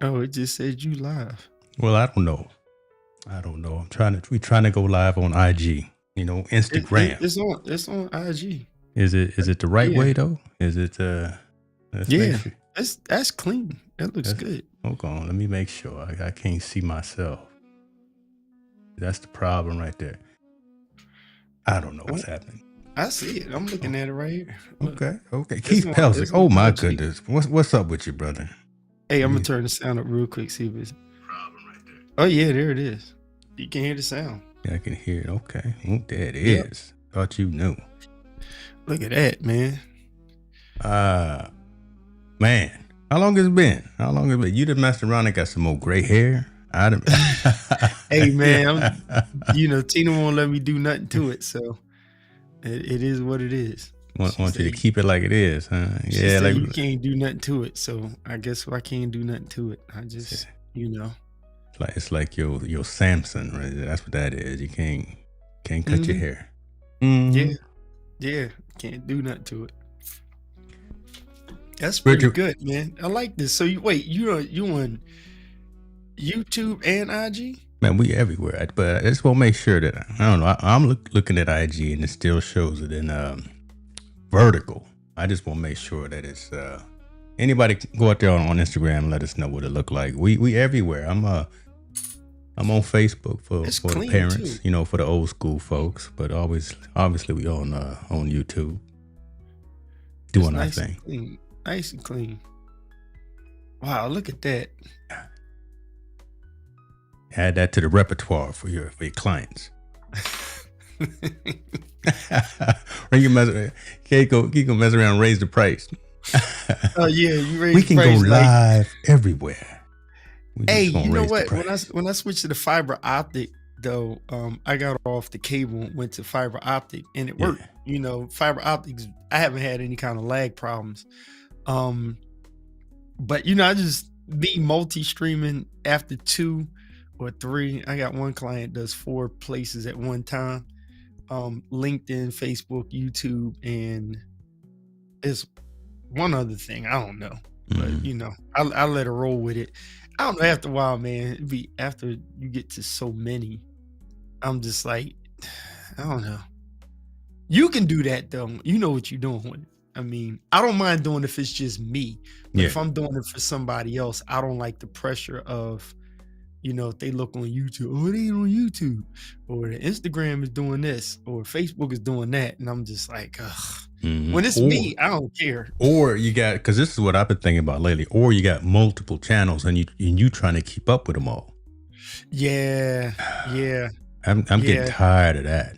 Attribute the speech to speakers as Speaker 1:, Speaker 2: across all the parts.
Speaker 1: Oh, it just said you live.
Speaker 2: Well, I don't know. We're trying to go live on IG. Instagram.
Speaker 1: It's on IG.
Speaker 2: Is it the right
Speaker 1: Yeah,
Speaker 2: way though? Is it let's make
Speaker 1: yeah.
Speaker 2: sure.
Speaker 1: That's clean. That looks
Speaker 2: That's,
Speaker 1: good.
Speaker 2: hold on, let me make sure. I can't see myself. That's the problem right there. I don't know what's happening.
Speaker 1: I see it. I'm looking at it right here. Look.
Speaker 2: Okay. Keith Pelzic.
Speaker 1: It's
Speaker 2: Oh
Speaker 1: on
Speaker 2: my
Speaker 1: IG.
Speaker 2: goodness. What's up with you, brother?
Speaker 1: Hey, I'm gonna turn the sound up real quick. See if it's problem right there. Oh yeah, there it is. You can hear the sound.
Speaker 2: Yeah, I can hear it. Okay. Oh, there it is. Thought you knew.
Speaker 1: Look at that, man.
Speaker 2: Man. How long has it been? You done messed around and got some more gray hair?
Speaker 1: Hey man, Tina won't let me do nothing to it, so it is what it is.
Speaker 2: Want you to keep it like it is, huh?
Speaker 1: Yeah, like you can't do nothing to it, so I guess I can't do nothing to it. I just,
Speaker 2: it's like your Samson, right? That's what that is. You can't cut your hair. Mm-hmm.
Speaker 1: Yeah, can't do nothing to it. That's pretty good, man. I like this. So you on YouTube and IG?
Speaker 2: Man, we everywhere. But I just want to make sure that I don't know. I'm looking at IG and it still shows it in vertical. I just want to make sure that it's anybody go out there on Instagram and let us know what it look like. We everywhere. I'm on Facebook for the parents, too. For the old school folks. But obviously we on YouTube doing our thing.
Speaker 1: Nice and clean. Wow, look at that.
Speaker 2: Add that to the repertoire for your clients. Or you can mess around and raise the price.
Speaker 1: Oh yeah, you raise.
Speaker 2: We can go live everywhere.
Speaker 1: Hey, you know what? When I switched to the fiber optic, though, I got off the cable and went to fiber optic, and it worked. Fiber optics, I haven't had any kind of lag problems. But I just be multi-streaming after 2 or 3. I got one client does 4 places at one time. LinkedIn, Facebook, YouTube, and it's one other thing. I don't know.
Speaker 2: Mm-hmm.
Speaker 1: But I let her roll with it. I don't know, after a while, man, after you get to so many, I'm just like, I don't know. You can do that though. You know what you're doing with it. I mean, I don't mind doing it if it's just me. But if I'm doing it for somebody else, I don't like the pressure of, if they look on YouTube, oh, they ain't on YouTube, or the Instagram is doing this, or Facebook is doing that, and I'm just like, ugh. Mm-hmm. When it's me, I don't care.
Speaker 2: Or you got, because this is what I've been thinking about lately. Or you got multiple channels, and you trying to keep up with them all.
Speaker 1: Yeah.
Speaker 2: I'm getting tired of that.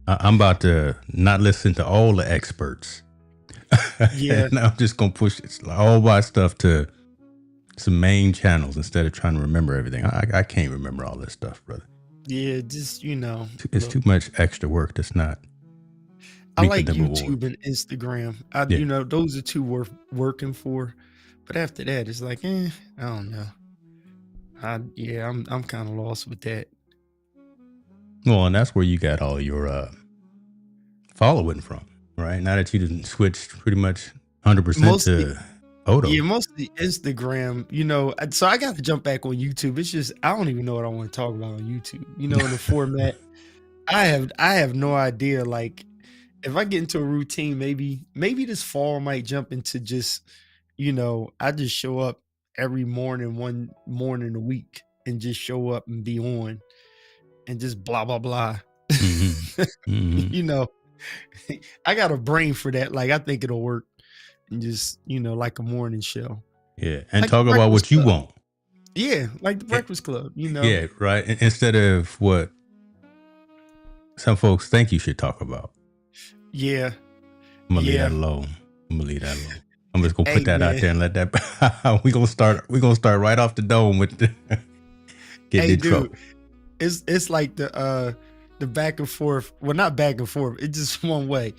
Speaker 2: I'm about to not listen to all the experts. Yeah. And I'm just gonna push all my stuff to some main channels instead of trying to remember everything. I can't remember all this stuff, brother.
Speaker 1: Yeah, just
Speaker 2: it's too much extra work. That's not.
Speaker 1: I like YouTube and Instagram. Those are 2 worth working for. But after that, it's like, I don't know. I'm kind of lost with that.
Speaker 2: Well, and that's where you got all your following from, right? Now that you didn't switch pretty much 100% to Odo.
Speaker 1: Yeah, mostly Instagram, so I got to jump back on YouTube. It's just, I don't even know what I want to talk about on YouTube. In the format, I have no idea. Like, if I get into a routine, maybe this fall I might jump into just, I just show up every morning, one morning a week, and just show up and be on and just blah, blah, blah. Mm-hmm. Mm-hmm. I got a brain for that. Like, I think it'll work. And just, like a morning show.
Speaker 2: Yeah. And like talk about what you want.
Speaker 1: Yeah. Like the Breakfast Club,
Speaker 2: Yeah. Right. Instead of what some folks think you should talk about.
Speaker 1: Yeah.
Speaker 2: I'm going to leave that alone. I'm just going to put that out there and let that. We're going to start right off the dome with getting in trouble.
Speaker 1: It's like the back and forth. Well, not back and forth. It's just one way.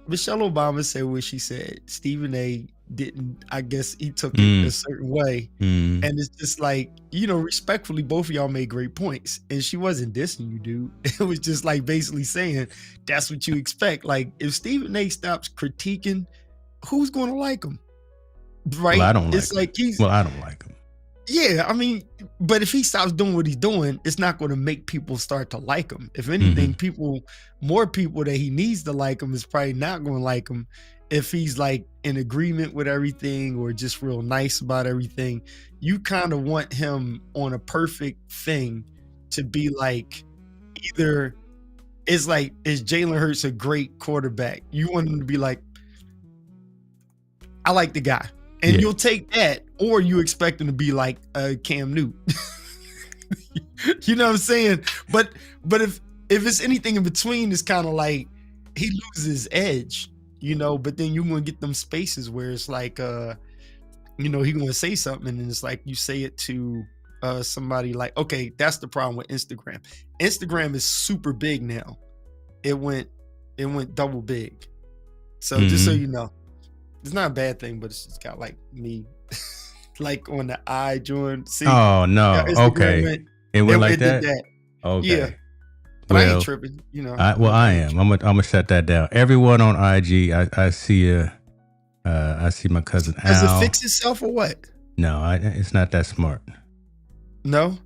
Speaker 1: Michelle Obama said what she said. Stephen A. didn't. I guess he took it a certain way. And it's just like, respectfully, both of y'all made great points. And she wasn't dissing you, dude. It was just like basically saying, that's what you expect. Like, if Stephen A. stops critiquing, who's going to like him? Right?
Speaker 2: Well, I don't like him.
Speaker 1: Yeah, I mean, but if he stops doing what he's doing, it's not going to make people start to like him. If anything, more people that he needs to like him is probably not going to like him if he's like in agreement with everything or just real nice about everything. You kind of want him on a perfect thing to be like, either it's like, is Jalen Hurts a great quarterback? You want him to be like, I like the guy. And you'll take that, or you expect him to be like Cam Newton. You know what I'm saying? But if it's anything in between, it's kind of like he loses his edge, you know. But then you're gonna get them spaces where it's like, you know, he gonna say something, and it's like you say it to somebody like, okay, that's the problem with Instagram. Instagram is super big now. It went double big. So just so you know. It's not a bad thing, but it's just got like me, like on the eye joint. See?
Speaker 2: Oh no! Okay, it went like that. Okay.
Speaker 1: Yeah, but I ain't tripping. You know.
Speaker 2: I am. I'm gonna shut that down. Everyone on IG, I see I see my cousin Al.
Speaker 1: Does it fix itself or what?
Speaker 2: No, it's not that smart.
Speaker 1: No.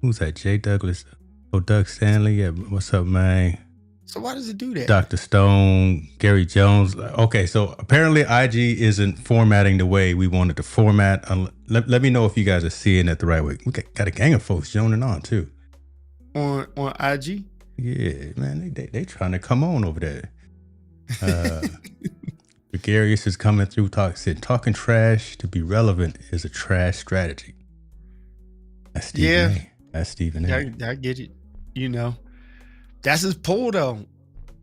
Speaker 2: Who's that? Jay Douglas? Oh, Doug Stanley. Yeah. What's up, man?
Speaker 1: So why does it do that?
Speaker 2: Dr. Stone, Gary Jones. Okay, so apparently IG isn't formatting the way we wanted to format. Let me know if you guys are seeing it the right way. We got a gang of folks joining on too.
Speaker 1: On IG?
Speaker 2: Yeah, man, they trying to come on over there. Gregarious is coming through, talking trash to be relevant is a trash strategy. That's Stephen A. That's Stephen A.
Speaker 1: I get it. You know. That's his pull though.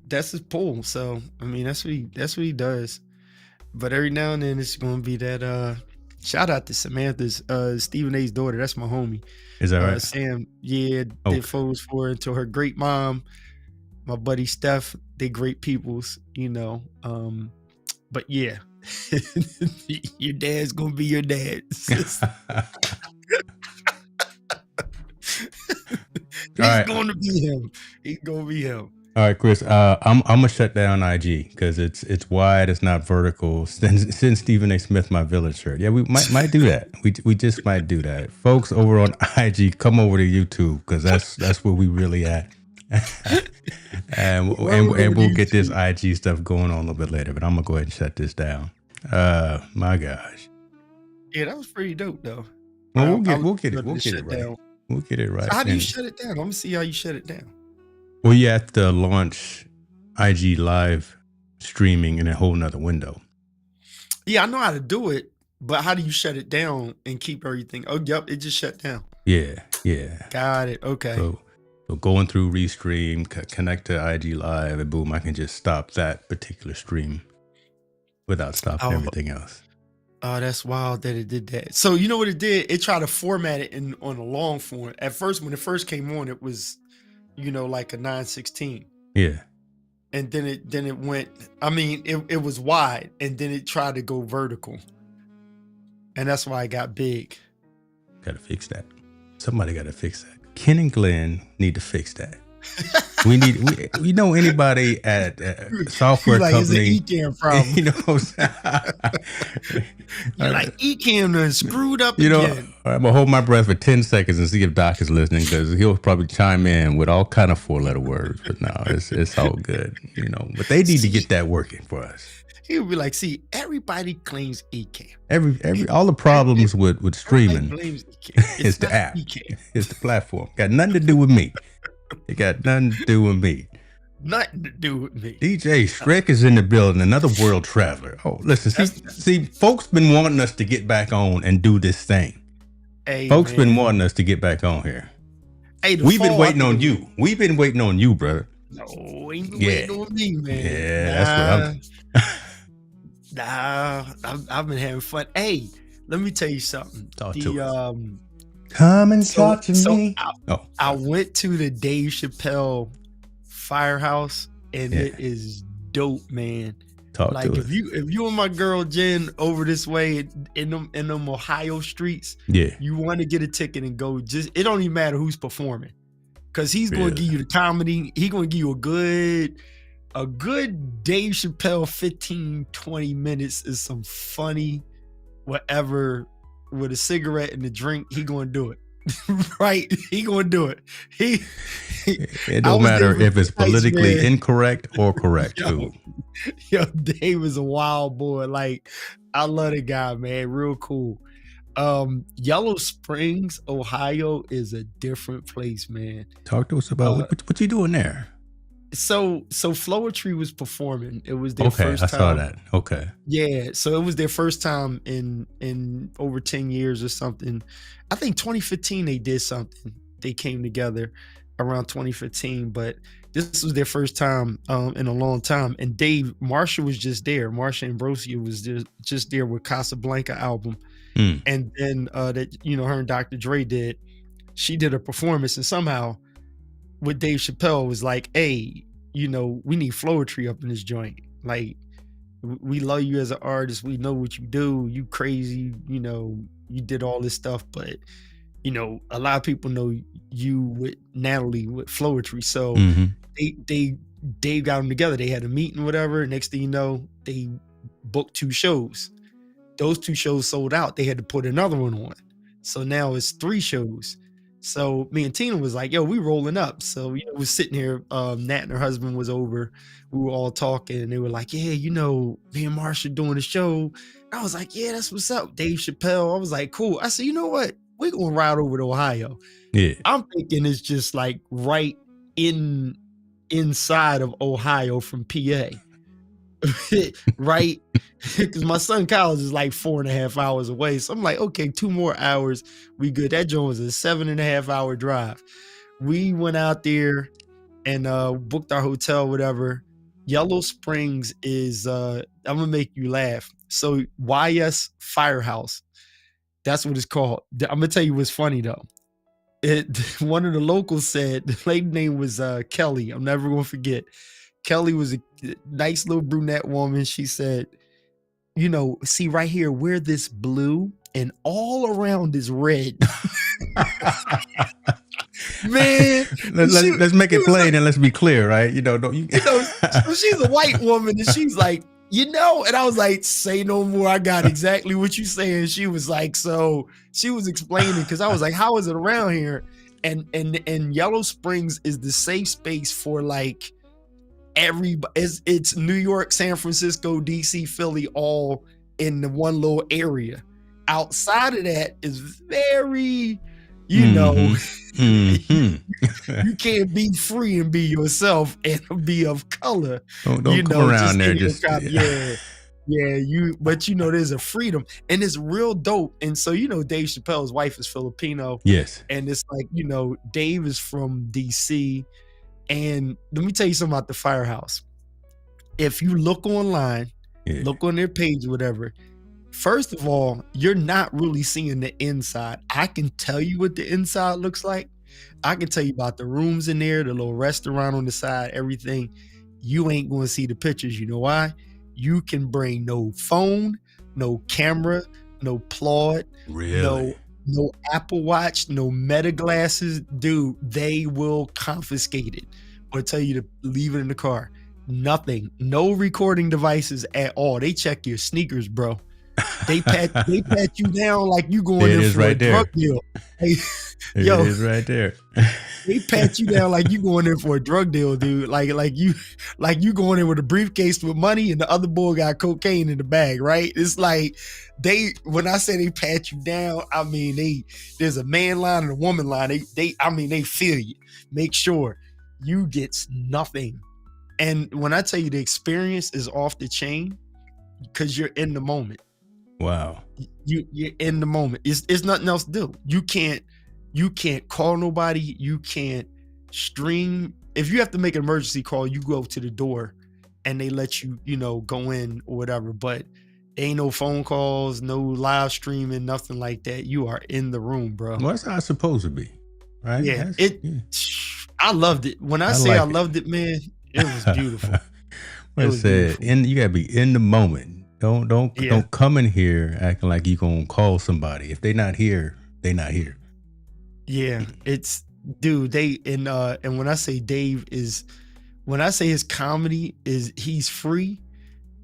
Speaker 1: That's his pull. So I mean, that's what he does. But every now and then it's gonna be that shout out to Samantha's Stephen A's daughter. That's my homie.
Speaker 2: Is that right?
Speaker 1: Sam, did photos for her, to her great mom, my buddy Steph. They great peoples, you know. But yeah. Your dad's gonna be your dad. He's going to be him. He's going to be him.
Speaker 2: All right, Chris. I'm gonna shut down IG because it's wide. It's not vertical. Send Stephen A. Smith my Village shirt. Yeah, we might do that. We just might do that, folks. Over on IG, come over to YouTube because that's where we really at. and we'll get this IG stuff going on a little bit later. But I'm gonna go ahead and shut this down. My gosh.
Speaker 1: Yeah, that was pretty dope though.
Speaker 2: Well, we'll get it right. Down. We'll get it right.
Speaker 1: So how do you shut it down? I'm gonna see how you shut it down.
Speaker 2: Well, you have to launch IG live streaming in a whole nother window.
Speaker 1: Yeah, I know how to do it, but how do you shut it down and keep everything? Oh, yep, it just shut down.
Speaker 2: Yeah.
Speaker 1: Got it. Okay.
Speaker 2: So going through Restream, connect to IG Live, and boom, I can just stop that particular stream without stopping everything else.
Speaker 1: Oh, that's wild that it did that. So you know what it did? It tried to format it on a long form. At first, when it first came on, it was, you know, like a 916.
Speaker 2: Yeah.
Speaker 1: And then it went. I mean, it was wide, and then it tried to go vertical, and that's why it got big.
Speaker 2: Got to fix that. Somebody got to fix that. Ken and Glenn need to fix that. We know anybody at software
Speaker 1: like,
Speaker 2: company.
Speaker 1: It's an Ecamm problem.
Speaker 2: You know,
Speaker 1: you're like Ecamm done screwed up.
Speaker 2: You know,
Speaker 1: again.
Speaker 2: I'm gonna hold my breath for 10 seconds and see if Doc is listening because he'll probably chime in with all kind of 4-letter words. But no, it's all good. You know, but they need to get that working for us.
Speaker 1: He'll be like, see, everybody claims Ecamm.
Speaker 2: Every all the problems with streaming is the app.
Speaker 1: Ecamm.
Speaker 2: It's the platform. Got nothing to do with me. It got nothing to do with me.
Speaker 1: Nothing to do with me.
Speaker 2: DJ Shrek is in the building, another world traveler. Oh, listen, see, folks been wanting us to get back on and do this thing.
Speaker 1: Hey,
Speaker 2: folks been wanting us to get back on here.
Speaker 1: Hey,
Speaker 2: we've been waiting on you. We've been waiting on you, brother.
Speaker 1: No, ain't been waiting on me, man.
Speaker 2: Yeah,
Speaker 1: that's what I've been having fun. Hey, let me tell you something.
Speaker 2: Talk to us. Come and talk to me.
Speaker 1: I went to the Dave Chappelle Firehouse, and it is dope, man.
Speaker 2: Talk
Speaker 1: like
Speaker 2: to
Speaker 1: if you and my girl Jen over this way in them Ohio streets, you want to get a ticket and go. Just it don't even matter who's performing, because he's going to give you the comedy. He's going to give you a good Dave Chappelle 15-20 minutes is some funny whatever with a cigarette and a drink, he gonna do it. Right? He gonna do it. He,
Speaker 2: It
Speaker 1: I
Speaker 2: don't
Speaker 1: was there
Speaker 2: matter
Speaker 1: for
Speaker 2: if it's
Speaker 1: 2 nights,
Speaker 2: politically
Speaker 1: man.
Speaker 2: incorrect or correct
Speaker 1: Yo,
Speaker 2: too.
Speaker 1: yo, Dave is a wild boy. Like, I love the guy, man. Real cool. Yellow Springs, Ohio is a different place, man.
Speaker 2: Talk to us about
Speaker 1: Uh,
Speaker 2: what you doing there.
Speaker 1: so Floetry was performing. It was their
Speaker 2: Okay, I
Speaker 1: first
Speaker 2: saw
Speaker 1: time.
Speaker 2: that. Okay.
Speaker 1: Yeah, so it was their first time in over 10 years or something. I think 2015 they did something. They came together around 2015, but this was their first time in a long time. And Dave Marsha was just there. Marsha Ambrosio was just there with Casablanca album.
Speaker 2: Mm.
Speaker 1: And then that her and Dr. Dre did. She did a performance, and somehow with Dave Chappelle was like, hey, we need Floetry up in this joint. Like, we love you as an artist. We know what you do. You crazy. You did all this stuff, but a lot of people know you with Natalie with Floetry. So
Speaker 2: Mhm.
Speaker 1: they got them together. They had a meeting, whatever. Next thing you know, they booked 2 shows. Those 2 shows sold out. They had to put another one on. So now it's 3 shows. So me and Tina was like, yo, we rolling up. So we're sitting here. Nat and her husband was over. We were all talking, and they were like, yeah, me and Marsha doing a show. I was like, yeah, that's what's up. Dave Chappelle. I was like, cool. I said, you know what? We're gonna ride over to Ohio.
Speaker 2: Yeah.
Speaker 1: I'm thinking it's just like right inside of Ohio from PA. Right? Because my son college is like 4.5 hours away. So I'm like, okay, 2 more hours, we good. That joint was a 7.5 hour drive. We went out there and booked our hotel, whatever. Yellow Springs is I'm gonna make you laugh. So YS Firehouse, that's what it's called. I'm gonna tell you what's funny though. One of the locals said the lady name was Kelly. I'm never gonna forget. Kelly was a nice little brunette woman. She said, see right here, we're this blue and all around is red. Man,
Speaker 2: let's make it plain and let's be clear, right?
Speaker 1: So she's a white woman, and she's like, and I was like, say no more. I got exactly what you saying. She was like, so she was explaining, because I was like, how is it around here? And Yellow Springs is the safe space for like everybody. It's New York, San Francisco, DC, Philly, all in the one little area. Outside of that is very, you can't be free and be yourself and be of color.
Speaker 2: Don't come around there just
Speaker 1: but there's a freedom, and it's real dope. And so Dave Chappelle's wife is Filipino.
Speaker 2: Yes.
Speaker 1: And it's like, Dave is from DC. And let me tell you something about the Firehouse. If you look online, look on their page, whatever, first of all, you're not really seeing the inside. I can tell you what the inside looks like. I can tell you about the rooms in there, the little restaurant on the side, everything. You ain't going to see the pictures. You know why? You can bring no phone, no camera, no Plod,
Speaker 2: really?
Speaker 1: No Apple Watch, no Meta glasses. Dude, they will confiscate it or tell you to leave it in the car. Nothing. No recording devices at all. They check your sneakers, bro. They pat you down like you going in for a drug deal. Hey,
Speaker 2: it is right there.
Speaker 1: They pat you down like you going in for a drug deal, dude. Like you going in with a briefcase with money, and the other boy got cocaine in the bag, right? It's like when I say they pat you down, I mean there's a man line and a woman line. They feel you. Make sure you get nothing. And when I tell you the experience is off the chain, because you're in the moment.
Speaker 2: Wow.
Speaker 1: You're in the moment. It's nothing else to do. You can't call nobody. You can't stream. If you have to make an emergency call, you go to the door and they let you, go in or whatever. But ain't no phone calls, no live streaming, nothing like that. You are in the room, bro.
Speaker 2: Well, that's how it's supposed to be, right?
Speaker 1: Yeah. I loved it. When I say I loved it, man, it was beautiful.
Speaker 2: Well, you gotta be in the moment. Don't come in here acting like you gonna call somebody. If they're not here, they're not here.
Speaker 1: Yeah, it's dude. And when I say Dave when I say his comedy is he's free.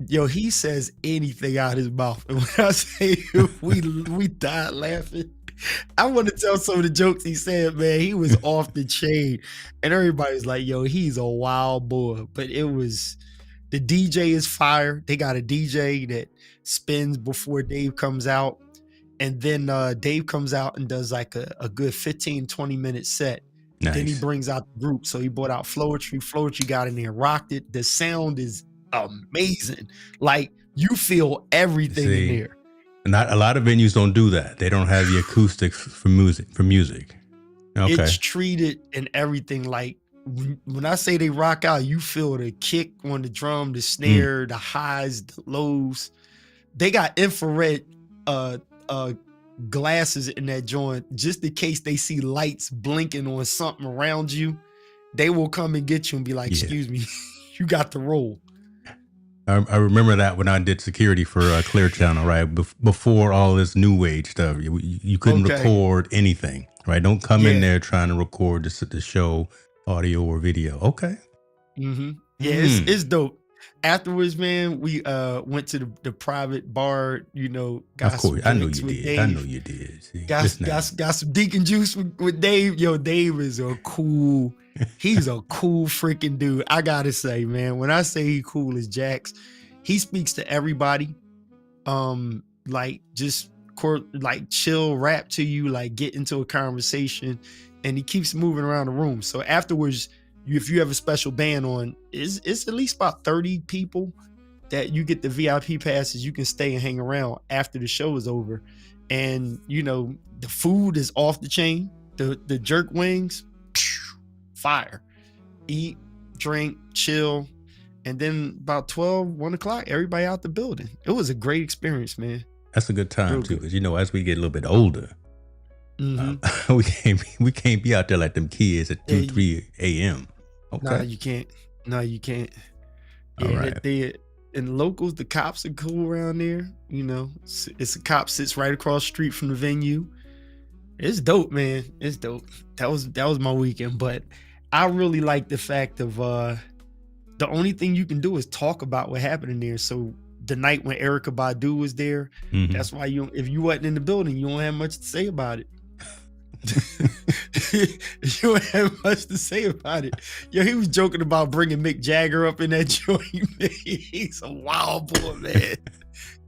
Speaker 1: Yo, he says anything out his mouth. And when I say we died laughing. I want to tell some of the jokes he said, man. He was off the chain. And everybody's like, yo, he's a wild boy. But it was the DJ is fire. They got a DJ that spins before Dave comes out. And then Dave comes out and does like a good 15, 20-minute set.
Speaker 2: Nice.
Speaker 1: Then he brings out the group. So he brought out Floetry. Floetry got in there, rocked it. The sound is amazing. Like you feel everything in there.
Speaker 2: Not a lot of venues don't do that. They don't have the acoustics for music. Okay.
Speaker 1: It's treated and everything. Like when I say they rock out, you feel the kick on the drum, the snare, the highs, the lows. They got infrared glasses in that joint just in case they see lights blinking on something around you. They will come and get you and be like, excuse me, you got to roll.
Speaker 2: I remember that when I did security for Clear Channel, right? Before all this new age stuff, you couldn't record anything, right? Don't come in there trying to record the show, audio or video. Okay.
Speaker 1: Mm-hmm. Yeah, it's dope. Afterwards, man, we went to the private bar, you know.
Speaker 2: Of course, I know you did. Dave. I know you did. See,
Speaker 1: got some Deacon Juice with Dave. Yo, Dave is he's a cool freaking dude. I gotta say, man, when I say he cool as Jax, he speaks to everybody. Like just like chill rap to you, like get into a conversation, and he keeps moving around the room. So afterwards, if you have a special band on, it's at least about 30 people that you get the VIP passes. You can stay and hang around after the show is over. And, you know, the food is off the chain. The jerk wings, fire. Eat, drink, chill. And then about 1 o'clock, everybody out the building. It was a great experience, man.
Speaker 2: That's a good time, too. Because, you know, as we get a little bit older, we can't be out there like them kids at 2, 3 a.m. Okay.
Speaker 1: No, you can't. Yeah,
Speaker 2: all right.
Speaker 1: And locals, the cops are cool around there. You know, it's a cop sits right across the street from the venue. It's dope, man. It's dope. That was my weekend. But I really like the fact of the only thing you can do is talk about what happened in there. So the night when Erykah Badu was there, that's why if you wasn't in the building, you don't have much to say about it. You don't have much to say about it. Yo, he was joking about bringing Mick Jagger up in that joint. He's a wild boy, man.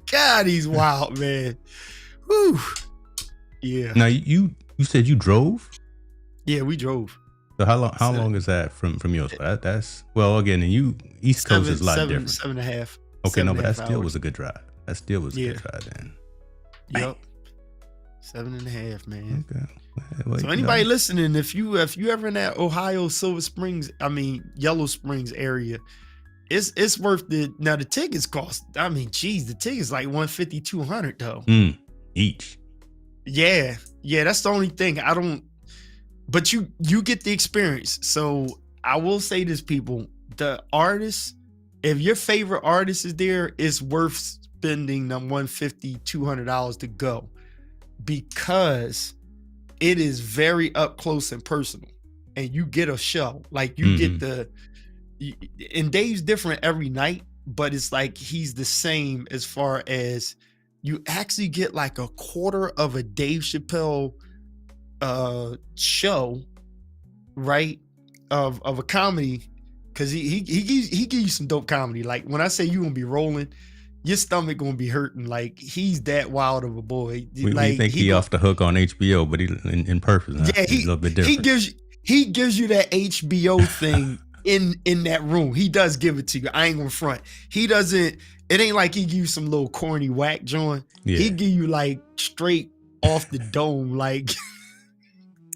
Speaker 1: God, he's wild, man. Whew. Yeah.
Speaker 2: Now you said you drove?
Speaker 1: Yeah, we drove.
Speaker 2: So how long is that from yours? That's well, again, and you East Coast is a lot different.
Speaker 1: 7.5.
Speaker 2: Okay, no, but that still was a good drive. That still was a good drive then.
Speaker 1: Yep. 7.5, man.
Speaker 2: Okay. Well,
Speaker 1: so anybody listening, if you ever in that Ohio Yellow Springs area, it's worth it. Now the tickets cost, the tickets like $150, $200 though.
Speaker 2: Each.
Speaker 1: Yeah, that's the only thing. But you get the experience. So I will say this, people, the artists, if your favorite artist is there, it's worth spending them $150, $200 to go, because it is very up close and personal, and you get a show. Like you get and Dave's different every night, but it's like he's the same as far as you actually get like a quarter of a Dave Chappelle show, right? Of a comedy, because he gives you some dope comedy. Like when I say you gonna be rolling, your stomach gonna be hurting. Like he's that wild of a boy.
Speaker 2: We think he off the hook on HBO, but he in person.
Speaker 1: Yeah,
Speaker 2: he's a little bit different.
Speaker 1: He gives you that HBO thing in that room. He does give it to you. I ain't gonna front. He doesn't. It ain't like he give you some little corny whack joint. Yeah. He give you like straight off the dome, like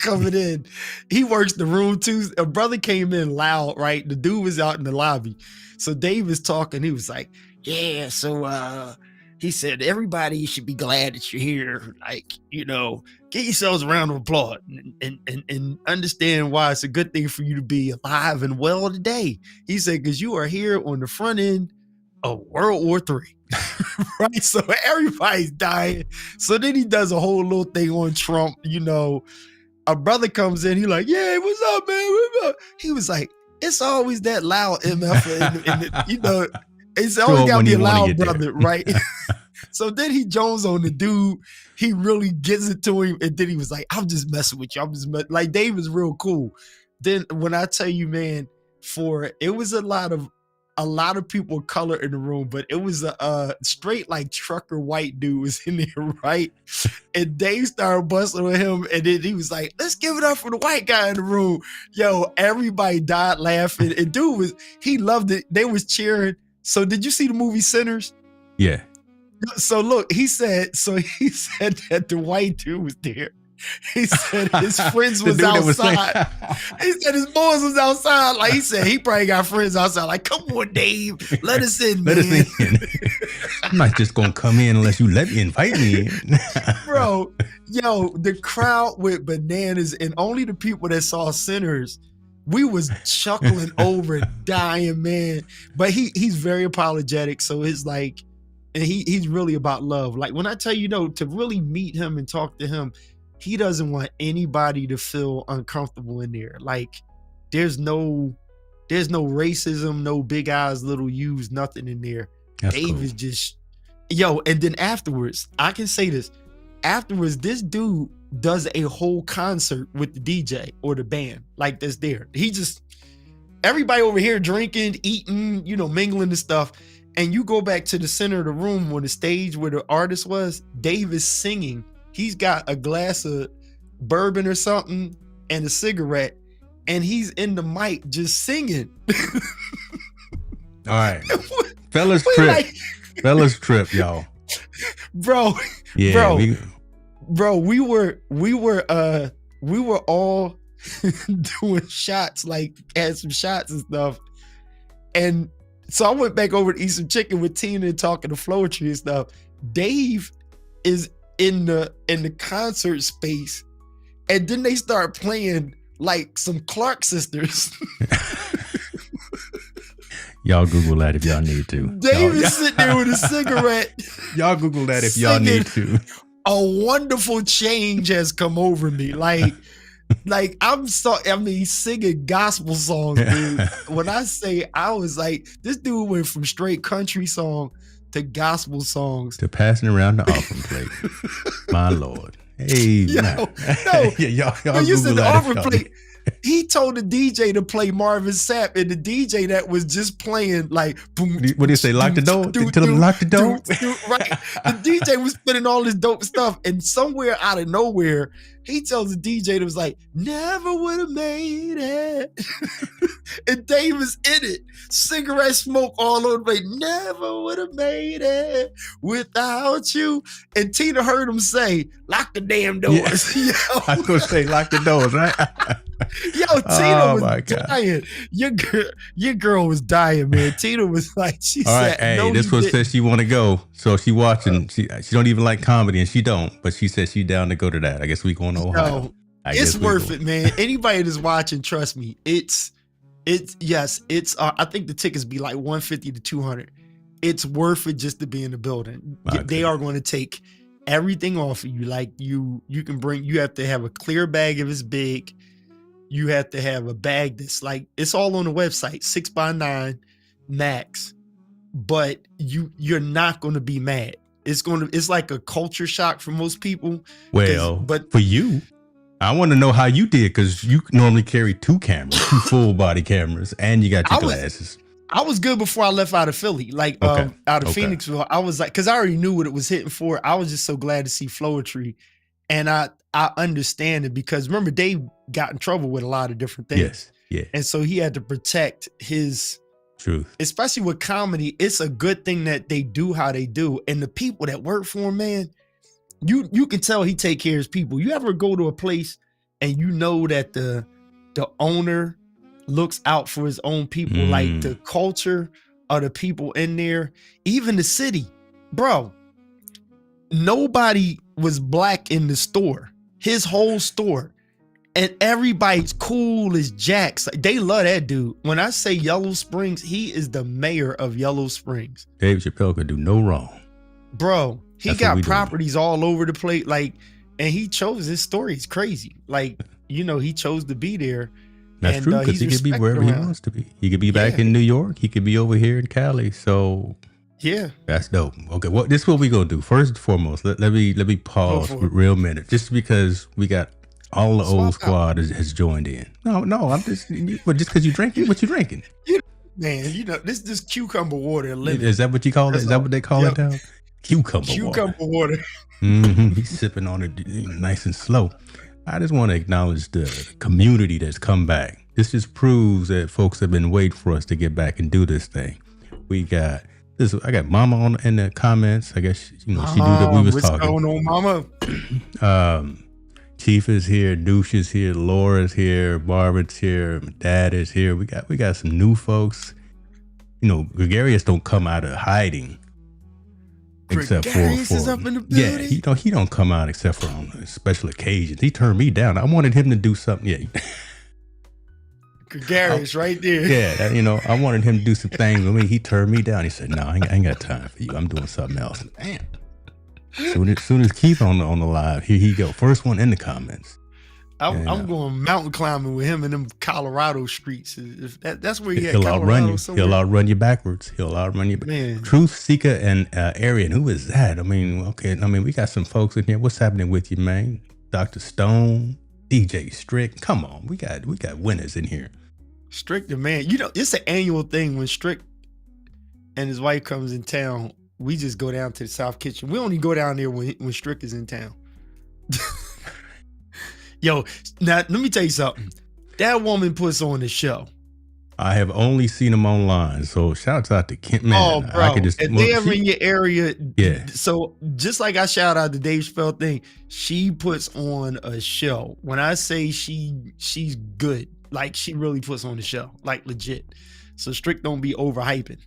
Speaker 1: coming in. He works the room too. A brother came in loud, right? The dude was out in the lobby. So Dave was talking. He was like, yeah, so he said, everybody should be glad that you're here. Like, you know, get yourselves a round of applause and understand why it's a good thing for you to be alive and well today. He said, because you are here on the front end of World War III. Right? So everybody's dying. So then he does a whole little thing on Trump. You know, a brother comes in. He like, yeah, what's up, man? What's up? He was like, it's always that loud MF. You know, It's
Speaker 2: Show
Speaker 1: always
Speaker 2: up
Speaker 1: gotta
Speaker 2: when
Speaker 1: be a
Speaker 2: you wanna
Speaker 1: loud
Speaker 2: get there.
Speaker 1: brother, right? So then he Jones on the dude. He really gets it to him, and then he was like, "I'm just messing with you. I'm just like Dave is real cool." Then when I tell you, man, it was a lot of people of color in the room, but it was a straight like trucker white dude was in there, right? And Dave started busting with him, and then he was like, "Let's give it up for the white guy in the room." Yo, everybody died laughing, and he loved it. They was cheering. So did you see the movie Sinners?
Speaker 2: Yeah.
Speaker 1: So look, he said that the white dude was there. He said his friends was outside. He said his boys was outside. Like he said, he probably got friends outside. Like, come on, Dave, let us in, man.
Speaker 2: Let us in. I'm not just gonna come in unless you let me invite me in.
Speaker 1: Bro, yo, the crowd went bananas, and only the people that saw Sinners, we was chuckling over, dying, man. But he's very apologetic, so it's like, and he's really about love. Like when I tell you, to really meet him and talk to him, he doesn't want anybody to feel uncomfortable in there. Like there's no racism, no big eyes, little U's, nothing in there.
Speaker 2: That's
Speaker 1: Dave
Speaker 2: cool.
Speaker 1: is just, and then afterwards, I can say this. Afterwards, this dude does a whole concert with the DJ or the band, like that's there. Everybody over here drinking, eating, mingling and stuff. And you go back to the center of the room where the stage where the artist was, Dave is singing. He's got a glass of bourbon or something and a cigarette, and he's in the mic just singing.
Speaker 2: All right. Fellas trip, y'all.
Speaker 1: Bro.
Speaker 2: Yeah.
Speaker 1: We were all doing shots, like had some shots and stuff. And so I went back over to eat some chicken with Tina and talking to Floetry and stuff. Dave is in the concert space, and then they start playing like some Clark sisters.
Speaker 2: Y'all Google that if y'all need to.
Speaker 1: Dave is sitting there with a cigarette.
Speaker 2: Y'all Google that if y'all need to.
Speaker 1: A wonderful change has come over me. Like singing gospel songs, dude. When I say, I was like, this dude went from straight country song to gospel songs.
Speaker 2: To passing around the offering plate. My Lord. Hey,
Speaker 1: y'all you said the offering plate. He told the DJ to play Marvin Sapp, and the DJ that was just playing like boom.
Speaker 2: What did he say? Lock the door? Tell him to lock the door?
Speaker 1: Right. The DJ was spinning all this dope stuff, and somewhere out of nowhere, he tells the DJ that was like, never would have made it. And Dave was in it. Cigarette smoke all over the place. Never would have made it without you. And Tina heard him say, lock the damn doors.
Speaker 2: Yeah. I was going to say, lock the doors, right?
Speaker 1: Yo, Tina was dying. Your girl was dying, man. Tina was like, she
Speaker 2: all
Speaker 1: said,
Speaker 2: right, hey,
Speaker 1: no,
Speaker 2: this one says she want to go. So she watching. She don't even like comedy, and she don't. But she said she down to go to that. I guess we going to Ohio.
Speaker 1: No, it's worth it, man. Anybody that's watching, trust me, it's I think the tickets be like $150 to $200. It's worth it just to be in the building. Okay. They are going to take everything off of you. Like you have to have a clear bag if it's big. You have to have a bag that's like, it's all on the website, 6x9 max, but you're not going to be mad. It's like a culture shock for most people.
Speaker 2: Well, but for you, I want to know how you did, because you normally carry two full body cameras, and you got your glasses.
Speaker 1: I was good before I left out of Philly, out of Phoenixville. I was like, because I already knew what it was hitting for. I was just so glad to see Floetry, and I understand it, because remember, Dave got in trouble with a lot of different things.
Speaker 2: Yes, yeah, and
Speaker 1: so he had to protect his
Speaker 2: truth, especially
Speaker 1: with comedy. It's a good thing that they do how they do, and the people that work for him, man. You can tell he take care of his people. You ever go to a place and you know that the owner looks out for his own people, like the culture of the people in there, even the city, bro. Nobody was black in the store, his whole store, and everybody's cool as jacks. They love that dude. When I say Yellow Springs, he is the mayor of Yellow Springs.
Speaker 2: Dave Chappelle could do no wrong,
Speaker 1: bro. He got properties all over the place, and he chose his story. It's crazy. He chose to be there.
Speaker 2: That's
Speaker 1: and
Speaker 2: true, because
Speaker 1: he's
Speaker 2: he could be
Speaker 1: respected
Speaker 2: wherever he
Speaker 1: around.
Speaker 2: wants to be. He could be back
Speaker 1: Yeah,
Speaker 2: in New York. He could be over here in Cali. So
Speaker 1: yeah.
Speaker 2: that's dope. Okay, well, this is what we gonna do. First and foremost, let me
Speaker 1: Go
Speaker 2: pause
Speaker 1: for
Speaker 2: for a
Speaker 1: it.
Speaker 2: real minute, just because we got all the old
Speaker 1: Swap out.
Speaker 2: squad has joined in. No, I'm just, but just because you drinking, what you drinking?
Speaker 1: You Man, this cucumber water lemon.
Speaker 2: Is that what you call it?
Speaker 1: That's
Speaker 2: Is that
Speaker 1: all.
Speaker 2: what they call
Speaker 1: Yep.
Speaker 2: it down? Cucumber
Speaker 1: Cucumber
Speaker 2: water.
Speaker 1: water.
Speaker 2: He's sipping on it nice and slow. I just want to acknowledge the community that's come back. This just proves that folks have been waiting for us to get back and do this thing. We got this. I got Mama in the comments. I guess she knew that we was
Speaker 1: What's
Speaker 2: talking.
Speaker 1: going on, Mama?
Speaker 2: Chief is here, Douche is here, Laura's here, Barbara's here, my dad is here. We got some new folks. You know, gregarious don't come out of hiding. Except
Speaker 1: Gregarious
Speaker 2: for
Speaker 1: is up in the building.
Speaker 2: Yeah, he don't come out except for on special occasions. He turned me down. I wanted him to do something. Yeah,
Speaker 1: Gregarious right there.
Speaker 2: yeah. I wanted him to do some things with me. He turned me down. He said, "No, I ain't got time for you. I'm doing something else." Damn. Soon as Keith on the live, here he go. First one in the comments.
Speaker 1: I'm going mountain climbing with him in them Colorado streets. If that's where he at.
Speaker 2: He'll
Speaker 1: Colorado
Speaker 2: outrun you.
Speaker 1: somewhere.
Speaker 2: He'll outrun you backwards. He'll outrun you.
Speaker 1: Man.
Speaker 2: Truth Seeker and Arian. Who is that? I mean, okay. I mean, we got some folks in here. What's happening with you, man? Dr. Stone, DJ Strick. Come on, we got winners in here.
Speaker 1: Strick the man. It's an annual thing when Strick and his wife comes in town. We just go down to the South Kitchen. We only go down there when Strick is in town. Yo, now let me tell you something. That woman puts on the show.
Speaker 2: I have only seen them online, so shouts out to Kent. Man,
Speaker 1: Oh, bro.
Speaker 2: I could just,
Speaker 1: if they ever in your area,
Speaker 2: yeah.
Speaker 1: So just like I shout out the Dave Chappelle thing, she puts on a show. When I say she's good, like she really puts on the show, like legit. So Strick don't be overhyping.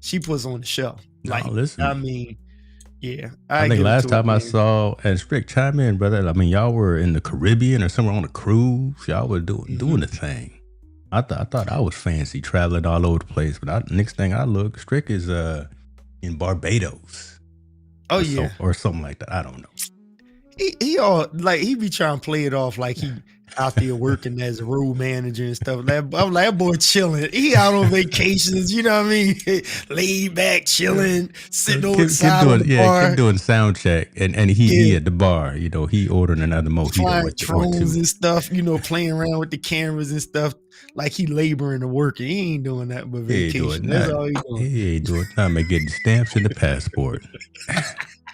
Speaker 1: She puts on the show. Like,
Speaker 2: listen.
Speaker 1: I mean, yeah.
Speaker 2: I think last time I saw, and Strick, chime in, brother. I mean, y'all were in the Caribbean or somewhere on a cruise. Y'all were doing the thing. I thought I was fancy traveling all over the place, but next thing I look, Strick is in Barbados.
Speaker 1: Oh yeah,
Speaker 2: or something like that. I don't know.
Speaker 1: He be trying to play it off like he out there working as a road manager and stuff. I'm like, that boy chilling. He out on vacations, you know what I mean? Laid back, chilling, sitting on the side of the bar.
Speaker 2: Keep doing sound check, and he at the bar. He ordering another mojito.
Speaker 1: Flying drones and stuff, playing around with the cameras and stuff. Like he laboring and working. He ain't doing that but vacation. That's all he doing.
Speaker 2: He ain't doing nothing but getting stamps in the passport.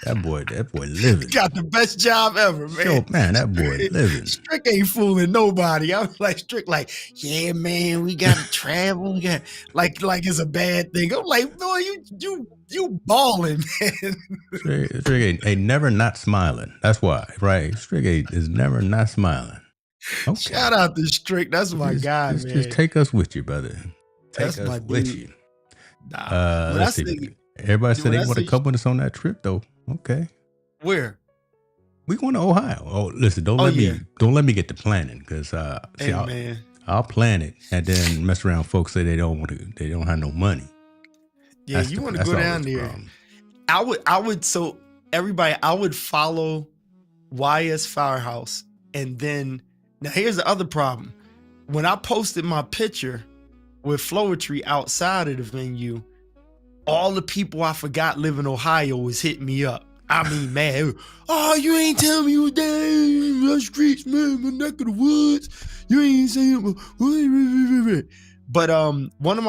Speaker 2: That boy living.
Speaker 1: Got the best job ever, man.
Speaker 2: Yo, man, that boy living.
Speaker 1: Strick ain't fooling nobody. I was like, Strick, like, yeah, man, we got to travel. We got like it's a bad thing. I'm like, boy, you balling, man.
Speaker 2: Strick ain't never not smiling. That's why, right? Strick is never not smiling. Okay.
Speaker 1: Shout out to Strick. That's my guy, man.
Speaker 2: Just take us with you, brother.
Speaker 1: That's my
Speaker 2: with
Speaker 1: dude.
Speaker 2: you.
Speaker 1: Nah,
Speaker 2: let's see. Everybody said they want to come with us on that trip, though. Okay.
Speaker 1: Where?
Speaker 2: We going to Ohio. Oh, listen, don't let me get to planning, because
Speaker 1: man,
Speaker 2: I'll plan it and then mess around. Folks say they don't have no money.
Speaker 1: Yeah, you want to go down there. I would. So everybody, I would follow YS Firehouse, and then now here's the other problem. When I posted my picture with Floetry outside of the venue, all the people I forgot live in Ohio was hitting me up. I mean, man, oh, you ain't telling me you were down in the streets, man, my neck of the woods. You ain't saying, but one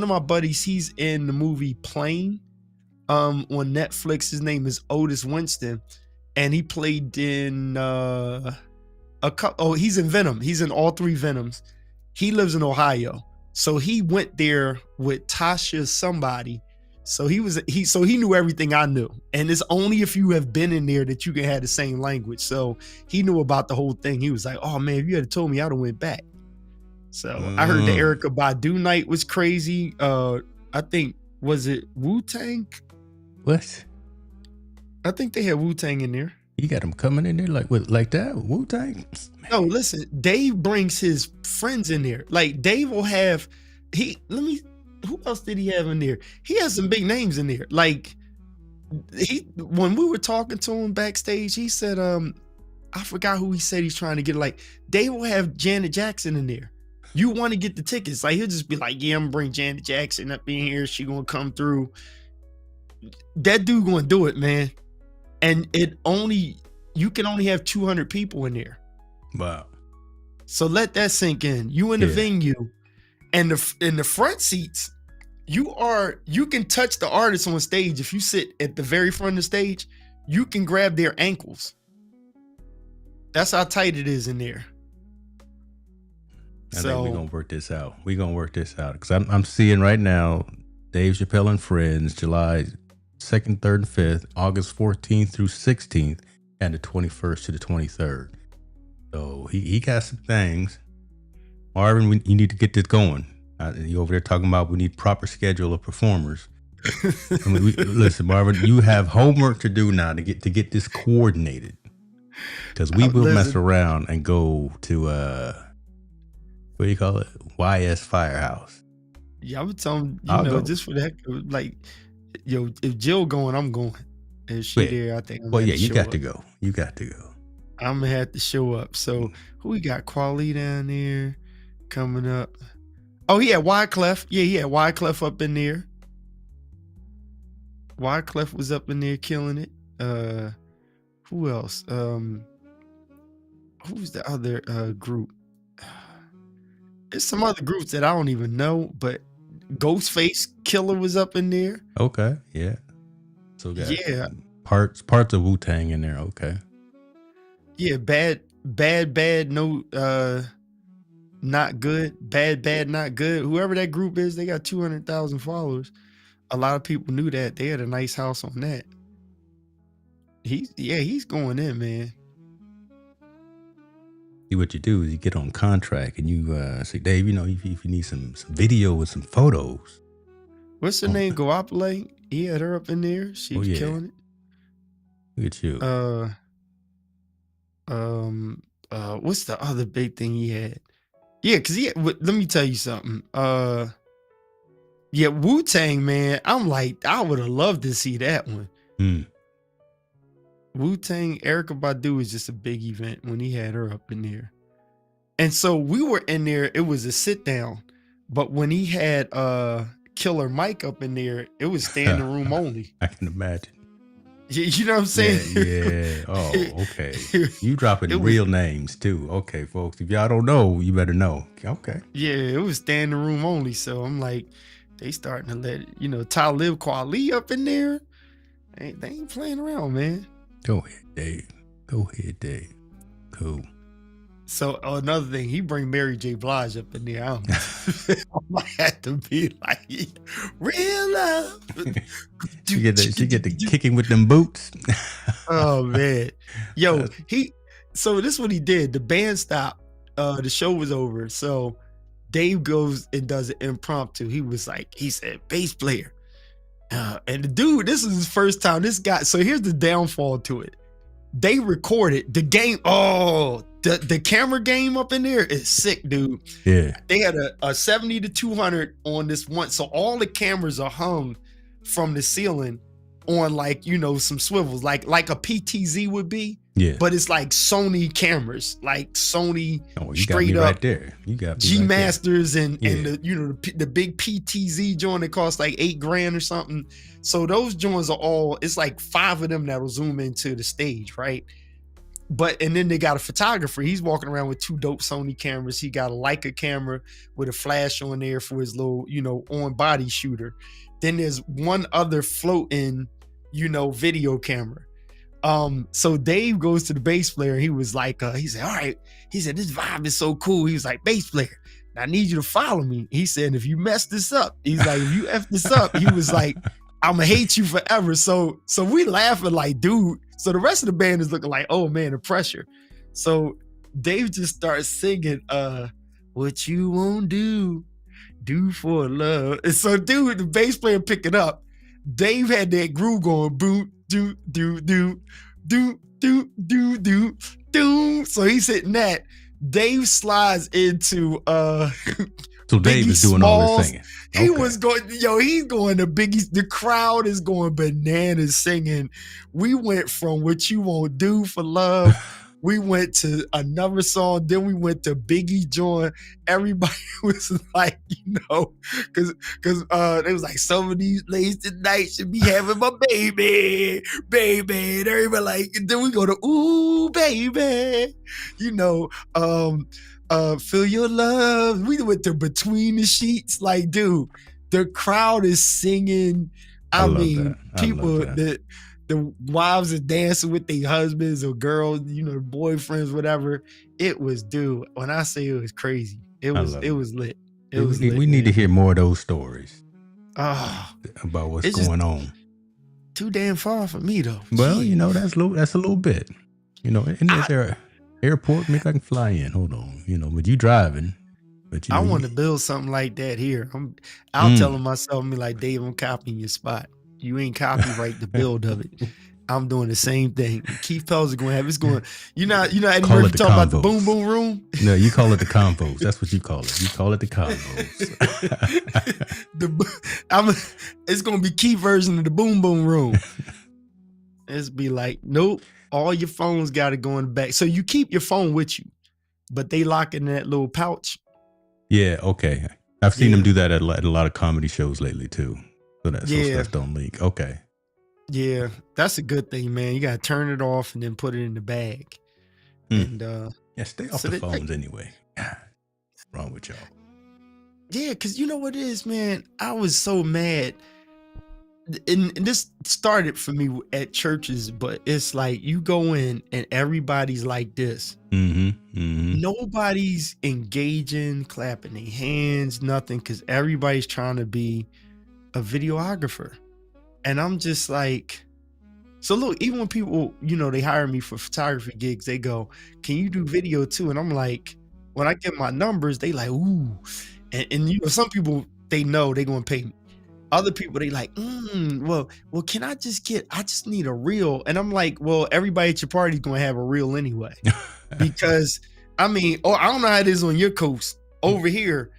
Speaker 1: of my buddies, he's in the movie Plane, on Netflix. His name is Otis Winston, and he played in he's in Venom. He's in all three Venoms. He lives in Ohio, so he went there with Tasha somebody. So he knew everything I knew, and it's only if you have been in there that you can have the same language. So he knew about the whole thing. He was like, "Oh man, if you had told me, I'd have went back." So I heard the Erykah Badu night was crazy. I think, was it Wu-Tang?
Speaker 2: What?
Speaker 1: I think they had Wu-Tang in there.
Speaker 2: You got them coming in there like that? Wu-Tang?
Speaker 1: No, listen, Dave brings his friends in there. Like Dave will have who else did he have in there? He has some big names in there. Like when we were talking to him backstage, he said, I forgot who he said he's trying to get. Like Dave will have Janet Jackson in there. You want to get the tickets. Like, he'll just be like, yeah, I'm gonna bring Janet Jackson up in here. She gonna come through. That dude gonna do it, man. And you can only have 200 people in there.
Speaker 2: Wow.
Speaker 1: So let that sink in. You in the venue, and in the front seats, you can touch the artist on stage. If you sit at the very front of the stage, you can grab their ankles. That's how tight it is in there.
Speaker 2: I think we're gonna work this out. Because I'm seeing right now Dave Chappelle and Friends, July 2nd, 3rd, and 5th, August 14th through 16th, and the 21st to the 23rd. So he got some things. Marvin, you need to get this going. You over there talking about we need proper schedule of performers. I mean, listen, Marvin, you have homework to do now to get this coordinated. Because we will mess around and go to what do you call it? YS Firehouse.
Speaker 1: Yeah, I would tell him, go. Just for the heck of it, like, yo, if Jill going, I'm going. If she there, I think.
Speaker 2: You got to go. You got to go.
Speaker 1: I'm gonna have to show up. So who we got? Quali down there coming up. Oh, he had Wyclef. Yeah, he had Wyclef up in there. Wyclef was up in there killing it. Who else? Who's the other group? There's some other groups that I don't even know, but Ghostface Killer was up in there.
Speaker 2: Okay, yeah. So got parts of Wu-Tang in there. Okay.
Speaker 1: Yeah, bad, no, not good, bad, not good. Whoever that group is, they got 200,000 followers. A lot of people knew that. They had a nice house on that. He's going in, man.
Speaker 2: See, what you do is you get on contract and you say, Dave, if you need some video with some photos.
Speaker 1: What's her name? Goapele? He had her up in there. She was killing it.
Speaker 2: Look at you.
Speaker 1: What's the other big thing he had? Yeah, because let me tell you something. Wu-Tang, man. I'm like, I would have loved to see that one. Wu-Tang, Erykah Badu was just a big event when he had her up in there. And so we were in there, it was a sit down. But when he had Killer Mike up in there, it was standing room only.
Speaker 2: I can imagine.
Speaker 1: You know what I'm saying?
Speaker 2: Yeah. Oh, okay. You dropping real names too. Okay, folks. If y'all don't know, you better know. Okay.
Speaker 1: Yeah, it was standing room only. So I'm like, they starting to let Talib Kweli up in there. They ain't playing around, man.
Speaker 2: Go ahead, Dave. Cool.
Speaker 1: So another thing, he bring Mary J. Blige up in there. I had to be like, real love.
Speaker 2: She get the kicking with them boots.
Speaker 1: Oh man, yo, so this is what he did. The band stopped. The show was over. So Dave goes and does an impromptu. He said bass player. And the dude, this is his first time. This guy, so here's the downfall to it. They recorded the game. Oh, the camera game up in there is sick, dude.
Speaker 2: Yeah.
Speaker 1: They had a 70 to 200 on this one. So all the cameras are hung from the ceiling on some swivels, like a PTZ would be.
Speaker 2: Yeah.
Speaker 1: But it's like Sony cameras, like Sony
Speaker 2: straight up right there. You got
Speaker 1: G Masters and the big PTZ joint that costs like $8,000 or something. So those joints are it's like 5 of them that'll zoom into the stage, right? And then they got a photographer. He's walking around with 2 dope Sony cameras. He got a Leica camera with a flash on there for his little, on body shooter. Then there's one other floating, video camera. So Dave goes to the bass player. He was like, he said, all right. He said, this vibe is so cool. He was like, bass player, I need you to follow me. He said, if you mess this up, he's like, if you F this up, he was like, I'm gonna hate you forever. So we laughing like, dude. So the rest of the band is looking like, oh man, the pressure. So Dave just starts singing, what you won't do for love. And so dude, the bass player pick it up. Dave had that groove going, boot, do, do, do, do, do, do, do, do. So he's hitting that. Dave slides into
Speaker 2: so Dave is doing all this singing.
Speaker 1: He was going, he's going to Biggie's. The crowd is going bananas singing. We went from what you won't do for love We went to another song. Then we went to Biggie joint. Everybody was like, because they was like, some of these ladies tonight should be having my baby. And everybody like, and then we go to ooh baby, feel your love. We went to Between the Sheets. Like, dude, the crowd is singing. I mean, people that. The wives are dancing with their husbands or girls, their boyfriends, whatever. It was, dude. When I say it was crazy, it was lit.
Speaker 2: We need to hear more of those stories about what's going on.
Speaker 1: Too damn far for me though.
Speaker 2: Well, that's a little bit. And is there an airport? Maybe I can fly in. Hold on. But you driving. But
Speaker 1: I want to build something like that here. I'll telling myself, me like, Dave, I'm copying your spot. You ain't copyright the build of it. I'm doing the same thing. Keith Pelzer going to have it's going. Eddie Murphy talking about the boom boom room.
Speaker 2: No, you call it the combos. That's what you call it. You call it the combos.
Speaker 1: It's going to be Keith version of the boom boom room. It's be like, nope. All your phones got to go in the back. So you keep your phone with you, but they lock it in that little pouch.
Speaker 2: Yeah. Okay. I've seen them do that at a lot of comedy shows lately too. So stuff don't leak. Okay.
Speaker 1: Yeah, that's a good thing, man. You gotta turn it off and then put it in the bag. And
Speaker 2: stay off the phones anyway. What's wrong with y'all?
Speaker 1: Yeah, because you know what it is, man. I was so mad. And this started for me at churches, but it's like you go in and everybody's like this. Nobody's engaging, clapping their hands, nothing, because everybody's trying to be a videographer. And I'm just like, so look, even when people, they hire me for photography gigs, they go, can you do video too? And I'm like, when I get my numbers, they like, ooh. And some people, they know they're going to pay me. Other people, they like, well, can I just need a reel. And I'm like, well, everybody at your party is going to have a reel anyway. Because I don't know how it is on your coast. Over here,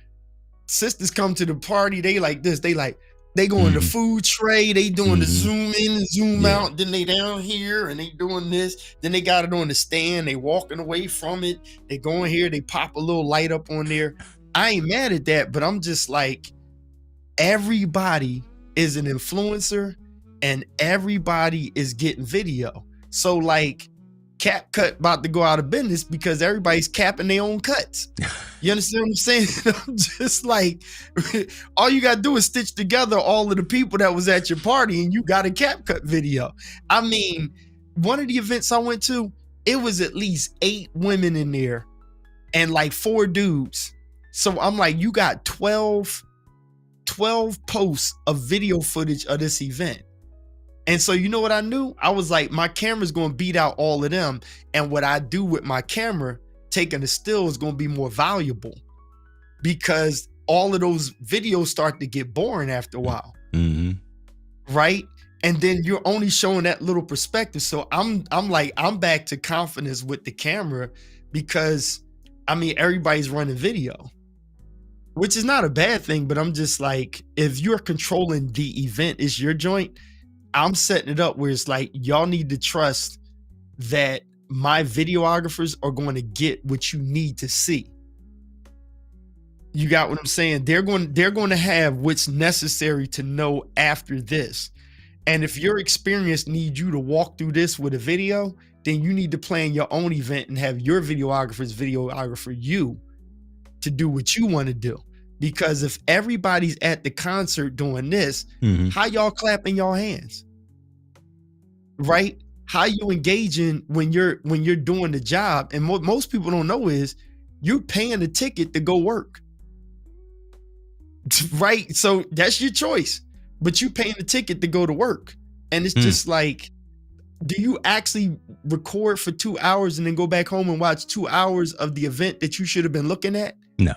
Speaker 1: sisters come to the party, they like this, they go in the food tray, they doing the zoom in and zoom out, then they down here and they doing this, then they got it on the stand, they walking away from it, they go in here, they pop a little light up on there. I ain't mad at that, but I'm just like, everybody is an influencer and everybody is getting video. So like CapCut about to go out of business because everybody's capping their own cuts. You understand what I'm saying? I'm just like, all you got to do is stitch together all of the people that was at your party and you got a CapCut video. I mean, one of the events I went to, it was at least 8 women in there and like 4 dudes. So I'm like, you got 12 posts of video footage of this event. And so you know what I knew? I was like, my camera's going to beat out all of them. And what I do with my camera, taking the still, is going to be more valuable because all of those videos start to get boring after a while. Right? And then you're only showing that little perspective. So I'm back to confidence with the camera because everybody's running video, which is not a bad thing, but I'm just like, if you're controlling the event, it's your joint. I'm setting it up where it's like, y'all need to trust that my videographers are going to get what you need to see. You got what I'm saying? They're going to have what's necessary to know after this. And if your experience needs you to walk through this with a video, then you need to plan your own event and have your videographer you to do what you want to do. Because if everybody's at the concert doing this, how y'all clapping y'all hands? Right? How you engaging when you're doing the job? And what most people don't know is you're paying a ticket to go work. Right? So that's your choice. But you paying the ticket to go to work. And it's just like, do you actually record for 2 hours and then go back home and watch 2 hours of the event that you should have been looking at?
Speaker 2: No.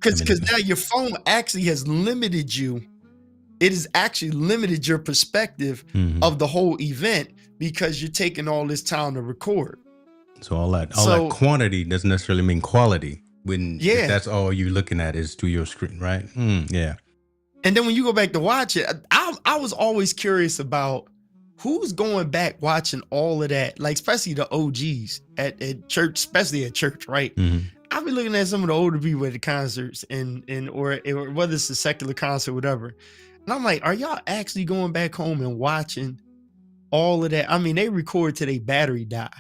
Speaker 1: Because now your phone actually has limited you. It has actually limited your perspective of the whole event because you're taking all this time to record.
Speaker 2: So all that quantity doesn't necessarily mean quality when if that's all you're looking at is to your screen, right? Yeah.
Speaker 1: And then when you go back to watch it, I was always curious about who's going back watching all of that? Like, especially the OGs at church, especially at church, right?
Speaker 2: Mhm.
Speaker 1: I've been looking at some of the older people at the concerts or whether it's a secular concert, whatever. And I'm like, are y'all actually going back home and watching all of that? I mean, they record till they battery die.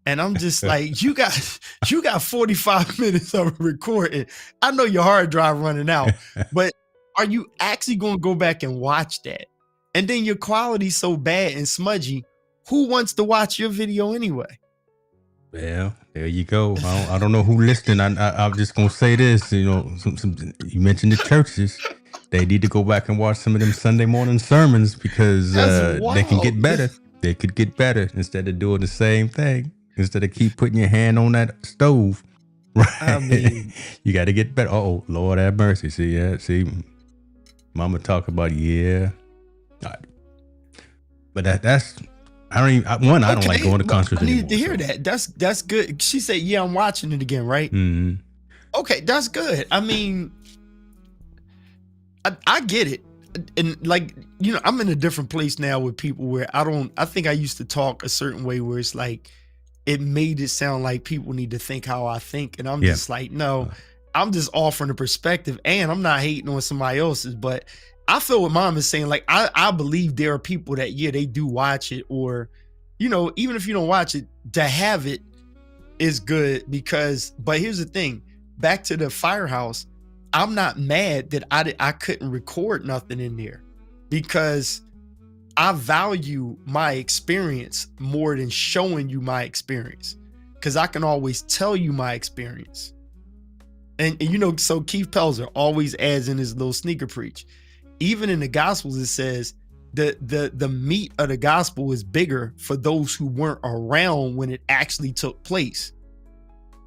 Speaker 1: And I'm just like, you got 45 minutes of recording. I know your hard drive running out, but are you actually going to go back and watch that? And then your quality's so bad and smudgy. Who wants to watch your video anyway?
Speaker 2: Well, there you go. I don't know who listening. I'm just gonna say this. You know, you mentioned the churches. They need to go back and watch some of them Sunday morning sermons because they can get better. They could get better instead of doing the same thing. Instead of keep putting your hand on that stove, right?
Speaker 1: I mean,
Speaker 2: you got to get better. Oh, Lord have mercy. See, Mama talk about All right. But that's. I don't like going to concerts anymore.
Speaker 1: I needed to hear that. That's good. She said, "Yeah, I'm watching it again." Right?
Speaker 2: Mm-hmm.
Speaker 1: Okay, that's good. I mean, I get it, and like, you know, I'm in a different place now with people where I think I used to talk a certain way where it's like it made it sound like people need to think how I think, and I'm just like, no, I'm just offering a perspective, and I'm not hating on somebody else's, but I feel what Mom is saying. Like, I believe there are people that, yeah, they do watch it, or, you know, even if you don't watch it, to have it is good because, but here's the thing, back to the firehouse, I'm not mad that I couldn't record nothing in there because I value my experience more than showing you my experience because I can always tell you my experience. And you know, so Keith Pelzer always adds in his little sneaker preach. Even in the Gospels, it says the meat of the gospel is bigger for those who weren't around when it actually took place.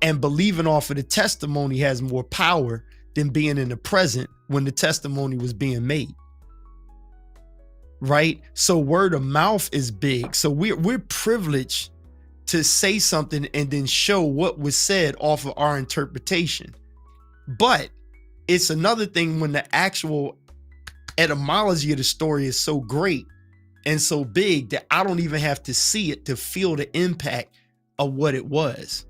Speaker 1: And believing off of the testimony has more power than being in the present when the testimony was being made. Right? So word of mouth is big. So we're privileged to say something and then show what was said off of our interpretation. But it's another thing when the actual etymology of the story is so great and so big that I don't even have to see it to feel the impact of what it was.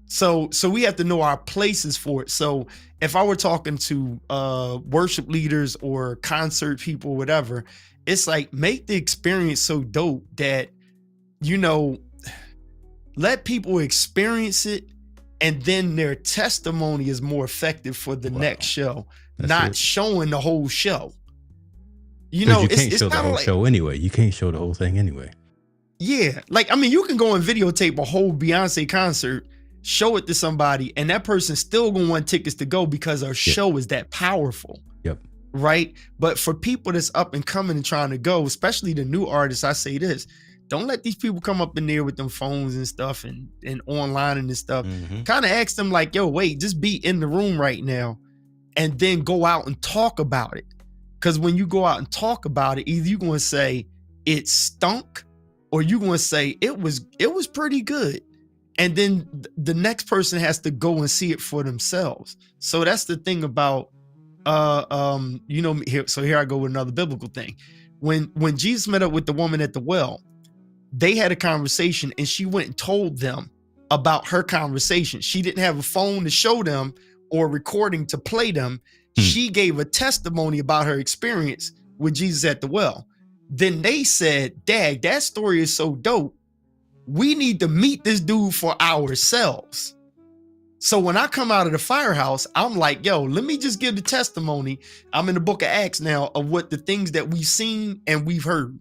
Speaker 1: So we have to know our places for it. So if I were talking to worship leaders or concert people, whatever, it's like, make the experience so dope that, you know, let people experience it, and then their testimony is more effective for the next show. That's not showing the whole show. You know,
Speaker 2: you can't show the whole show anyway. You can't show the whole thing anyway.
Speaker 1: Yeah. Like, I mean, you can go and videotape a whole Beyonce concert, show it to somebody, and that person's still gonna want tickets to go because our show is that powerful.
Speaker 2: Yep.
Speaker 1: Right? But for people that's up and coming and trying to go, especially the new artists, I say this: don't let these people come up in there with them phones and stuff and online and this stuff. Kind of ask them like, yo, wait, just be in the room right now and then go out and talk about it. Because when you go out and talk about it, either you're going to say it stunk or you're going to say it was pretty good. And then the next person has to go and see it for themselves. So that's the thing about, you know, here I go with another biblical thing. When Jesus met up with the woman at the well, they had a conversation and she went and told them about her conversation. She didn't have a phone to show them or recording to play them. She gave a testimony about her experience with Jesus at the well. Then they said, Dad, that story is so dope. We need to meet this dude for ourselves. So when I come out of the firehouse, I'm like, yo, let me just give the testimony. I'm in the book of Acts now of what the things that we've seen and we've heard.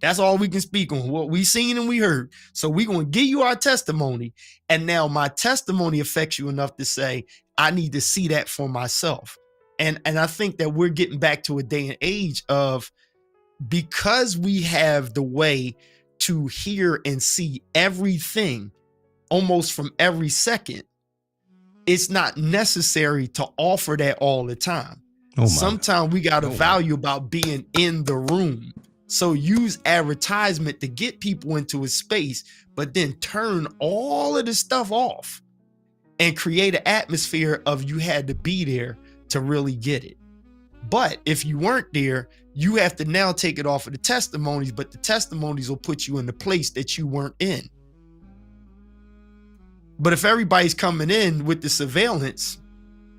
Speaker 1: That's all we can speak on, what we seen and we heard. So we're going to give you our testimony. And now my testimony affects you enough to say, I need to see that for myself. And I think that we're getting back to a day and age of, because we have the way to hear and see everything almost from every second, it's not necessary to offer that all the time. Sometimes we got a value about being in the room. So use advertisement to get people into a space, but then turn all of the stuff off and create an atmosphere of you had to be there to really get it. But if you weren't there, you have to now take it off of the testimonies, but the testimonies will put you in the place that you weren't in. But if everybody's coming in with the surveillance,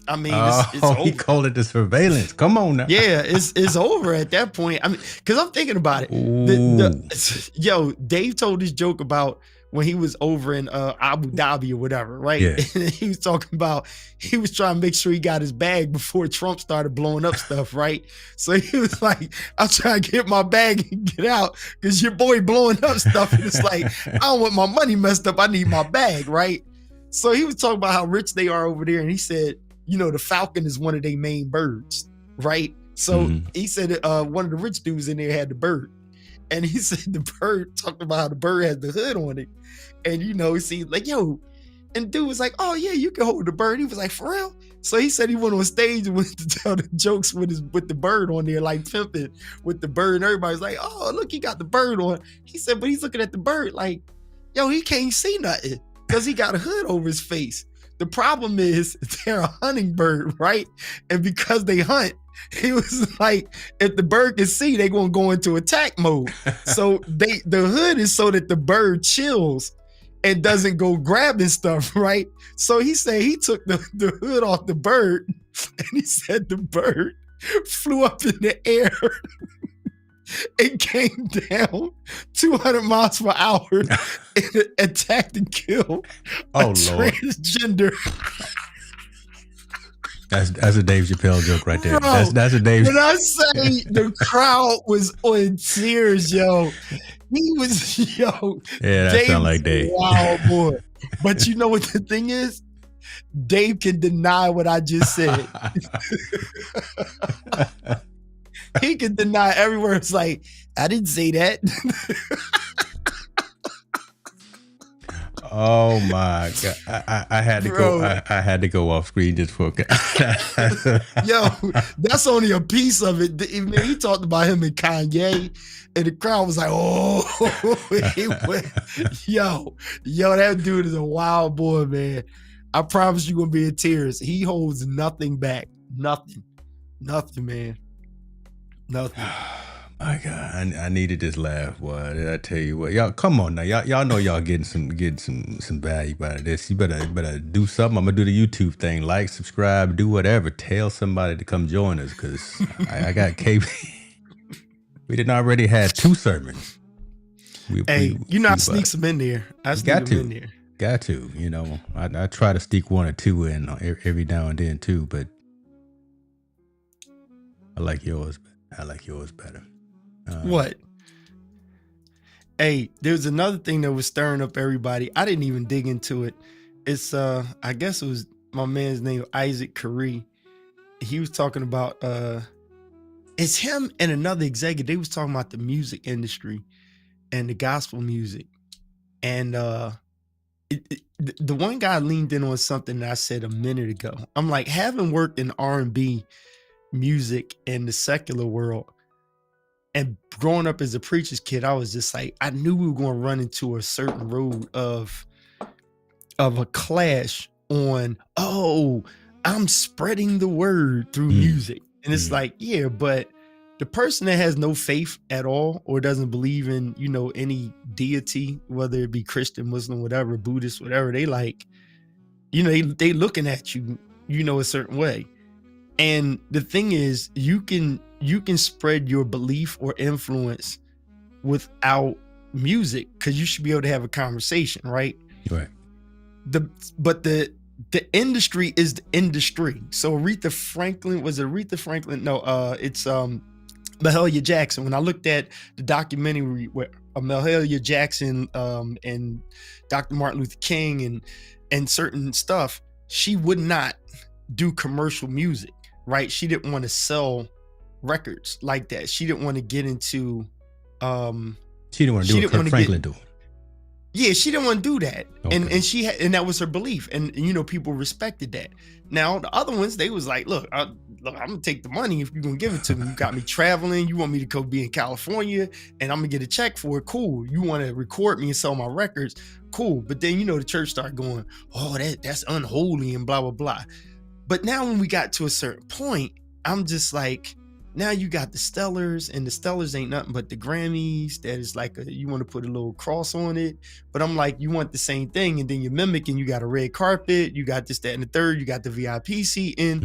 Speaker 1: I mean, it's over.
Speaker 2: He called it the surveillance. Come on now.
Speaker 1: Yeah, it's over at that point. I mean, because I'm thinking about it. Yo, Dave told this joke about when he was over in Abu Dhabi or whatever, right?
Speaker 2: Yeah.
Speaker 1: And he was talking about, he was trying to make sure he got his bag before Trump started blowing up stuff, right? So he was like, I'm trying to get my bag and get out because your boy blowing up stuff. And it's like, I don't want my money messed up. I need my bag, right? So he was talking about how rich they are over there. And he said, you know, the falcon is one of their main birds, right? So he said one of the rich dudes in there had the bird. And he said the bird, talked about how the bird has the hood on it. And, you know, he seemed like, yo, and dude was like, oh yeah, you can hold the bird. He was like, for real? So he said he went on stage and went to tell the jokes with the bird on there, like pimping with the bird. And everybody's like, oh, look, he got the bird on. He said, but he's looking at the bird like, yo, he can't see nothing because he got a hood over his face. The problem is they're a hunting bird, right? And because they hunt, he was like, if the bird can see, they're gonna go into attack mode. So the hood is so that the bird chills and doesn't go grabbing stuff, right? So he said he took the hood off the bird, and he said the bird flew up in the air and came down 200 miles per hour and attacked and killed a transgender.
Speaker 2: That's a Dave Chappelle joke right there.
Speaker 1: Bro,
Speaker 2: that's a Dave.
Speaker 1: When I say the crowd was on tears, yo, he was, yo.
Speaker 2: Yeah, that sounds like Dave.
Speaker 1: Wow, boy. But you know what the thing is? Dave can deny what I just said. He can deny every word. It's like, I didn't say that.
Speaker 2: Oh my God. I had to go. I had to go off screen just for
Speaker 1: Yo, that's only a piece of it. Man, he talked about him and Kanye, and the crowd was like, oh, he went, yo, that dude is a wild boy, man. I promise you gonna be in tears. He holds nothing back. Nothing, man. Nothing.
Speaker 2: My God, I needed this laugh. Boy, did I tell you what? Y'all, come on now. Y'all know y'all getting some value out of this. You better do something. I'm gonna do the YouTube thing. Like, subscribe, do whatever. Tell somebody to come join us because I got KB. We didn't already have 2 sermons.
Speaker 1: I sneak some in there. I sneak them in there.
Speaker 2: Got to. You know, I try to sneak 1 or 2 in every now and then too, but I like yours better.
Speaker 1: What? Hey, there's another thing that was stirring up everybody. I didn't even dig into it. It's I guess it was my man's name, Isaac Curry. He was talking about it's him and another executive. They was talking about the music industry and the gospel music. And the one guy leaned in on something that I said a minute ago. I'm like, having worked in R&B music in the secular world, and growing up as a preacher's kid, I was just like, I knew we were going to run into a certain road of a clash on, oh, I'm spreading the word through music. And it's like, yeah, but the person that has no faith at all or doesn't believe in, you know, any deity, whether it be Christian, Muslim, whatever, Buddhist, whatever, they like, you know, they looking at you, you know, a certain way. And the thing is, you can spread your belief or influence without music because you should be able to have a conversation, right?
Speaker 2: Right.
Speaker 1: But the industry is the industry. So Aretha Franklin, No, it's Mahalia Jackson. When I looked at the documentary where Mahalia Jackson and Dr. Martin Luther King and certain stuff, she would not do commercial music. Right, she didn't want to sell records like that. She didn't want to get into.
Speaker 2: She didn't want to do what Kirk Franklin doing.
Speaker 1: Yeah, she didn't want to do that,
Speaker 2: Okay.
Speaker 1: and that was her belief, and you know people respected that. Now the other ones, they was like, look, I'm gonna take the money if you're gonna give it to me. You got me traveling. You want me to go be in California, and I'm gonna get a check for it. Cool. You want to record me and sell my records? Cool. But then you know the church started going, oh, that's unholy and blah blah blah. But now when we got to a certain point, I'm just like, Now you got the Stellars, and the Stellars ain't nothing but the Grammys. That is like you want to put a little cross on it. But I'm like, you want the same thing, and then you're mimicking. You got a red carpet, you got this, that, and the third. You got the VIP seating.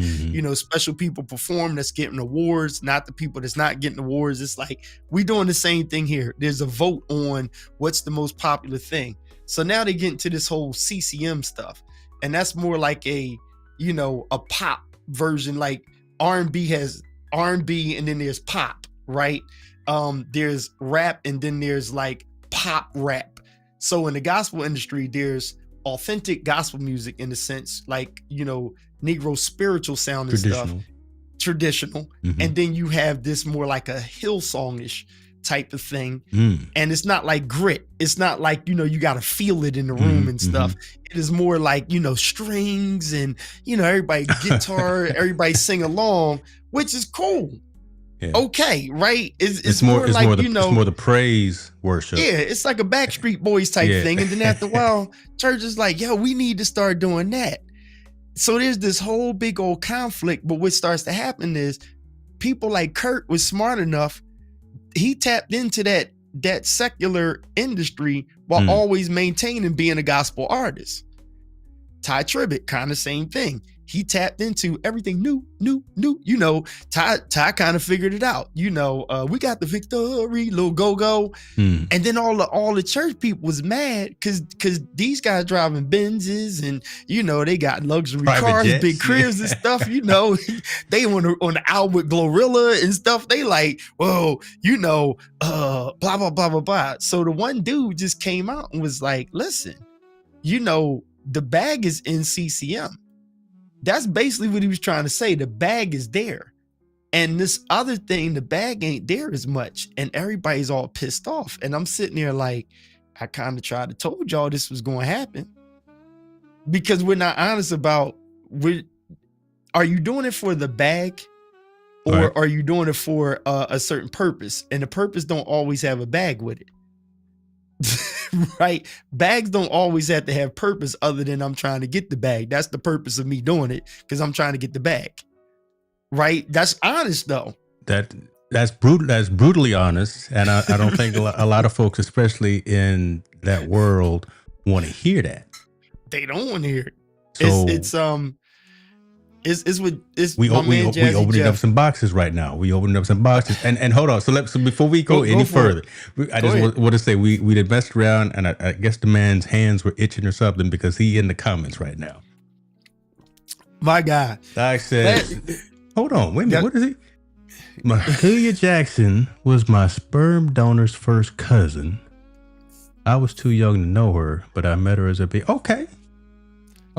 Speaker 1: Special people perform that's getting awards, not the people that's not getting awards. It's like we doing the same thing here. There's a vote on what's the most popular thing. So now they get into this whole CCM stuff, and that's more like a pop version. Like R&B has R&B, and then there's pop, right? There's rap, and then there's like pop rap. So in the gospel industry, there's authentic gospel music in the sense, like, Negro spiritual sound and stuff, traditional. And then you have this more like a Hillsongish type of thing. And it's not like grit. It's not like, you got to feel it in the room and stuff. It is more like, strings and, everybody guitar, everybody sing along, which is cool. Yeah. Okay, right? It's more like, it's
Speaker 2: more the praise worship.
Speaker 1: Yeah, it's like a Backstreet Boys type thing. And then after a while, church is like, yo, we need to start doing that. So there's this whole big old conflict. But what starts to happen is people like Kurt was smart enough. He tapped into that secular industry while always maintaining being a gospel artist. Ty Tribbett, kind of same thing. He tapped into everything new. Ty kind of figured it out. We got the victory, little go-go. And then all the church people was mad because these guys driving Benzes and, they got luxury private cars, jets, big cribs and stuff, They on the album with Glorilla and stuff. They like, whoa, blah, blah, blah, blah, blah. So the one dude just came out and was like, listen, the bag is in CCM. That's basically what he was trying to say. The bag is there. And this other thing, the bag ain't there as much. And everybody's all pissed off. And I'm sitting there like, I kind of tried to told y'all this was going to happen. Because we're not honest about, are you doing it for the bag? Or are you doing it for a certain purpose? And the purpose don't always have a bag with it. Right? Bags don't always have to have purpose other than I'm trying to get the bag. That's the purpose of me doing it, because I'm trying to get the bag. Right? That's honest though.
Speaker 2: That's brutal. That's brutally honest. And I don't think a lot of folks, especially in that world, want to hear that.
Speaker 1: They don't want to hear it.
Speaker 2: So we opening up some boxes right now. We opening up some boxes, and hold on. So before we go any further, I just want to say we did messed around, and I guess the man's hands were itching or something because he in the comments right now.
Speaker 1: My God,
Speaker 2: I said, hold on, wait a minute. What is he? Mahalia Jackson was my sperm donor's first cousin. I was too young to know her, but I met her as a baby. Okay.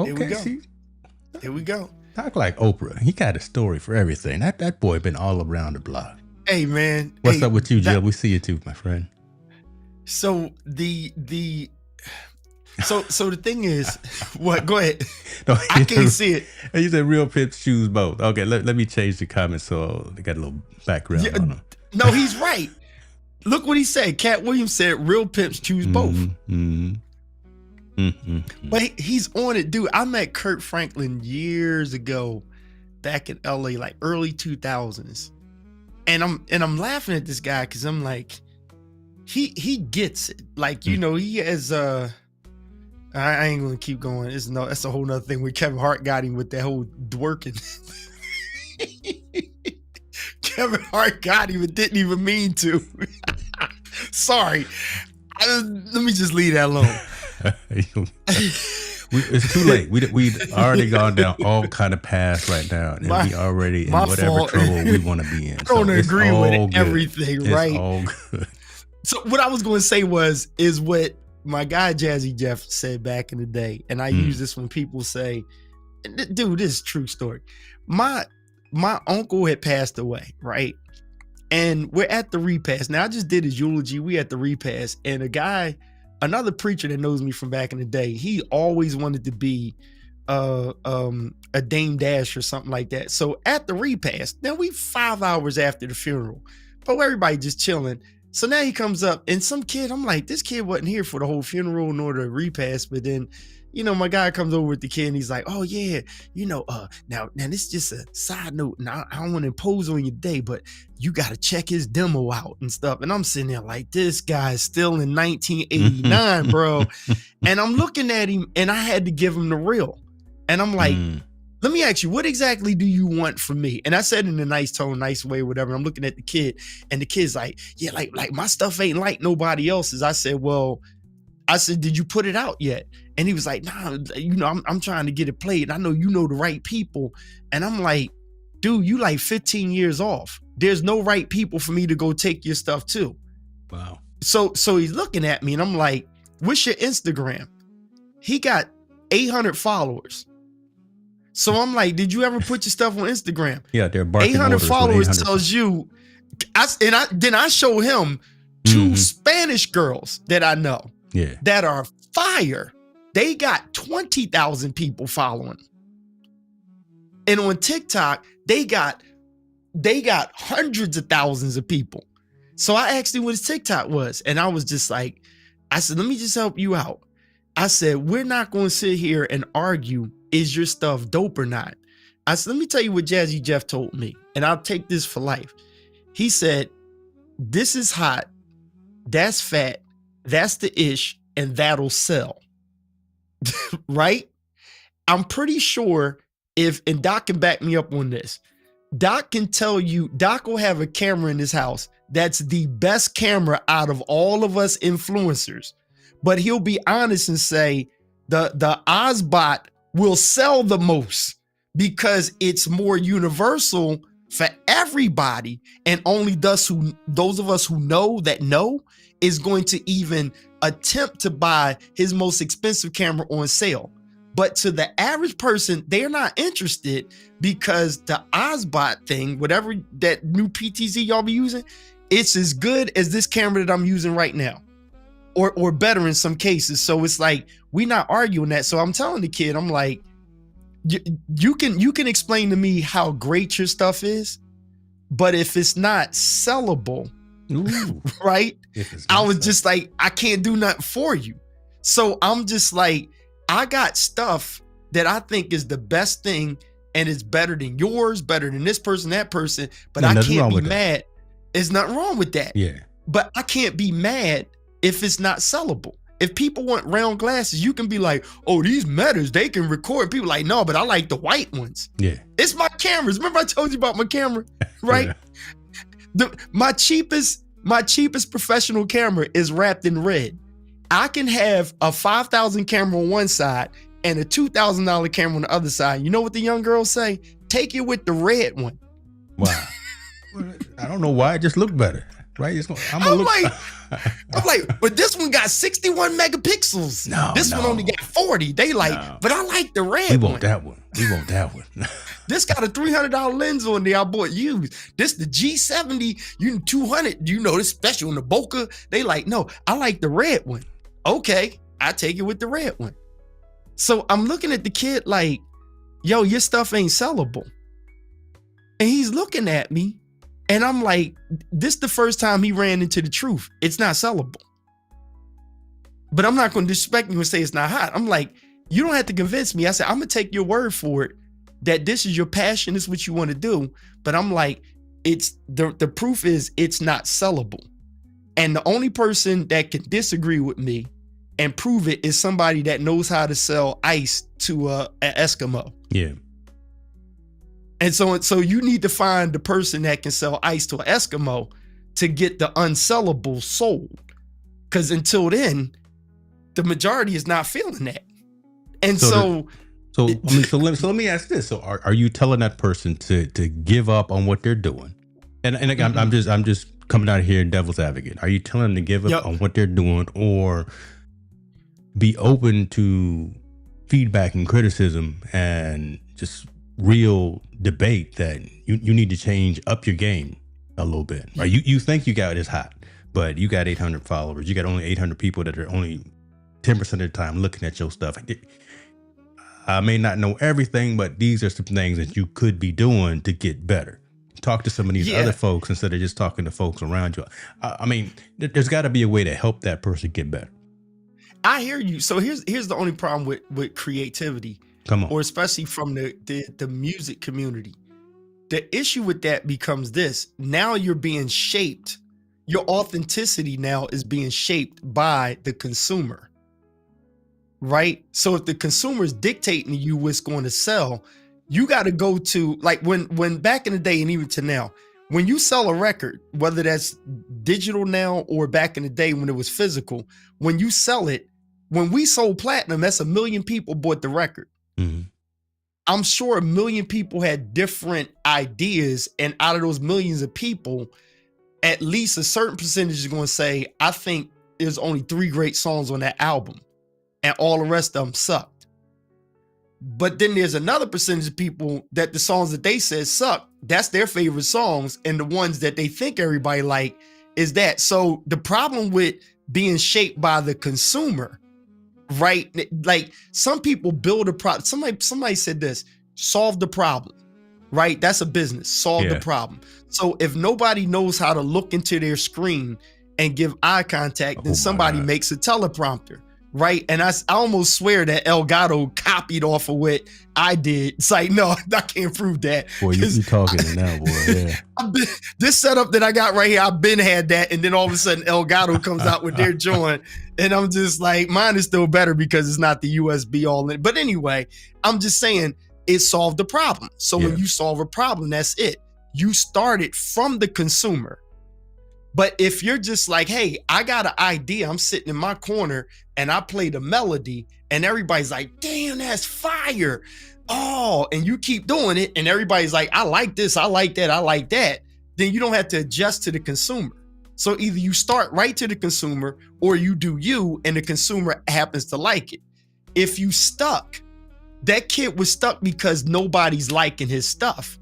Speaker 1: Here we go. Here we go.
Speaker 2: Talk like Oprah. He got a story for everything. That boy been all around the block.
Speaker 1: Hey man,
Speaker 2: what's up with you, Jill? We see you too, my friend.
Speaker 1: So so the thing is, what? Go ahead. No, I can't see it.
Speaker 2: You said real Pimps choose both. Okay, let me change the comments so they got a little background on them.
Speaker 1: No, he's right. Look what he said. Cat Williams said real pimps choose both. But he's on it, dude. I met Kurt Franklin years ago, back in LA, like early 2000s, and I'm laughing at this guy because I'm like, he gets it. Like he has I ain't gonna keep going. That's a whole nother thing where Kevin Hart got him with that whole dworking. Kevin Hart got him and didn't even mean to. Sorry, let me just leave that alone.
Speaker 2: It's too late. We already gone down all kind of paths right now, and we already in whatever trouble we want to be in.
Speaker 1: I don't agree with everything,
Speaker 2: it's
Speaker 1: right?
Speaker 2: All good.
Speaker 1: So what I was going to say is what my guy Jazzy Jeff said back in the day, and I use this when people say, "Dude, this is a true story." My uncle had passed away, right? And we're at the repast. Now I just did his eulogy. We at the repast, and a guy, another preacher that knows me from back in the day, he always wanted to be a Dame Dash or something like that. So at the repast, now we 5 hours after the funeral, but everybody just chilling. So now he comes up and some kid, I'm like, this kid wasn't here for the whole funeral nor the repast. But then, my guy comes over with the kid and he's like, oh yeah, now this is just a side note. And I don't want to impose on your day, but you got to check his demo out and stuff. And I'm sitting there like, this guy is still in 1989, bro. And I'm looking at him and I had to give him the real. And I'm like, let me ask you, what exactly do you want from me? And I said in a nice tone, nice way, whatever. And I'm looking at the kid and the kid's like, yeah, like my stuff ain't like nobody else's. I said, did you put it out yet? And he was like, nah, I'm trying to get it played. I know you know the right people. And I'm like, dude, you like 15 years off. There's no right people for me to go take your stuff to.
Speaker 2: Wow.
Speaker 1: So he's looking at me and I'm like, what's your Instagram? He got 800 followers. So I'm like, did you ever put your stuff on Instagram?
Speaker 2: Yeah, they're barking
Speaker 1: 800
Speaker 2: orders
Speaker 1: followers
Speaker 2: 800
Speaker 1: tells you, then I show him two Spanish girls that I know that are fire. They got 20,000 people following. And on TikTok, they got hundreds of thousands of people. So I asked him what his TikTok was. And I was just like, I said, let me just help you out. I said, we're not going to sit here and argue, is your stuff dope or not? I said, let me tell you what Jazzy Jeff told me, and I'll take this for life. He said, this is hot, that's fat, that's the ish, and that'll sell. Right? I'm pretty sure and Doc can back me up on this. Doc can tell you, Doc will have a camera in his house that's the best camera out of all of us influencers. But he'll be honest and say the Ozbot will sell the most because it's more universal for everybody. And only those of us who know is going to even attempt to buy his most expensive camera on sale. But to the average person, they're not interested because the Ozbot thing, whatever that new PTZ y'all be using, it's as good as this camera that I'm using right now. Or better in some cases. So it's like, we're not arguing that. So I'm telling the kid, I'm like, you can explain to me how great your stuff is, but if it's not sellable, right? I was just like, I can't do nothing for you. So I'm just like, I got stuff that I think is the best thing and it's better than yours, better than this person, that person, but I can't be mad. There's nothing wrong with that.
Speaker 2: Yeah.
Speaker 1: But I can't be mad if it's not sellable. If people want round glasses, you can be like, oh, these Metas, they can record. People like, no, but I like the white ones.
Speaker 2: Yeah.
Speaker 1: It's my cameras. Remember I told you about my camera, right? My cheapest professional camera is wrapped in red. I can have a $5,000 camera on one side and a $2,000 camera on the other side. You know what the young girls say? Take it with the red one.
Speaker 2: Wow. I don't know why. It just looked better. Right?
Speaker 1: I'm like, but this one got 61 megapixels. This one only got 40. They like, but I like the red one.
Speaker 2: We want that one.
Speaker 1: This got a $300 lens on there I bought used. This the G70, 200. This special in the Boca. They like, no, I like the red one. Okay, I take it with the red one. So I'm looking at the kid like, yo, your stuff ain't sellable. And he's looking at me. And I'm like, this is the first time he ran into the truth. It's not sellable. But I'm not going to disrespect you and say it's not hot. I'm like, you don't have to convince me. I said, I'm going to take your word for it that this is your passion. This is what you want to do. But I'm like, it's the proof is it's not sellable. And the only person that can disagree with me and prove it is somebody that knows how to sell ice to an Eskimo.
Speaker 2: Yeah.
Speaker 1: And so you need to find the person that can sell ice to an Eskimo to get the unsellable sold. Because until then, the majority is not feeling that. And so
Speaker 2: let me ask this. So are you telling that person to give up on what they're doing? And again, I'm just coming out here devil's advocate. Are you telling them to give up on what they're doing or be open to feedback and criticism and just real debate that you need to change up your game a little bit, right? You think you got this hot, but you got 800 followers. You got only 800 people that are only 10% of the time looking at your stuff. I may not know everything, but these are some things that you could be doing to get better. Talk to some of these
Speaker 1: Yeah,
Speaker 2: other folks instead of just talking to folks around you. I mean, there's got to be a way to help that person get better.
Speaker 1: I hear you. So here's the only problem with creativity,
Speaker 2: Come on.
Speaker 1: or especially from the music community. The issue with that becomes this: now you're being shaped. Your authenticity now is being shaped by the consumer, right? So if the consumer is dictating to you what's going to sell, you got to go to, like, when back in the day and even to now, when you sell a record, whether that's digital now or back in the day when it was physical, when you sell it, when we sold platinum, that's 1 million people bought the record.
Speaker 2: Mhm.
Speaker 1: I'm sure 1 million people had different ideas, and out of those millions of people, at least a certain percentage is going to say, I think there's only 3 great songs on that album, and all the rest of them sucked. But then there's another percentage of people that the songs that they said suck, that's their favorite songs, and the ones that they think everybody like is that. So the problem with being shaped by the consumer, right? Like, some people build a product. Somebody said this: solve the problem, right? That's a business. Solve the
Speaker 2: Yeah.
Speaker 1: problem. So if nobody knows how to look into their screen and give eye contact,
Speaker 2: Oh
Speaker 1: then
Speaker 2: my
Speaker 1: somebody
Speaker 2: God.
Speaker 1: makes a teleprompter, right? And I almost swear that Elgato copied off of what I did. It's like, no, I can't prove that.
Speaker 2: Boy, you talking it now, boy. Yeah.
Speaker 1: This setup that I got right here, I've been had that, and then all of a sudden Elgato comes out with their joint, and I'm just like, mine is still better because it's not the USB all in. But anyway, I'm just saying it solved the problem. So
Speaker 2: Yeah.
Speaker 1: when you solve a problem, that's it. You started from the consumer. But if you're just like, hey, I got an idea, I'm sitting in my corner and I play the melody and everybody's like, damn, that's fire. Oh, and you keep doing it and everybody's like, I like this, I like that, I like that. Then you don't have to adjust to the consumer. So either you start right to the consumer or you do you and the consumer happens to like it. If you stuck, that kid was stuck because nobody's liking his stuff.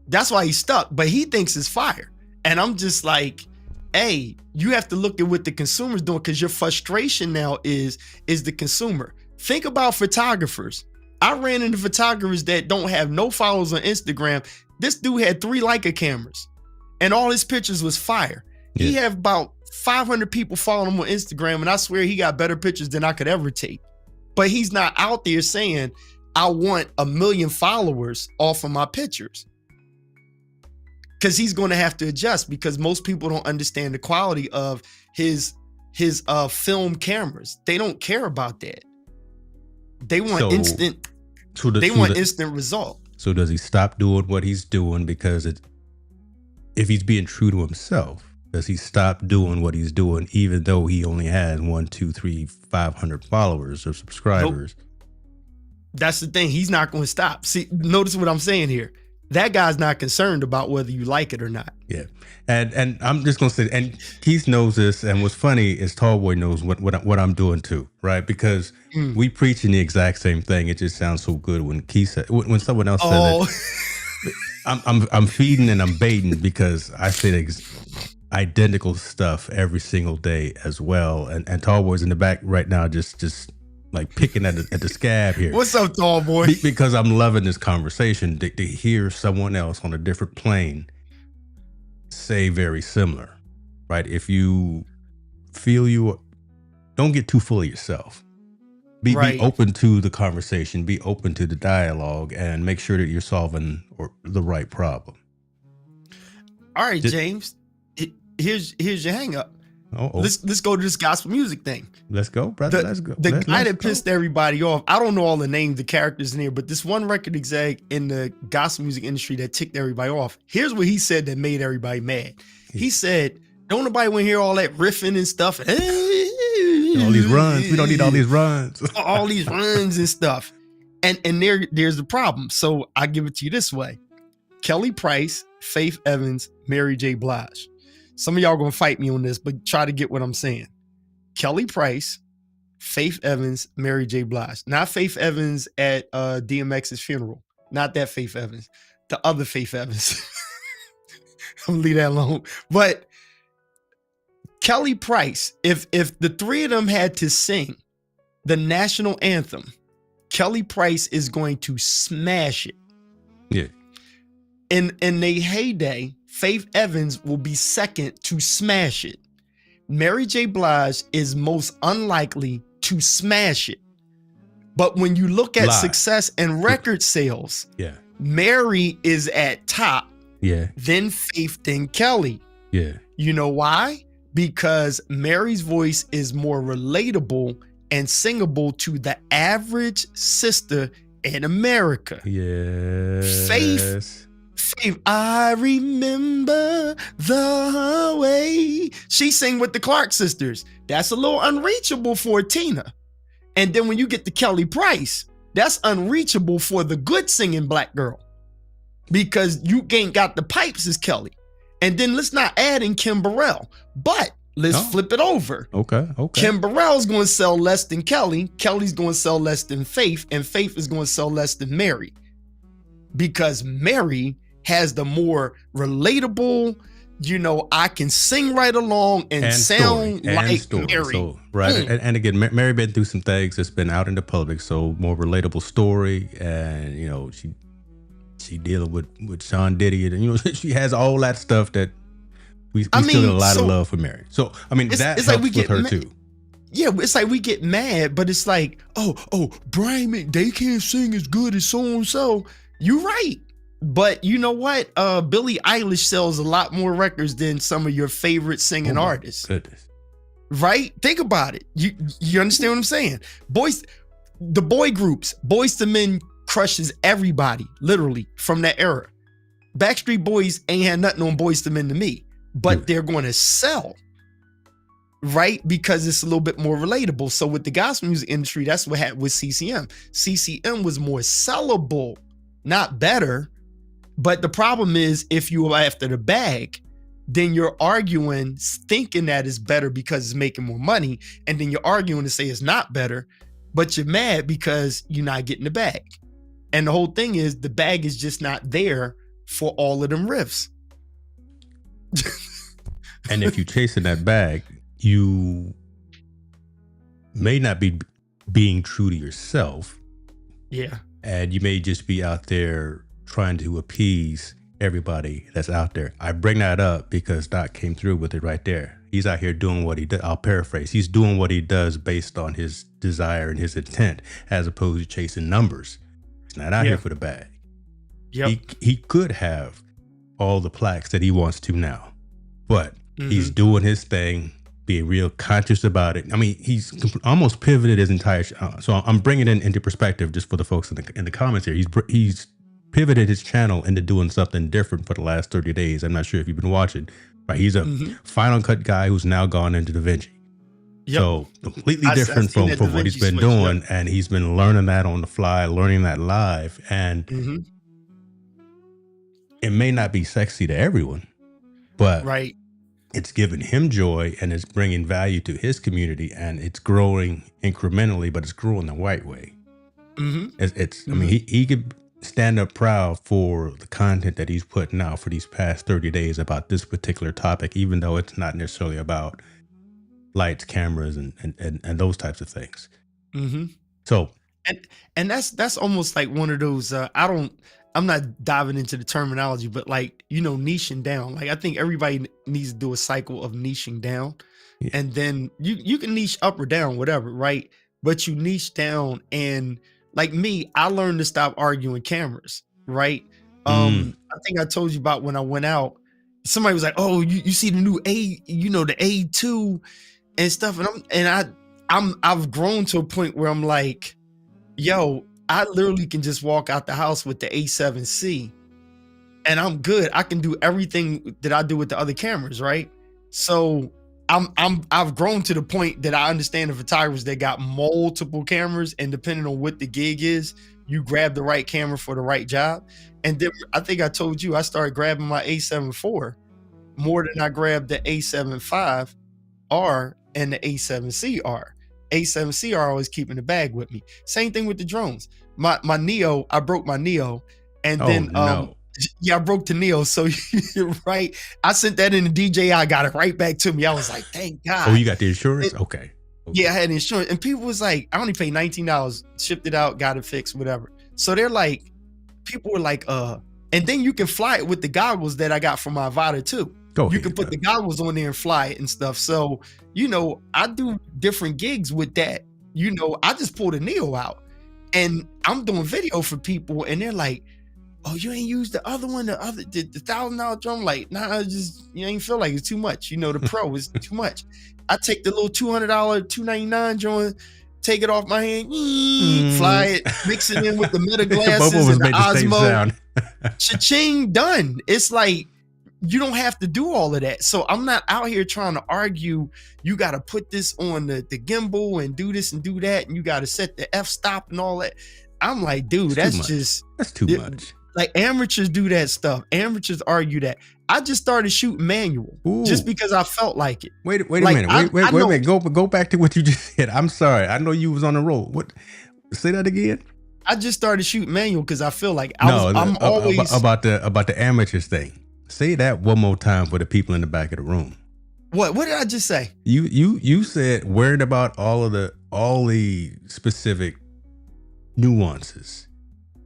Speaker 1: That's why he's stuck, but he thinks it's fire. And I'm just like, hey, you have to look at what the consumer's doing, because your frustration now is the consumer. Think about photographers. I ran into photographers that don't have no followers on Instagram. This dude had 3 Leica cameras and all his pictures was fire. He
Speaker 2: Yeah.
Speaker 1: have about 500 people following him on Instagram, and I swear he got better pictures than I could ever take. But he's not out there saying, I want 1 million followers off of my pictures. Because he's going to have to adjust, because most people don't understand the quality of his film cameras. They don't care about that. They want
Speaker 2: So-
Speaker 1: instant.
Speaker 2: So
Speaker 1: They want instant result.
Speaker 2: So does he stop doing what he's doing because if he's being true to himself, does he stop doing what he's doing even though he only has 1, 2, 3, 500 followers or subscribers?
Speaker 1: That's the thing. He's not going to stop. See, notice what I'm saying here. That guy's not concerned about whether you like it or not.
Speaker 2: Yeah. And I'm just gonna say, and Keith knows this, and what's funny is Tallboy knows what I'm doing too, right? Because we preaching the exact same thing. It just sounds so good when Keith said, when someone else says it. I'm feeding and I'm baiting, because I say identical stuff every single day as well. And Tallboy's in the back right now, just like picking at the scab here.
Speaker 1: What's up, tall boy?
Speaker 2: Because I'm loving this conversation to hear someone else on a different plane say very similar, right? If you feel don't get too full of yourself. Be open to the conversation, be open to the dialogue, and make sure that you're solving the right problem.
Speaker 1: All right, James. Here's your hang up.
Speaker 2: Uh-oh.
Speaker 1: Let's go to this gospel music thing.
Speaker 2: Let's go, brother. Let's go.
Speaker 1: The guy that pissed everybody off, I don't know all the names, the characters in here, but this one record exec in the gospel music industry that ticked everybody off. Here's what he said that made everybody mad. He said, don't nobody want to hear all that riffing and stuff.
Speaker 2: All these runs. We don't need all these runs.
Speaker 1: All these runs and stuff. And there's the problem. So I give it to you this way. Kelly Price, Faith Evans, Mary J. Blige. Some of y'all gonna fight me on this, but try to get what I'm saying. Kelly Price, Faith Evans, Mary J. Blige. Not Faith Evans at DMX's funeral. Not that Faith Evans. The other Faith Evans. I'm gonna leave that alone. But Kelly Price, if the 3 of them had to sing the national anthem, Kelly Price is going to smash it.
Speaker 2: Yeah.
Speaker 1: in their heyday, Faith Evans will be second to smash it. Mary J. Blige is most unlikely to smash it. But when you look at success and record sales,
Speaker 2: yeah,
Speaker 1: Mary is at top,
Speaker 2: yeah,
Speaker 1: then Faith, then Kelly.
Speaker 2: yeah.
Speaker 1: You know why? Because Mary's voice is more relatable and singable to the average sister in America.
Speaker 2: Yes.
Speaker 1: Faith, I remember the way. She sang with the Clark sisters. That's a little unreachable for Tina. And then when you get to Kelly Price, that's unreachable for the good singing black girl, because you ain't got the pipes as Kelly. And then let's not add in Kim Burrell, but let's flip it over.
Speaker 2: Okay.
Speaker 1: Kim Burrell's going to sell less than Kelly. Kelly's going to sell less than Faith, and Faith is going to sell less than Mary, because Mary has the more relatable, I can sing right along and sound like Mary.
Speaker 2: So, right. And again, Mary been through some things that's been out in the public, so more relatable story. And, she dealing with Sean Diddy, and, she has all that stuff that we still get a lot of love for Mary. So, that helps with her too.
Speaker 1: Yeah, it's like we get mad, but it's like, oh, Brian, they can't sing as good as so-and-so. You're right. But you know what? Billie Eilish sells a lot more records than some of your favorite singing artists.
Speaker 2: Goodness.
Speaker 1: Right? Think about it. You understand what I'm saying? The boy groups, Boyz II Men crushes everybody, literally, from that era. Backstreet Boys ain't had nothing on Boyz II Men to me, but they're going to sell, right? Because it's a little bit more relatable. So with the gospel music industry, that's what happened with CCM. CCM was more sellable, not better. But the problem is, if you are after the bag, then you're arguing, thinking that it's better because it's making more money. And then you're arguing to say it's not better, but you're mad because you're not getting the bag. And the whole thing is, the bag is just not there for all of them riffs.
Speaker 2: And if you're chasing that bag, you may not be being true to yourself.
Speaker 1: Yeah.
Speaker 2: And you may just be out there trying to appease everybody that's out there. I bring that up because Doc came through with it right there. He's out here doing what he does. I'll paraphrase. He's doing what he does based on his desire and his intent, as opposed to chasing numbers. He's not out here for the bag.
Speaker 1: Yep.
Speaker 2: He could have all the plaques that he wants to now, but he's doing his thing, being real conscious about it. He's almost pivoted his entire so I'm bringing it into perspective just for the folks in the comments here. He's pivoted his channel into doing something different for the last 30 days. I'm not sure if you've been watching, but he's a Final Cut guy who's now gone into DaVinci. Yep. So completely different from what he's been doing. And he's been learning that on the fly, learning that live. And it may not be sexy to everyone, but it's giving him joy and it's bringing value to his community, and it's growing incrementally, but it's growing the right way. He could stand up proud for the content that he's putting out for these past 30 days about this particular topic, even though it's not necessarily about lights, cameras, and those types of things. So,
Speaker 1: and that's almost like one of those, I'm not diving into the terminology, but niching down. Like, I think everybody needs to do a cycle of niching down, and then you can niche up or down, whatever, right? But you niche down, and like me, I learned to stop arguing cameras, right? I think I told you about when I went out, somebody was like, "Oh, you see the new the A2 and stuff," and I've grown to a point where I'm like, yo, I literally can just walk out the house with the A7C and I'm good. I can do everything that I do with the other cameras, right? So I've grown to the point that I understand the photographers that got multiple cameras, and depending on what the gig is, you grab the right camera for the right job. And then I think I told you I started grabbing my A7 IV more than I grabbed the A7 V and the A7C R. A7C R always keeping the bag with me. Same thing with the drones. My Neo, I broke my Neo, and then I broke the Neo. So you're right. I sent that in to DJI, got it right back to me. I was like, thank God.
Speaker 2: Oh, you got the insurance? Okay.
Speaker 1: Yeah, I had insurance. And people was like, I only paid $19, shipped it out, got it fixed, whatever. So they're like, people were like, And then you can fly it with the goggles that I got from my Avata too. You can put the goggles on there and fly it and stuff. So, I do different gigs with that. I just pulled a Neo out and I'm doing video for people and they're like, oh, you ain't used the other one, the $1,000 drum? Like, nah, you ain't feel like it's too much. The Pro is too much. I take the little $200, $299 joint, take it off my hand, fly it, mix it in with the Meta glasses and the Osmo. Cha-ching, done. It's like, you don't have to do all of that. So I'm not out here trying to argue, you got to put this on the gimbal and do this and do that. And you got to set the f-stop and all that. I'm like, dude, that's
Speaker 2: too much.
Speaker 1: Like amateurs do that stuff. Amateurs argue that. I just started shooting manual just because I felt like it.
Speaker 2: Wait a minute. Wait a minute. Go back to what you just said. I'm sorry. I know you was on the road. What? Say that again.
Speaker 1: I just started shooting manual because I feel like I'm always
Speaker 2: about the amateurs thing. Say that one more time for the people in the back of the room.
Speaker 1: What did I just say?
Speaker 2: You said worried about all the specific nuances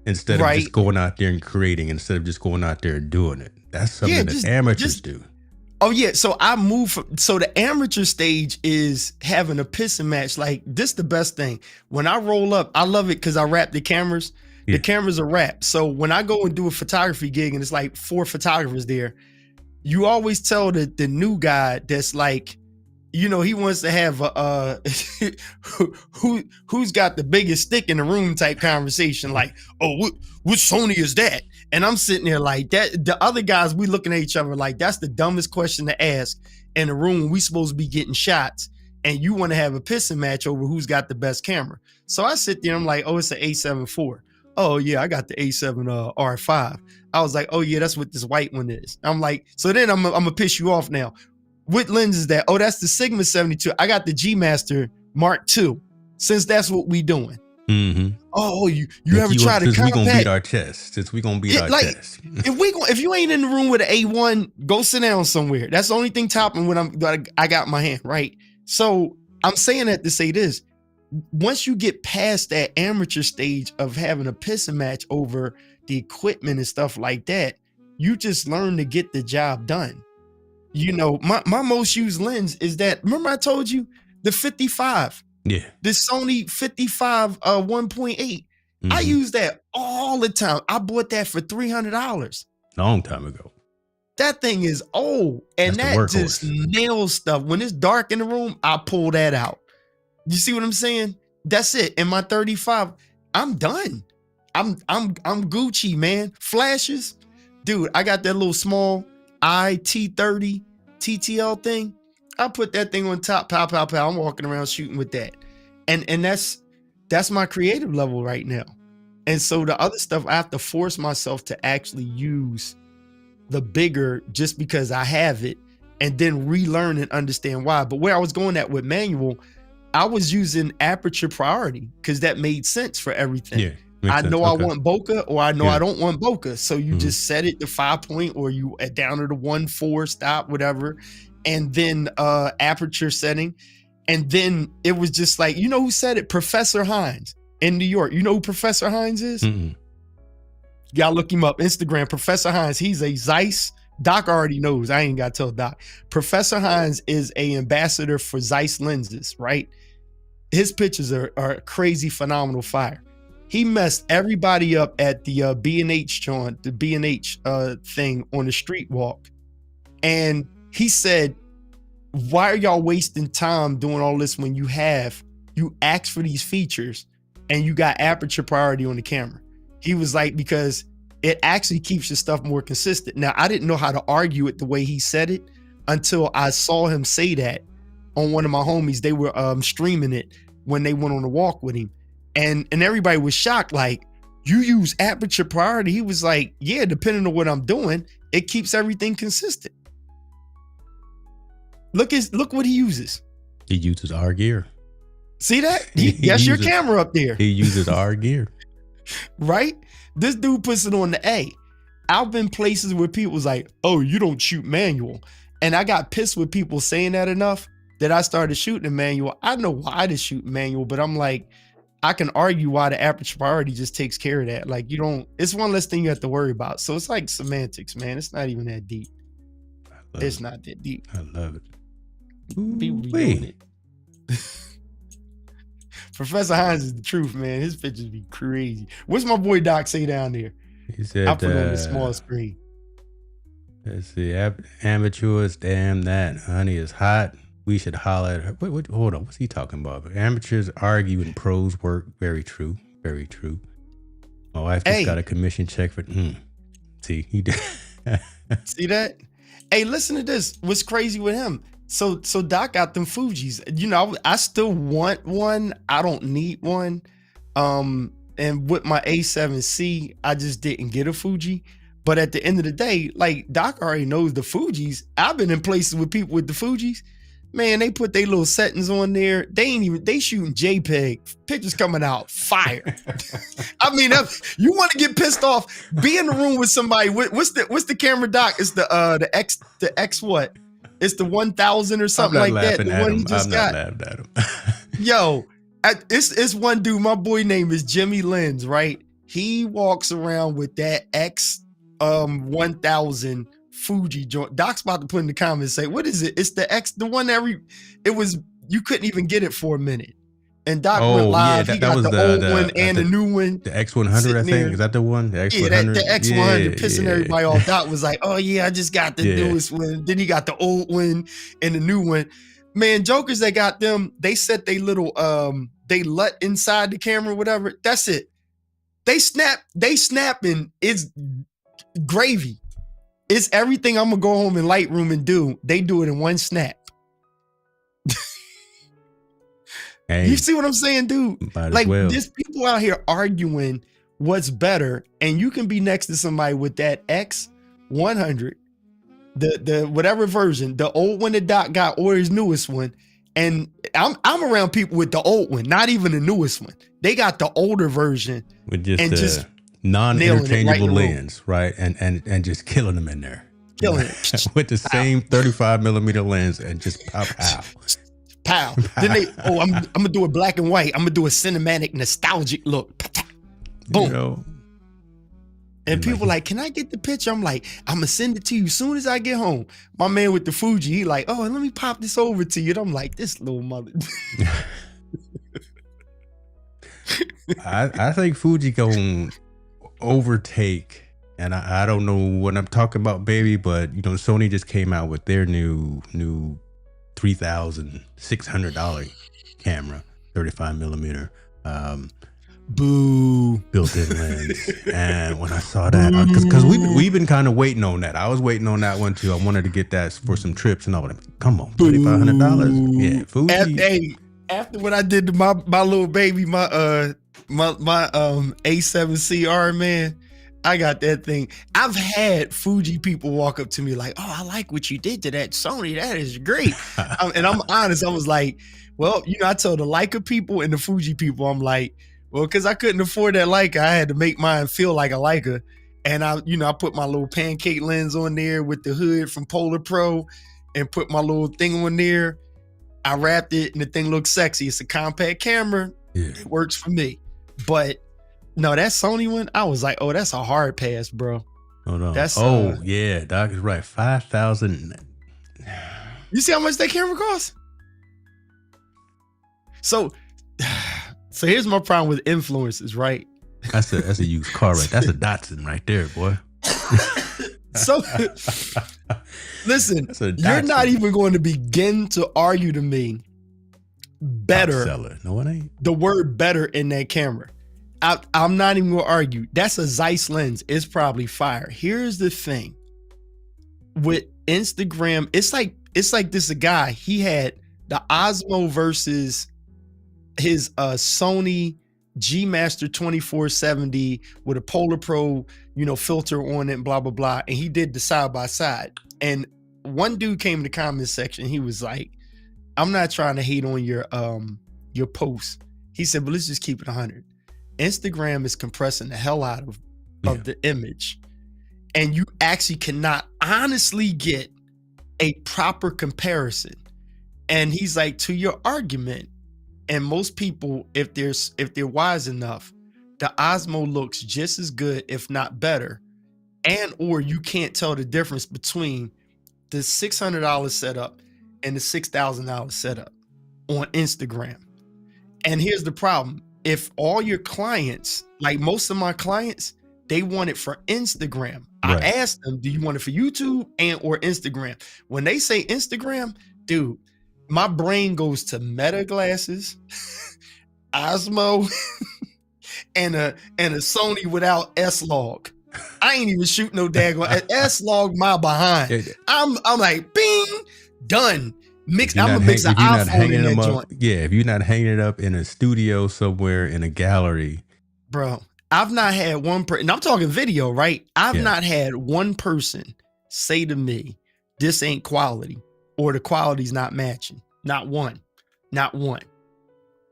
Speaker 2: instead of just going out there and creating, instead of just going out there and doing it. That's something that amateurs do.
Speaker 1: Oh yeah, so I moved so the amateur stage is having a pissing match. Like this the best thing. When I roll up, I love it because I wrap the cameras. Yeah. The cameras are wrapped. So when I go and do a photography gig and it's like 4 photographers there, you always tell the new guy that's like, he wants to have a who's got the biggest stick in the room type conversation. Like, oh, what Sony is that? And I'm sitting there like that. The other guys, we looking at each other like that's the dumbest question to ask in a room when we supposed to be getting shots. And you want to have a pissing match over who's got the best camera. So I sit there and I'm like, oh, it's an A7 IV. Oh yeah, I got the A7 R5. I was like, oh yeah, that's what this white one is. I'm like, so then I'm gonna piss you off now. What lens is that? Oh, that's the Sigma 72. I got the G Master Mark II. Since that's what we doing.
Speaker 2: Mm-hmm.
Speaker 1: Oh, you ever try to compact?
Speaker 2: Since we gonna beat our chest. Since we gonna beat our chest.
Speaker 1: If you ain't in the room with an A1, go sit down somewhere. That's the only thing topping what I got in my hand, right? So I'm saying that to say this. Once you get past that amateur stage of having a pissing match over the equipment and stuff like that, you just learn to get the job done. My most used lens is that, remember I told you, the 55.
Speaker 2: Yeah.
Speaker 1: The Sony 55 1.8. Mm-hmm. I use that all the time. I bought that for $300.
Speaker 2: Long time ago.
Speaker 1: That thing is old. And that just nails stuff. When it's dark in the room, I pull that out. You see what I'm saying? That's it. In my 35, I'm done. I'm Gucci, man. Flashes. Dude, I got that little small IT30 TTL thing. I put that thing on top, pow, pow, pow. I'm walking around shooting with that. And that's my creative level right now. And so the other stuff, I have to force myself to actually use the bigger just because I have it and then relearn and understand why. But where I was going at with manual, I was using aperture priority because that made sense for everything. Yeah, I know I want bokeh or I know I don't want bokeh. So you just set it to 5 point or you down to the 1.4 stop, whatever. And then aperture setting. And then it was just like, who said it? Professor Hines in New York. You know who Professor Hines is?
Speaker 2: Mm-mm.
Speaker 1: Y'all look him up. Instagram, Professor Hines. He's a Zeiss. Doc already knows. I ain't got to tell Doc. Professor Hines is a ambassador for Zeiss lenses, right? His pictures are crazy, phenomenal fire. He messed everybody up at the B&H joint, the B&H thing on the street walk. And he said, why are y'all wasting time doing all this when you asked for these features and you got aperture priority on the camera? He was like, because it actually keeps your stuff more consistent. Now, I didn't know how to argue it the way he said it until I saw him say that on one of my homies. They were streaming it when they went on a walk with him. And everybody was shocked, like, you use aperture priority? He was like, yeah, depending on what I'm doing, it keeps everything consistent. Look what he uses.
Speaker 2: He uses our gear.
Speaker 1: See that? That's your camera up there.
Speaker 2: He uses our gear.
Speaker 1: Right? This dude puts it on the A. I've been places where people was like, oh, you don't shoot manual. And I got pissed with people saying that enough that I started shooting manual. I know why to shoot manual, but I'm like, I can argue why the aperture priority just takes care of that. Like, you don't, it's one less thing you have to worry about. So it's like semantics, man. It's not even that deep. It's not that deep.
Speaker 2: I love it.
Speaker 1: People be doing it. Professor Hines is the truth, man. His pictures be crazy. What's my boy Doc say down there?
Speaker 2: He said,
Speaker 1: I put it on the small screen.
Speaker 2: Let's see. Amateurs, damn that. Honey is hot. We should holler at her. Wait, hold on. What's he talking about? Amateurs argue and pros work. Very true. Very true. My wife just got a commission check for. See, he did.
Speaker 1: See that? Hey, listen to this. What's crazy with him? So Doc got them Fujis. You know, I still want one. I don't need one. And with my A7C, I just didn't get a Fuji. But at the end of the day, like, Doc already knows the Fujis. I've been in places with people with the Fujis. Man, they put their little settings on there. They shooting JPEG. Pictures coming out fire. I mean, you want to get pissed off, be in the room with somebody. What's the camera, Doc? It's the X what? It's the 1000 or something like that. The one he just got.
Speaker 2: I'm not laughing at him.
Speaker 1: Yo, it's one dude. My boy name is Jimmy Lenz, right? He walks around with that X 1000 Fuji joint. Doc's about to put in the comments, say, what is it? It's the X, the one you couldn't even get it for a minute. And Doc went live. He got the old one and the new one.
Speaker 2: The X100, I think. Is that the one? The X100?
Speaker 1: Yeah, the X100 pissing everybody off. Doc was like, oh yeah, I just got the newest one. Then he got the old one and the new one. Man, jokers that got them, they set they little they LUT inside the camera, whatever. That's it. They snapping. It's gravy. It's everything I'm gonna go home in Lightroom and do. They do it in one snap.
Speaker 2: Hey,
Speaker 1: you see what I'm saying, dude? Like, there's people out here arguing what's better, and you can be next to somebody with that X100, the whatever version, the old one that Doc got or his newest one, and I'm around people with the old one, not even the newest one. They got the older version
Speaker 2: with just non-interchangeable lens, right? And just killing them in there.
Speaker 1: Killing it.
Speaker 2: With the same 35mm lens and just pow.
Speaker 1: Pow. Then I'm gonna do a black and white. I'm gonna do a cinematic, nostalgic look. Boom.
Speaker 2: You know,
Speaker 1: and people like, can I get the picture? I'm like, I'm gonna send it to you as soon as I get home. My man with the Fuji, he like, oh, let me pop this over to you. And I'm like, this little mother.
Speaker 2: I think Fuji gonna overtake, and I don't know what I'm talking about, baby, but you know, Sony just came out with their new $3,600 camera, 35mm built-in lens. And when I saw that, because we've been kind of waiting on that. I was waiting on that one too. I wanted to get that for some trips and all that. Come on, $3,500. Yeah, Fuji.
Speaker 1: After what I did to my little baby, my A7CR, man, I got that thing. I've had Fuji people walk up to me like, oh, I like what you did to that Sony. That is great. And I'm honest. I was like, well, you know, I told the Leica people and the Fuji people, I'm like, well, because I couldn't afford that Leica, I had to make mine feel like a Leica. And I put my little pancake lens on there with the hood from Polar Pro and put my little thing on there. I wrapped it and the thing looks sexy. It's a compact camera. Yeah. It works for me. But no, that Sony one, I was like, oh, that's a hard pass, bro.
Speaker 2: Oh no.
Speaker 1: That's
Speaker 2: yeah, Doc is right. 5,000.
Speaker 1: You see how much that camera costs? So here's my problem with influencers, right?
Speaker 2: That's a used car, right? That's a Datsun right there, boy.
Speaker 1: So listen, you're not even going to begin to argue to me better.
Speaker 2: No, it ain't.
Speaker 1: The word better in that camera. I'm not even gonna argue. That's a Zeiss lens. It's probably fire. Here's the thing with Instagram. It's like this a guy. He had the Osmo versus his Sony G Master 2470 with a Polar Pro, filter on it, and blah blah blah. And he did the side by side. And one dude came in the comment section. He was like, "I'm not trying to hate on your post." He said, "But let's just keep it 100." Instagram is compressing the hell out of the image, and you actually cannot honestly get a proper comparison. And he's like, to your argument, And most people, if they're wise enough, the Osmo looks just as good, if not better. And or you can't tell the difference between the $600 setup and the $6,000 setup on Instagram. And here's the problem. If all your clients, like most of my clients, they want it for Instagram.
Speaker 2: Right.
Speaker 1: I asked them, do you want it for YouTube and or Instagram? When they say Instagram, dude, my brain goes to Meta glasses, Osmo, and a Sony without S-Log. I ain't even shoot no daggone S-Log my behind. I'm like, bing, done. Mix. I'm gonna mix an iPhone in that joint.
Speaker 2: Yeah, if you're not hanging it up in a studio somewhere in a gallery,
Speaker 1: bro. I've not had one person. I'm talking video, right? I've not had one person say to me, "This ain't quality," or "The quality's not matching." Not one. Not one.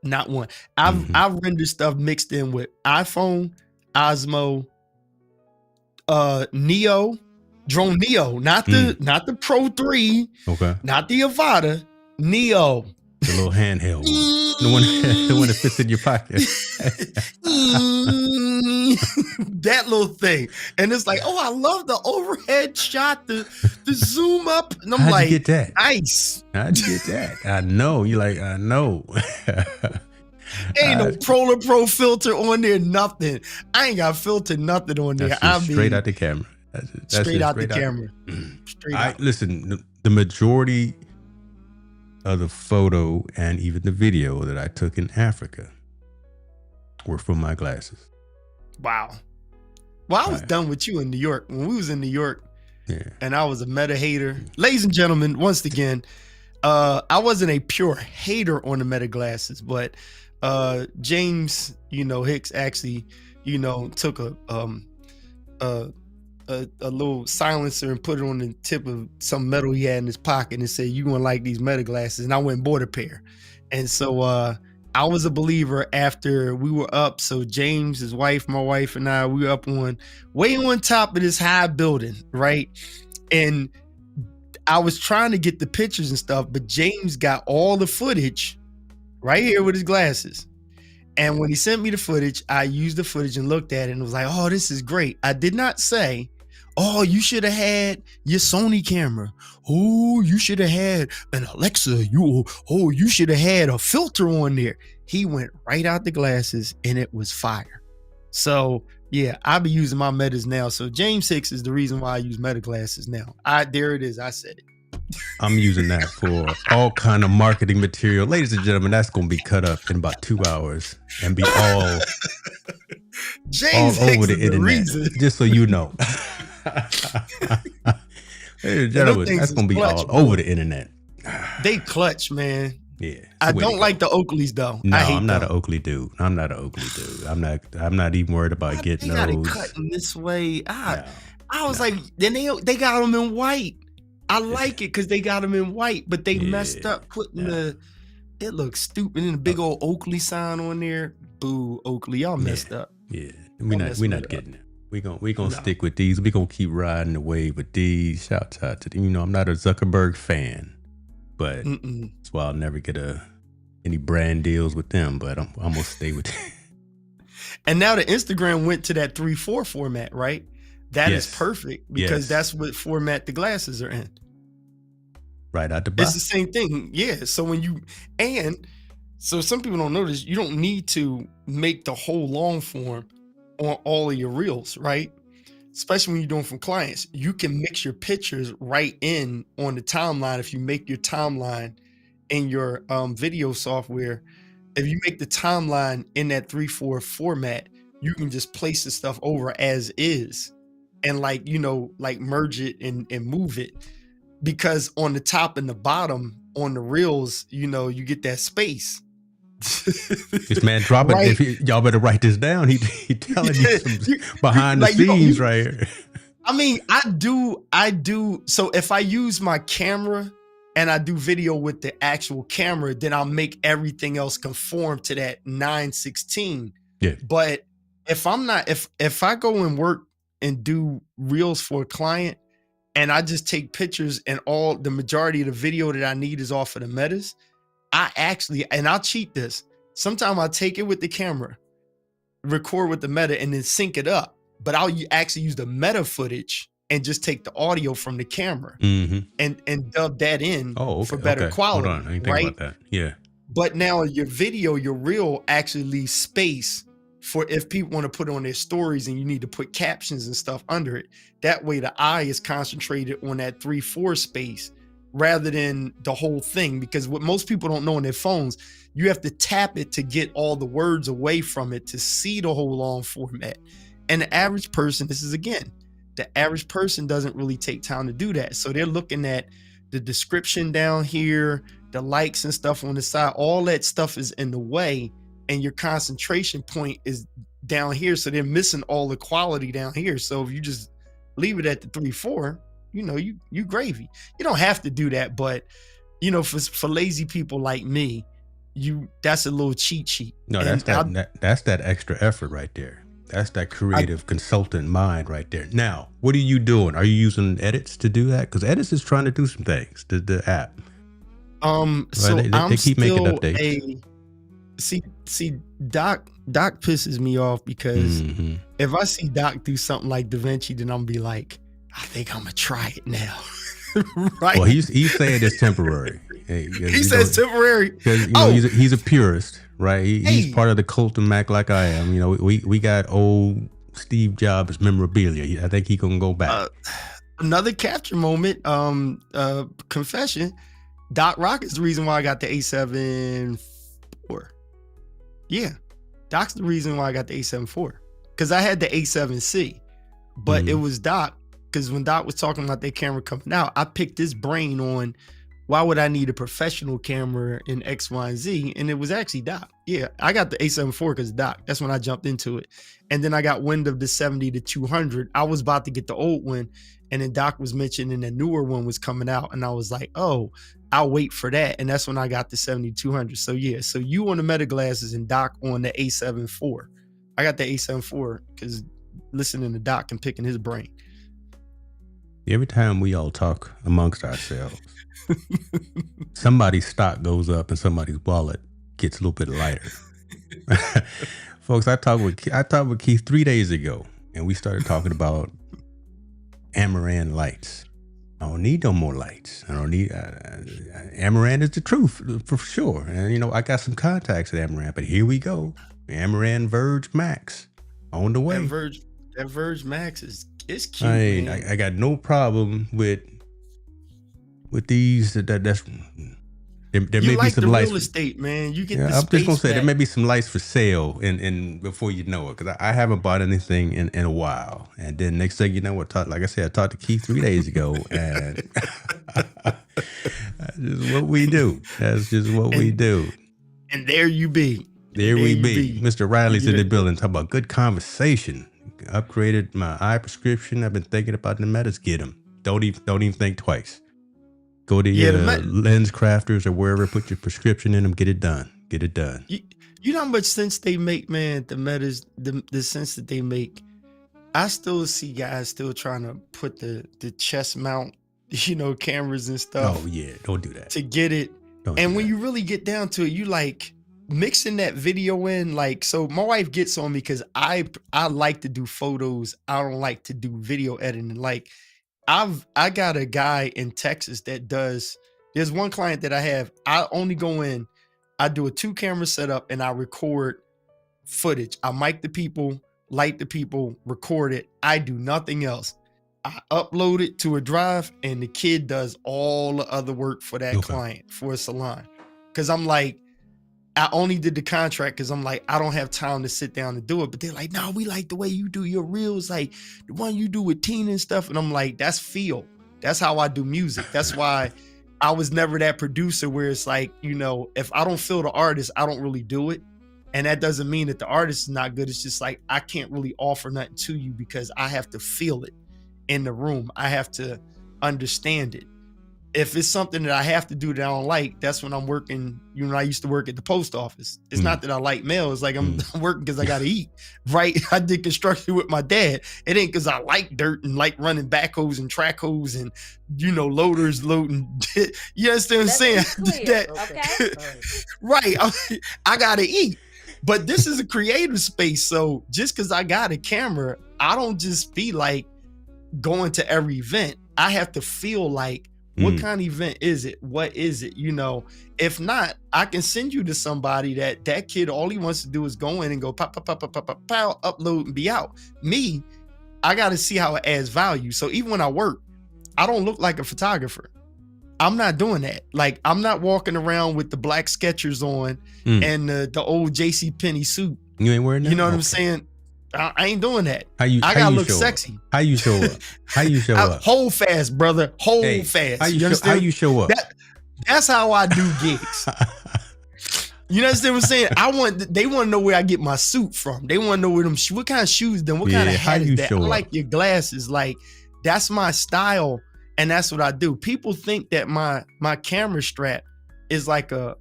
Speaker 1: Not one. I've rendered stuff mixed in with iPhone, Osmo, Neo, Drone Neo, not the Pro 3,
Speaker 2: okay,
Speaker 1: not the Avata, Neo,
Speaker 2: the little handheld one, the one that fits in your pocket.
Speaker 1: That little thing, and it's like, oh, I love the overhead shot, the zoom up, and I'm
Speaker 2: How'd
Speaker 1: like,
Speaker 2: you get that?
Speaker 1: Nice.
Speaker 2: How'd you get that? I know. You like, I know.
Speaker 1: Ain't no Pro filter on there, nothing. I ain't got filter nothing on there.
Speaker 2: That's straight out the camera. That's
Speaker 1: straight out the camera. Straight out.
Speaker 2: Listen, the majority of the photo and even the video that I took in Africa were from my glasses.
Speaker 1: Wow. Well, I was done with you in New York. When we was in New York, and I was a Meta hater. Ladies and gentlemen, once again, I wasn't a pure hater on the Meta glasses, but James, Hicks actually, took a little silencer and put it on the tip of some metal he had in his pocket and said, "You gonna like these Meta glasses?" And I went and bought a pair. And so I was a believer after we were up. So James, his wife, my wife, and I, we were up way on top of this high building, right? And I was trying to get the pictures and stuff, but James got all the footage right here with his glasses. And when he sent me the footage, I used the footage and looked at it and was like, oh, this is great. I did not say, oh, you should have had your Sony camera. Oh, you should have had an Alexa. You should have had a filter on there. He went right out the glasses and it was fire. So yeah, I'll be using my Metas now. So James Hicks is the reason why I use Meta glasses now. There it is. I said it.
Speaker 2: I'm using that for all kind of marketing material. Ladies and gentlemen, that's going to be cut up in about 2 hours and be all
Speaker 1: James
Speaker 2: all
Speaker 1: Hicks
Speaker 2: over the
Speaker 1: is
Speaker 2: internet.
Speaker 1: reason.
Speaker 2: Just so you know. Ladies and gentlemen, that's going to be
Speaker 1: clutch,
Speaker 2: all over the internet.
Speaker 1: They clutch, man.
Speaker 2: Yeah.
Speaker 1: I don't like the Oakleys though.
Speaker 2: No,
Speaker 1: I hate
Speaker 2: I'm not
Speaker 1: them.
Speaker 2: an Oakley dude. I'm not even worried about getting
Speaker 1: they got it
Speaker 2: those.
Speaker 1: cutting this way. I was
Speaker 2: no.
Speaker 1: like, then they got them in white. I like it because they got them in white, but they messed up putting it looks stupid and the big old Oakley sign on there. Boo, Oakley, y'all messed up.
Speaker 2: Yeah, we're not getting it. We're gonna stick with these. We're gonna keep riding the wave with these. Shout out to them. I'm not a Zuckerberg fan, but that's why I'll never get any brand deals with them. But I'm gonna stay with them.
Speaker 1: And now the Instagram went to that 3:4 format, right? That is perfect because that's what format the glasses are in.
Speaker 2: Right out the box.
Speaker 1: It's the same thing. Yeah. So so some people don't notice, you don't need to make the whole long form on all of your reels, right? Especially when you're doing from clients. You can mix your pictures right in on the timeline. If you make your timeline in your video software, if you make the timeline in that 3:4 format, you can just place the stuff over as is and merge it and move it. Because on the top and the bottom on the reels, you get that space.
Speaker 2: This man dropping.
Speaker 1: Right.
Speaker 2: Y'all better write this down. He telling you some behind the scenes right here.
Speaker 1: I mean, I do. So if I use my camera and I do video with the actual camera, then I'll make everything else conform to that 9:16.
Speaker 2: Yeah.
Speaker 1: But if I'm not, if I go and work and do reels for a client and I just take pictures and the majority of the video that I need is off of the Metas, I'll cheat this. Sometimes I'll take it with the camera, record with the meta, and then sync it up. But I'll actually use the meta footage and just take the audio from the camera and dub that in for better quality.
Speaker 2: Hold on, I didn't think about that. Yeah.
Speaker 1: But now your video, your reel actually leaves space for if people want to put on their stories and you need to put captions and stuff under it. That way the eye is concentrated on that 3/4 space rather than the whole thing. Because what most people don't know on their phones, you have to tap it to get all the words away from it to see the whole long format. And the average person, this is again, the average person doesn't really take time to do that. So they're looking at the description down here, the likes and stuff on the side, all that stuff is in the way, and your concentration point is down here. So they're missing all the quality down here. So if you just leave it at the 3/4, you know, you gravy. You don't have to do that, but you know, for lazy people like me, that's a little cheat sheet.
Speaker 2: No,
Speaker 1: and
Speaker 2: that's that extra effort right there. That's that creative consultant mind right there. Now, what are you doing? Are you using Edits to do that? Because Edits is trying to do some things, the app.
Speaker 1: So
Speaker 2: they keep making updates.
Speaker 1: See, Doc pisses me off because if I see Doc do something like DaVinci, then I'm be like, I think I'm gonna try it now. Right?
Speaker 2: Well, he's saying it's temporary.
Speaker 1: He says temporary
Speaker 2: because he's a purist, right? He's part of the cult of Mac like I am. You know, we got old Steve Jobs memorabilia. I think he gonna go back.
Speaker 1: Another capture moment. Confession. Doc Rock is the reason why I got the A7 IV. Yeah, Doc's the reason why I got the A7 IV because I had the A7C, but it was Doc because when Doc was talking about that camera coming out, I picked his brain on why would I need a professional camera in X, Y, and Z, and it was actually Doc. Yeah, I got the A7 IV because Doc. That's when I jumped into it, and then I got wind of the 70-200. I was about to get the old one, and then Doc was mentioning the newer one was coming out, and I was like, oh, I'll wait for that. And that's when I got the 70-200. So yeah, so you on the Meta glasses and Doc on the A7 IV. I got the A7 IV because listening to Doc and picking his brain.
Speaker 2: Every time we all talk amongst ourselves, somebody's stock goes up and somebody's wallet gets a little bit lighter. Folks, I talked with Keith 3 days ago, and we started talking about Amaran lights. I don't need no more lights. I don't need Amaran is the truth for sure. And you know, I got some contacts at Amaran, but here we go. Amaran Verge Max on the way.
Speaker 1: That Verge Max is cute.
Speaker 2: I got no problem with these. There may be some lights.
Speaker 1: Real estate, man. You get the
Speaker 2: I'm
Speaker 1: space
Speaker 2: just gonna say
Speaker 1: back.
Speaker 2: there may be some lights for sale, and before you know it, because I haven't bought anything in a while. And then next thing you know, like I said, I talked to Keith 3 days ago, and that's just what we do. That's just what we do.
Speaker 1: And there you be.
Speaker 2: There we be. Mr. Riley's in the building. Talking about good conversation. Upgraded my eye prescription. I've been thinking about the Metas. Get them. Don't even think twice. Go to your Lens Crafters or wherever. Put your prescription in them. Get it done. Get it done.
Speaker 1: You know how much sense they make, man. The Metas, the sense that they make. I still see guys still trying to put the chest mount, cameras and stuff.
Speaker 2: Oh yeah, don't do that.
Speaker 1: To get it. And when you really get down to it, you like mixing that video in. Like, so my wife gets on me because I like to do photos. I don't like to do video editing. Like, I got a guy in Texas that does. There's one client that I have. I only go in. I do a 2-camera setup and I record footage. I mic the people, light the people, record it. I do nothing else. I upload it to a drive and the kid does all the other work for that client, for a salon. Cause I'm like, I only did the contract because I'm like, I don't have time to sit down and do it. But they're like, no, we like the way you do your reels, like the one you do with Tina and stuff. And I'm like, that's feel. That's how I do music. That's why I was never that producer where it's like, if I don't feel the artist, I don't really do it. And that doesn't mean that the artist is not good. It's just like, I can't really offer nothing to you because I have to feel it in the room. I have to understand it. if it's something that I have to do that I don't like, that's when I'm working. You know, I used to work at the post office. It's not that I like mail. It's like I'm working because I got to eat, right? I did construction with my dad. It ain't because I like dirt and like running backhoes and track hoes and, you know, loaders loading. You understand what I'm saying?
Speaker 3: Okay.
Speaker 1: Right. I got to eat. But this is a creative space. So just because I got a camera, I don't just be like going to every event. I have to feel like, what kind of event is it? What is it? You know, if not, I can send you to somebody that kid, all he wants to do is go in and go pop, upload and be out. Me, I got to see how it adds value. So even when I work, I don't look like a photographer. I'm not doing that. Like, I'm not walking around with the black Skechers on and the old JCPenney suit.
Speaker 2: You ain't wearing that?
Speaker 1: You know what I'm saying? I ain't doing that.
Speaker 2: I gotta
Speaker 1: look sexy.
Speaker 2: How you show up? How you show up?
Speaker 1: Hold fast, brother. Hold fast.
Speaker 2: How you show up?
Speaker 1: That's how I do gigs. You understand what I'm saying? They want to know where I get my suit from. They want to know what kind of shoes then, what kind of hat is that? I like your glasses. Like, that's my style, and that's what I do. People think that my camera strap is like a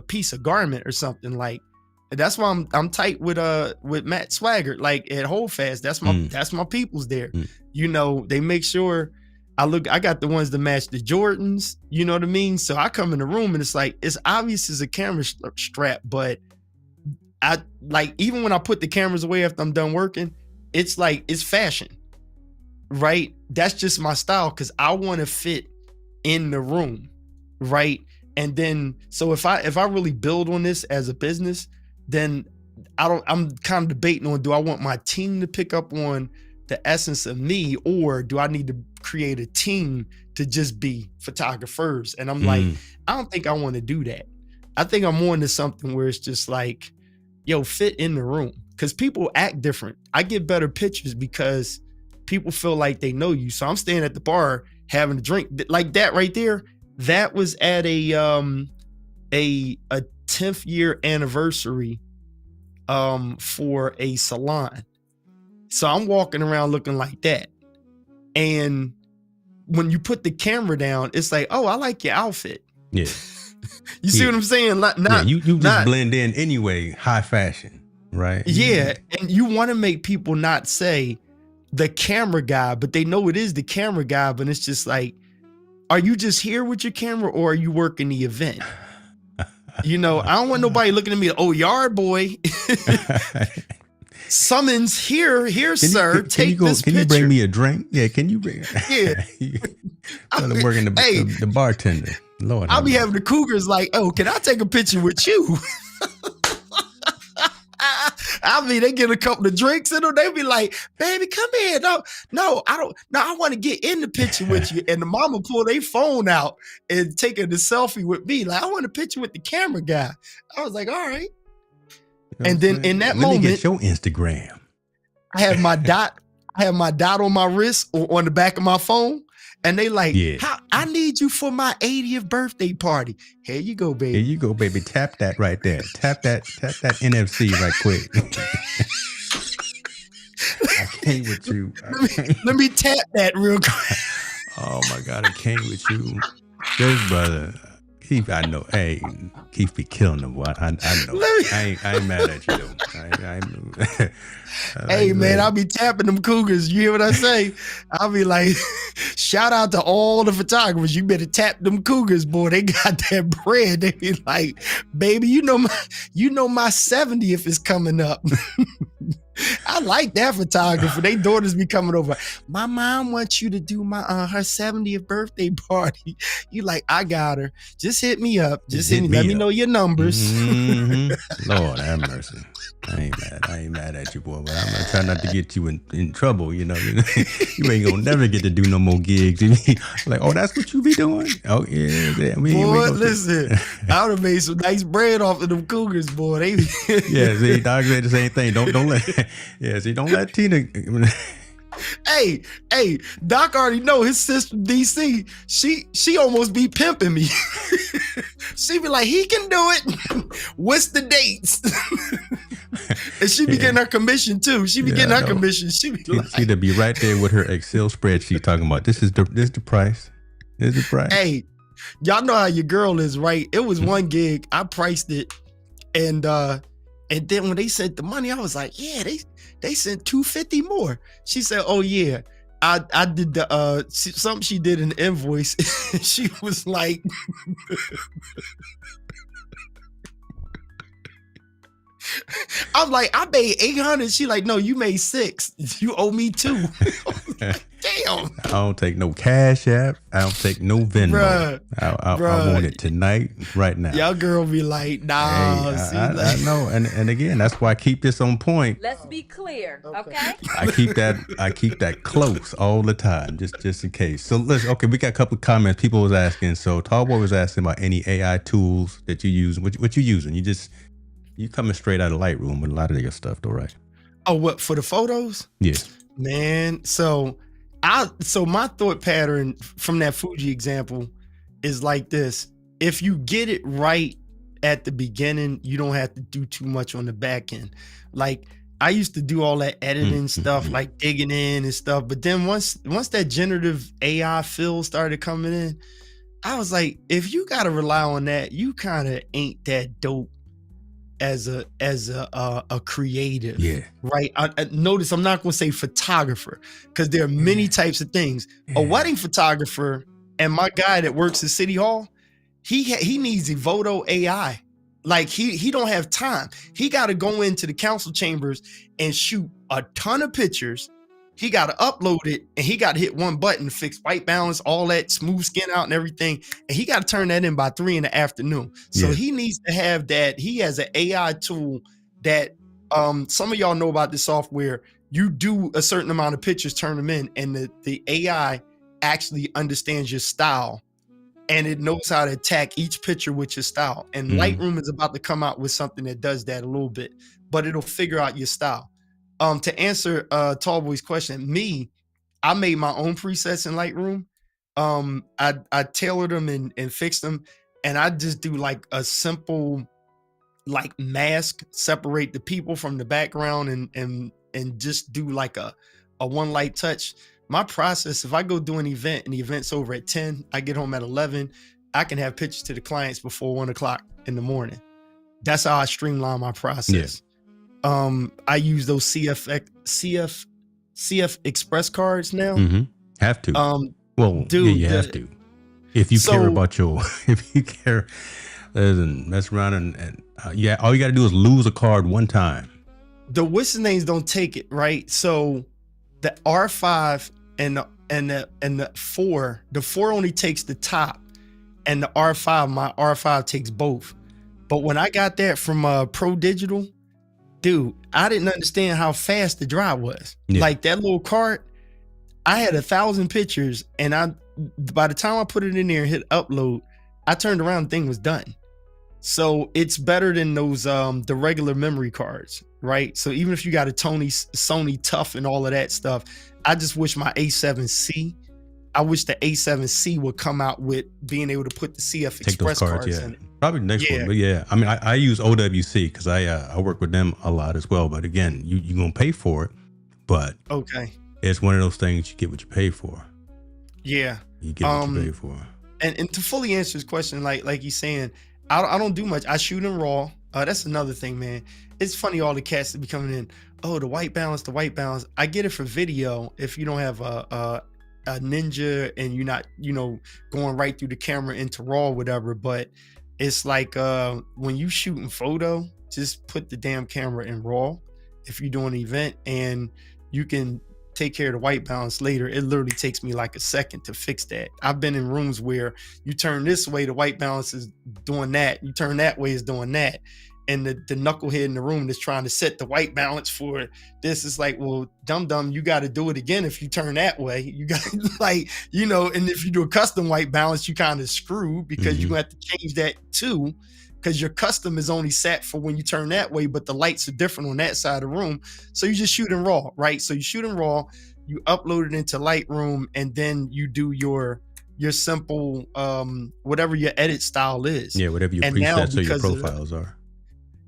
Speaker 1: piece of garment or something. Like, that's why I'm tight with Matt Swaggart, like at Holdfast. That's my people's there. You know, they make sure I got the ones that match the Jordans, you know what I mean? So I come in the room and it's like, it's obvious it's a camera strap, but I like, even when I put the cameras away after I'm done working, it's like, it's fashion, right? That's just my style, because I want to fit in the room, right? And then, so if I really build on this as a business, then I'm kind of debating on, do I want my team to pick up on the essence of me, or do I need to create a team to just be photographers? And I'm like, I don't think I want to do that. I think I'm more into something where it's just like, yo, fit in the room, because people act different. I get better pictures because people feel like they know you. So I'm staying at the bar having a drink like that right there. That was at a 10th year anniversary for a salon. So I'm walking around looking like that. And when you put the camera down, it's like, oh, I like your outfit.
Speaker 2: Yeah.
Speaker 1: You see what I'm saying?
Speaker 2: You just blend in anyway, high fashion, right?
Speaker 1: Yeah. And you want to make people not say the camera guy, but they know it is the camera guy, but it's just like, are you just here with your camera, or are you working the event? You know, I don't want nobody looking at me, oh, yard boy. Summons here, sir. Take this picture.
Speaker 2: Can you bring me a drink? Yeah, can you bring?
Speaker 1: Yeah.
Speaker 2: I'm working the bartender. Lord,
Speaker 1: I'll be having the cougars like, oh, can I take a picture with you? I mean, they get a couple of drinks in them. They be like, baby, come here. No, I don't. No, I want to get in the picture with you. And the mama pull their phone out and taking the selfie with me. Like, I want a picture with the camera guy. I was like, all right.
Speaker 2: You know,
Speaker 1: and then in that moment,
Speaker 2: let me get your Instagram.
Speaker 1: I have my dot. I have my dot on my wrist or on the back of my phone. And they like, how I need you for my 80th birthday party. Here you go, baby.
Speaker 2: Here you go, baby. Tap that right there. Tap that NFC right quick. I came with you.
Speaker 1: Let me tap that real quick.
Speaker 2: Oh my God, I came with you. This brother, Keith, I know. Hey, Keith be killing them. Boy. I know. I ain't mad at you though.
Speaker 1: Hey man, I'll be tapping them cougars. You hear what I say? I'll be like, shout out to all the photographers. You better tap them cougars, boy. They got that bread. They be like, baby, you know my 70th is coming up. I like that photographer. They daughters be coming over. My mom wants you to do my her 70th birthday party. You like, I got her. Just hit me up. Just hit me. Let me know your numbers.
Speaker 2: Mm-hmm. Lord have mercy. I ain't mad at you, boy. But I'm gonna try not to get you in trouble. You know, you ain't gonna never get to do no more gigs. Like, oh, that's what you be doing? Oh yeah.
Speaker 1: Boy, listen, I would have made some nice bread off of them cougars, boy.
Speaker 2: Yeah, see, Doc said the same thing. Don't let. Yeah, see, don't let Tina.
Speaker 1: Hey, Doc already know his sister DC. She almost be pimping me. She be like, he can do it. What's the dates? And she be getting her commission too. She be getting her commission. She be like,
Speaker 2: she'd be right there with her Excel spreadsheet talking about this is the price. This is the price.
Speaker 1: Hey, Y'all know how your girl is, right? It was one gig. I priced it, and then when they sent the money, I was like, yeah, they sent $250 more. She said, oh yeah, I did the something she did in the invoice. She was like, I'm like, I made 800. She like, no, you made 6. You owe me 2. Damn.
Speaker 2: I don't take no Cash App. I don't take no Venmo.
Speaker 1: Bruh,
Speaker 2: I want it tonight, right now.
Speaker 1: Y'all girl be like, nah.
Speaker 2: Hey, I know, and again, that's why I keep this on point.
Speaker 4: Let's be clear, okay?
Speaker 2: I keep that close all the time, just in case. So okay, we got a couple of comments. People was asking. So Tallboy was asking about any AI tools that you use. What you using? You coming straight out of Lightroom with a lot of your stuff, though, right?
Speaker 1: Oh, what, for the photos?
Speaker 2: Yeah.
Speaker 1: Man, so my thought pattern from that Fuji example is like this. If you get it right at the beginning, you don't have to do too much on the back end. Like, I used to do all that editing stuff, like digging in and stuff. But then once that generative AI feel started coming in, I was like, if you got to rely on that, you kind of ain't that dope as a creative.
Speaker 2: Yeah.
Speaker 1: Right. I notice I'm not going to say photographer, because there are many types of things.
Speaker 2: Yeah.
Speaker 1: A wedding photographer, and my guy that works at City Hall, he needs Evoto AI. Like he don't have time. He got to go into the council chambers and shoot a ton of pictures. He got to upload it, and he got to hit one button to fix white balance, all that smooth skin out and everything. And he got to turn that in by 3 p.m. So he needs to have that. He has an AI tool that some of y'all know about this software. You do a certain amount of pictures, turn them in, and the AI actually understands your style, and it knows how to attack each picture with your style. And Lightroom is about to come out with something that does that a little bit, but it'll figure out your style. To answer Tallboy's question, I made my own presets in Lightroom. I tailored them and fixed them, and I just do like a simple like mask, separate the people from the background, and just do like a one light touch. My process, if I go do an event and the event's over at 10, I get home at 11, I can have pictures to the clients before 1 o'clock in the morning. That's how I streamline my process. I use those CF Express cards now.
Speaker 2: Have to. Well,
Speaker 1: dude,
Speaker 2: you have to. If you care about if you care, listen, mess around and all you got to do is lose a card one time.
Speaker 1: The what's names don't take it, right? So the R5 and the 4, the 4 only takes the top, and the R5, my R5 takes both. But when I got that from Pro Digital, dude, I didn't understand how fast the drive was. Like that little cart, I had 1,000 pictures, and by the time I put it in there and hit upload, I turned around, the thing was done. So it's better than those the regular memory cards, right? So even if you got a Sony Tough and all of that stuff, I just wish my A7C, I wish the A7C would come out with being able to put the CF Express cards in it.
Speaker 2: Probably the next one, but I mean, I use OWC because I work with them a lot as well. But again, you're gonna pay for it, but it's one of those things you get what you pay for. Yeah, you get what you pay for.
Speaker 1: And to fully answer his question, like he's saying, I don't do much. I shoot in RAW. That's another thing, man. It's funny, all the cats that be coming in. Oh, the white balance. I get it for video if you don't have a Ninja and you're not, going right through the camera into RAW or whatever. But it's like when you shooting photo, just put the damn camera in RAW if you're doing an event, and you can take care of the white balance later. It literally takes me like a second to fix that. I've been in rooms where you turn this way, the white balance is doing that. You turn that way, is doing that. And the knucklehead in the room that's trying to set the white balance for this is like, well, dum-dum, you got to do it again if you turn that way. You got and if you do a custom white balance, you kind of screwed because you have to change that too, because your custom is only set for when you turn that way, but the lights are different on that side of the room. So you just shoot in RAW, right? So you shoot in RAW, you upload it into Lightroom, and then you do your simple, whatever your edit style is.
Speaker 2: Yeah, whatever your presets or your profiles are.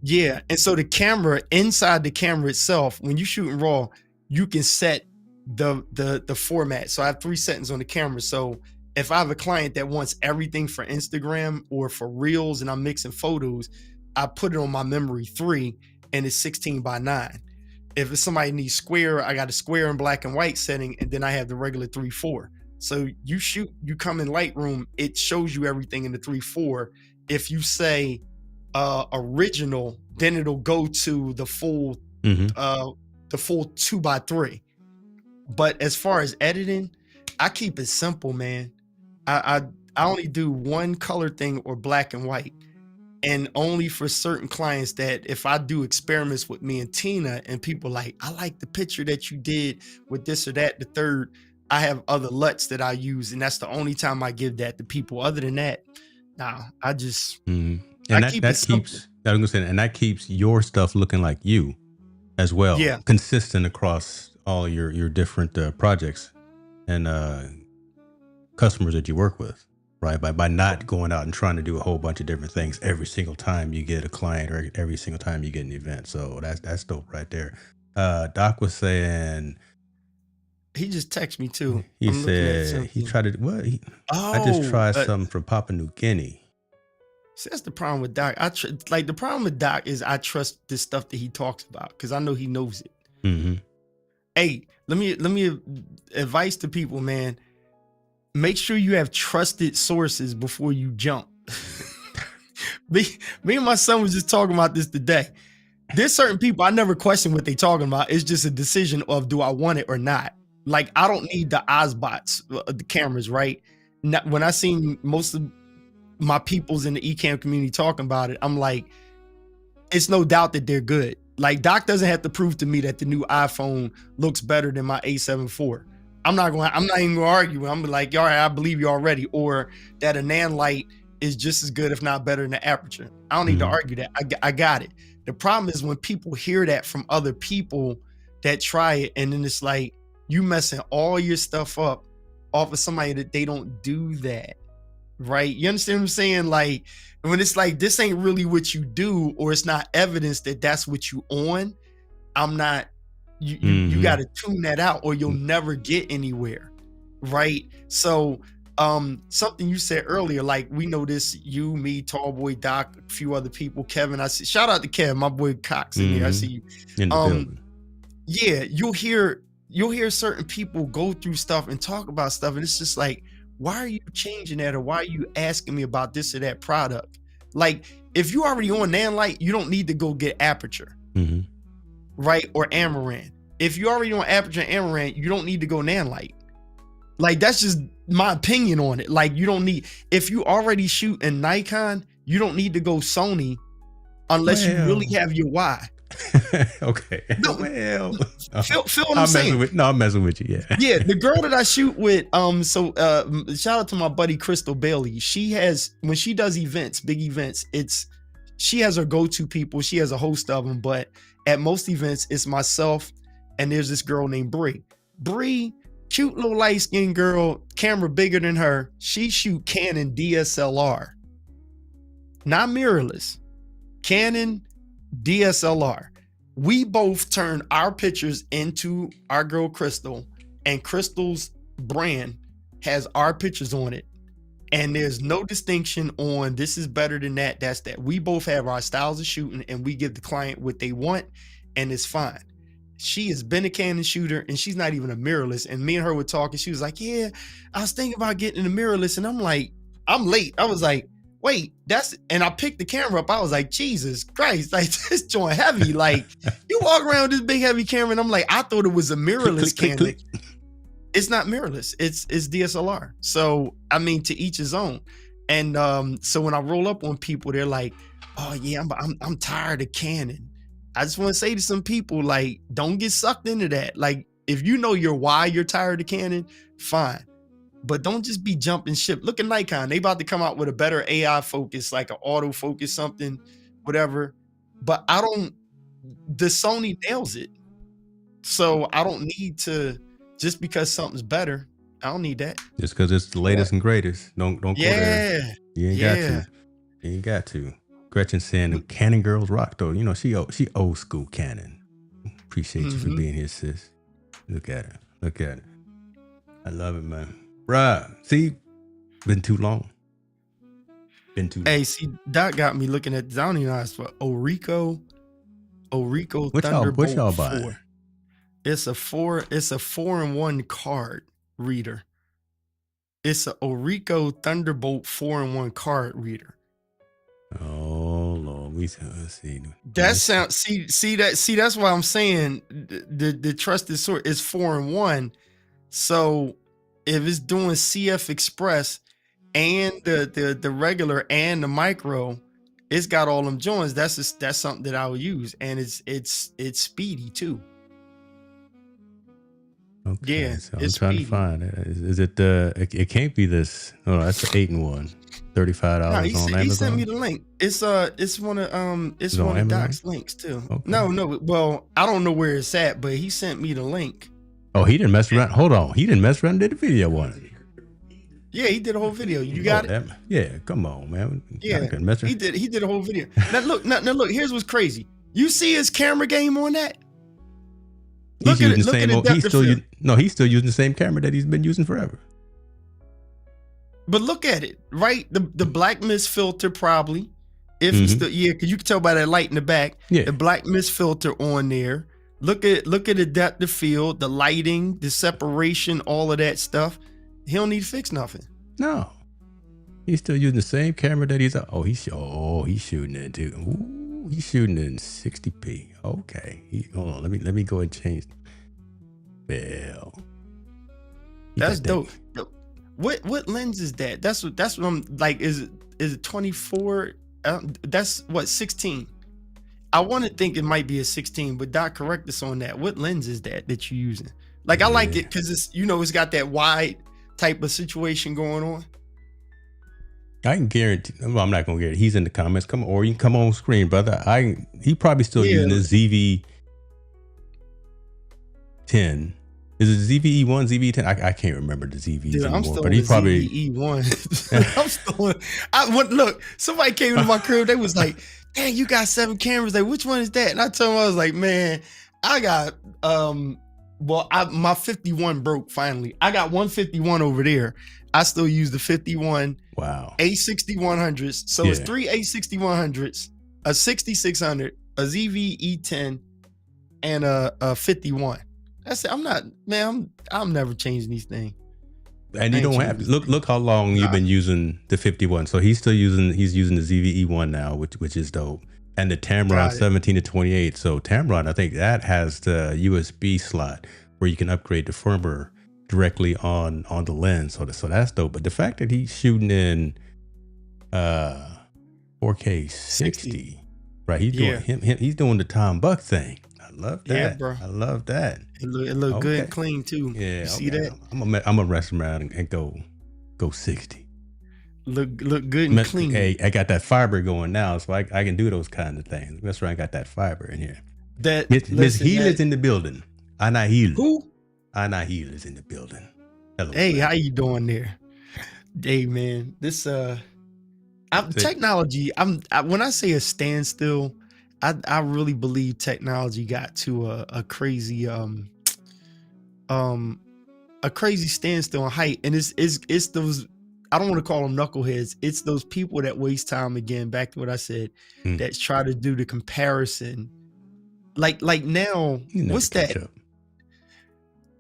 Speaker 1: Yeah, and so the camera, inside the camera itself, when you shoot in RAW, you can set the format. So I have 3 settings on the camera. So if I have a client that wants everything for Instagram or for reels and I'm mixing photos, I put it on my memory 3 and it's 16:9. If it's somebody needs square, I got a square and black and white setting, and then I have the regular 3:4. So you come in Lightroom, it shows you everything in the 3:4. If you say original, then it'll go to the full 2x3. But as far as editing, I keep it simple, man. I only do one color thing or black and white, and only for certain clients that if I do experiments with me and Tina and people like, I like the picture that you did with this or that, the third, I have other LUTs that I use, and that's the only time I give that to people. Other than that, nah, I just
Speaker 2: And
Speaker 1: I keep it simple.
Speaker 2: and that keeps your stuff looking like you as well.
Speaker 1: Yeah.
Speaker 2: Consistent across all your different projects and customers that you work with, right? By not going out and trying to do a whole bunch of different things every single time you get a client or every single time you get an event. So that's dope right there. Doc was saying,
Speaker 1: He just texted me too.
Speaker 2: he
Speaker 1: I'm looking at
Speaker 2: said he
Speaker 1: something.
Speaker 2: tried to I just tried something from Papua New Guinea.
Speaker 1: See, that's the problem with Doc. The problem with Doc is I trust this stuff that he talks about because I know he knows it.
Speaker 2: Mm-hmm.
Speaker 1: Hey, let me advice to people, man. Make sure you have trusted sources before you jump. me and my son was just talking about this today. There's certain people I never question what they talking about. It's just a decision of do I want it or not. Like I don't need the Osbots, the cameras, right? When I seen most of my peoples in the Ecamm community talking about it, I'm like, it's no doubt that they're good. Like Doc doesn't have to prove to me that the new iPhone looks better than my A7 IV. I'm not even gonna argue. I'm like, all right, I believe you already, or that a Nan light is just as good, if not better than the Aperture. I don't need to argue that. I got it. The problem is when people hear that from other people that try it, and then it's like you messing all your stuff up off of somebody that they don't do that. Right? You understand what I'm saying? Like when it's like this ain't really what you do, or it's not evidence that that's what you on. I'm not. You got to tune that out, or you'll never get anywhere. Right? So something you said earlier, like we know this, you, me, Tallboy, Doc, a few other people, Kevin. I see. Shout out to Kev, my boy Cox in there. I see you.
Speaker 2: In the building.
Speaker 1: Yeah, you'll hear certain people go through stuff and talk about stuff, and it's just like, why are you changing that, or why are you asking me about this or that product? Like, if you already on Nanlite, you don't need to go get Aperture, right? Or Amaran. If you already on Aperture and Amaran, you don't need to go Nanlite. Like, that's just my opinion on it. Like, you don't need, if you already shoot in Nikon, you don't need to go Sony unless you really have your why.
Speaker 2: Okay.
Speaker 1: No,
Speaker 2: well,
Speaker 1: feel what I'm saying.
Speaker 2: I'm messing with you. Yeah.
Speaker 1: Yeah, the girl that I shoot with, shout out to my buddy Crystal Bailey. She has, when she does events, big events, she has her go-to people. She has a host of them, but at most events, it's myself and there's this girl named Bree. Bree, cute little light-skinned girl, camera bigger than her. She shoot Canon DSLR, not mirrorless. Canon DSLR. We both turn our pictures into our girl Crystal, and Crystal's brand has our pictures on it, and there's no distinction on this is better than that, that's that. We both have our styles of shooting, and we give the client what they want, and it's fine. She has been a Canon shooter, and she's not even a mirrorless. And me and her were talking. She was like, yeah, I was thinking about getting a mirrorless, and I'm like, I'm late. I was like, wait, and I picked the camera up. I was like, Jesus Christ, like this joint heavy. Like you walk around with this big heavy camera, and I'm like, I thought it was a mirrorless Canon. It's not mirrorless. It's DSLR. So I mean, to each his own. And so when I roll up on people, they're like, oh yeah, I'm tired of Canon. I just want to say to some people, like, don't get sucked into that. Like, if you know why you're tired of Canon, fine. But don't just be jumping ship. Look at Nikon. They about to come out with a better AI focus, like an autofocus something, whatever. But the Sony nails it. So I don't need to, just because something's better, I don't need that.
Speaker 2: Just because it's the latest and greatest. Don't go there. You ain't got to. You ain't got to. Gretchen saying the Canon girls rock though. You know, she old school Canon. Appreciate you for being here, sis. Look at her. I love it, man. Bruh, see, Been too long. Been too long.
Speaker 1: Hey, see, Doc got me looking at. I don't even know how it's for Orico
Speaker 2: What y'all
Speaker 1: Thunderbolt
Speaker 2: buying?
Speaker 1: 4. It's a 4-in-1 card reader. It's a Orico Thunderbolt 4-in-1 card reader.
Speaker 2: Oh Lord, let's see.
Speaker 1: That sounds see that's why I'm saying the trusted source is 4-in-1. So if it's doing CF Express and the regular and the micro, it's got all them joints. That's something that I would use, and it's speedy too.
Speaker 2: Okay,
Speaker 1: Yeah,
Speaker 2: so I'm
Speaker 1: it's
Speaker 2: trying
Speaker 1: speedy.
Speaker 2: to find it. Is it it can't be this. Oh, that's an 8-in-1. $35
Speaker 1: No,
Speaker 2: on Amazon.
Speaker 1: he sent me the link. It's one of
Speaker 2: on
Speaker 1: Doc's
Speaker 2: Amazon?
Speaker 1: links too.
Speaker 2: Okay.
Speaker 1: No. Well, I don't know where it's at, but he sent me the link.
Speaker 2: Oh, he didn't mess around. Hold on, he didn't mess around. Did a video on it.
Speaker 1: Yeah, he did a whole video. You got it.
Speaker 2: Yeah, come on, man.
Speaker 1: Yeah,
Speaker 2: I couldn't mess around.
Speaker 1: he did a whole video. Now look. Here's what's crazy. You see his camera game on that?
Speaker 2: He's using the
Speaker 1: Look at
Speaker 2: same.
Speaker 1: the depth
Speaker 2: He's
Speaker 1: of
Speaker 2: still
Speaker 1: field.
Speaker 2: he's still using the same camera that he's been using forever.
Speaker 1: But look at it, right? The black mist filter probably. If he's still, because you can tell by that light in the back.
Speaker 2: Yeah.
Speaker 1: The black mist filter on there. Look at the depth of field, the lighting, the separation, all of that stuff. He don't need to fix nothing.
Speaker 2: No, he's still using the same camera that he's. He's shooting it too. Ooh, he's shooting it in 60p. Okay, hold on. Let me go and change. Well,
Speaker 1: That's dope. What lens is that? That's what I'm like. Is it 24? That's what 16. I want to think it might be a 16, but Doc, correct us on that. What lens is that you're using? Like, I like it because it's it's got that wide type of situation going on.
Speaker 2: I can guarantee. Well, I'm not gonna guarantee. He's in the comments. Come on, or you can come on screen, brother. He probably still using the ZV-10. Is it ZV-E1, ZV-10? I can't remember the ZVs
Speaker 1: Dude,
Speaker 2: anymore.
Speaker 1: I'm still
Speaker 2: But
Speaker 1: on
Speaker 2: he
Speaker 1: the
Speaker 2: probably
Speaker 1: ZV-E1. I'm still. Look. Somebody came to my crib. They was like, "Dang, you got 7 cameras. Like, which one is that?" And I told them, I was like, "Man, I got my 51 broke finally. I got 151 over there. I still use the 51
Speaker 2: wow.
Speaker 1: A6100s. So it's 3 A6100s, a 6600, a ZV-E10, and a 51. That's it. I'm never changing these things.
Speaker 2: And you don't have look how long you've been using the 51. So he's using the ZV-E1 now, which is dope. And the Tamron 17 to 28. So Tamron, I think that has the USB slot where you can upgrade the firmware directly on the lens. So that's dope. But the fact that he's shooting in 4K 60, right? He's doing he's doing the Tom Buck thing. I love that. Yeah, bro. I love that.
Speaker 1: It look good and clean too.
Speaker 2: Yeah,
Speaker 1: you see that?
Speaker 2: I'm gonna rest around and go 60.
Speaker 1: Look good and clean.
Speaker 2: Hey, I got that fiber going now, so I can do those kind of things. That's why I got that fiber in here. Miss Heel is in the building. Ana Heel.
Speaker 1: Who?
Speaker 2: Ana Heel is in the building. Hello.
Speaker 1: Hey, how you doing there? Hey, man, this technology. When I say a standstill, I really believe technology got to a crazy standstill in height, and it's those. I don't want to call them knuckleheads. It's those people that waste time, again, back to what I said, that try to do the comparison. Like now, what's that?
Speaker 2: Up.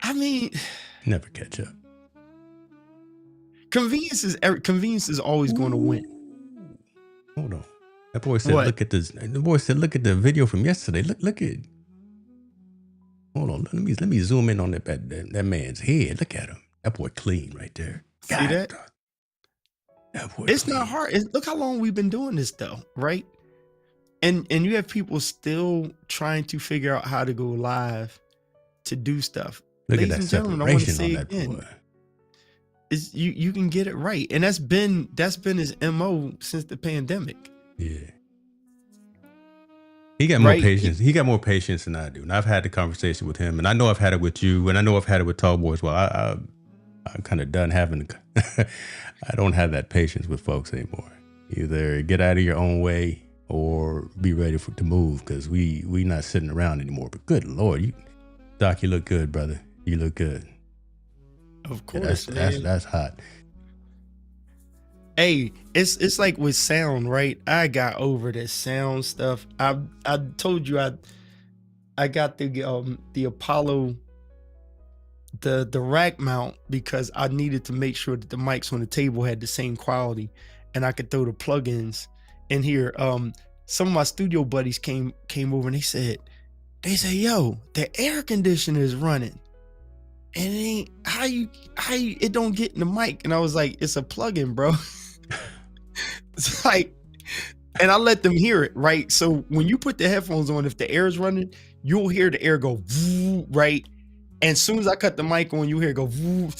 Speaker 1: I mean,
Speaker 2: never catch up.
Speaker 1: Convenience is always going to win.
Speaker 2: Hold on. That boy said, "Look at this." The boy said, "Look at the video from yesterday. Look at." Hold on. Let me zoom in on that man's head. Look at him. That boy clean right there.
Speaker 1: See that? It's not hard. Look how long we've been doing this though, right? And you have people still trying to figure out how to go live to do stuff.
Speaker 2: Look
Speaker 1: Ladies
Speaker 2: at that
Speaker 1: and gentlemen, I want to
Speaker 2: separation
Speaker 1: say
Speaker 2: on that
Speaker 1: again,
Speaker 2: boy.
Speaker 1: is you can get it right, and that's been his MO since the pandemic.
Speaker 2: Yeah, he got more patience. He got more patience than I do, and I've had the conversation with him, and I know I've had it with you, and I know I've had it with Tall Boy as well. I'm kind of done having. I don't have that patience with folks anymore. Either get out of your own way or be ready to move, because we not sitting around anymore. But good Lord, Doc, you look good, brother. You look good.
Speaker 1: Of course,
Speaker 2: that's hot.
Speaker 1: Hey, it's like with sound, right? I got over the sound stuff. I told you I got the Apollo the rack mount because I needed to make sure that the mics on the table had the same quality and I could throw the plugins in here. Some of my studio buddies came over and they said, yo, the air conditioner is running. And it ain't how you it don't get in the mic. And I was like, it's a plugin, bro. It's like, and I let them hear it, right? So when you put the headphones on, if the air is running, you'll hear the air go woo, right? And as soon as I cut the mic on, you hear it go woo.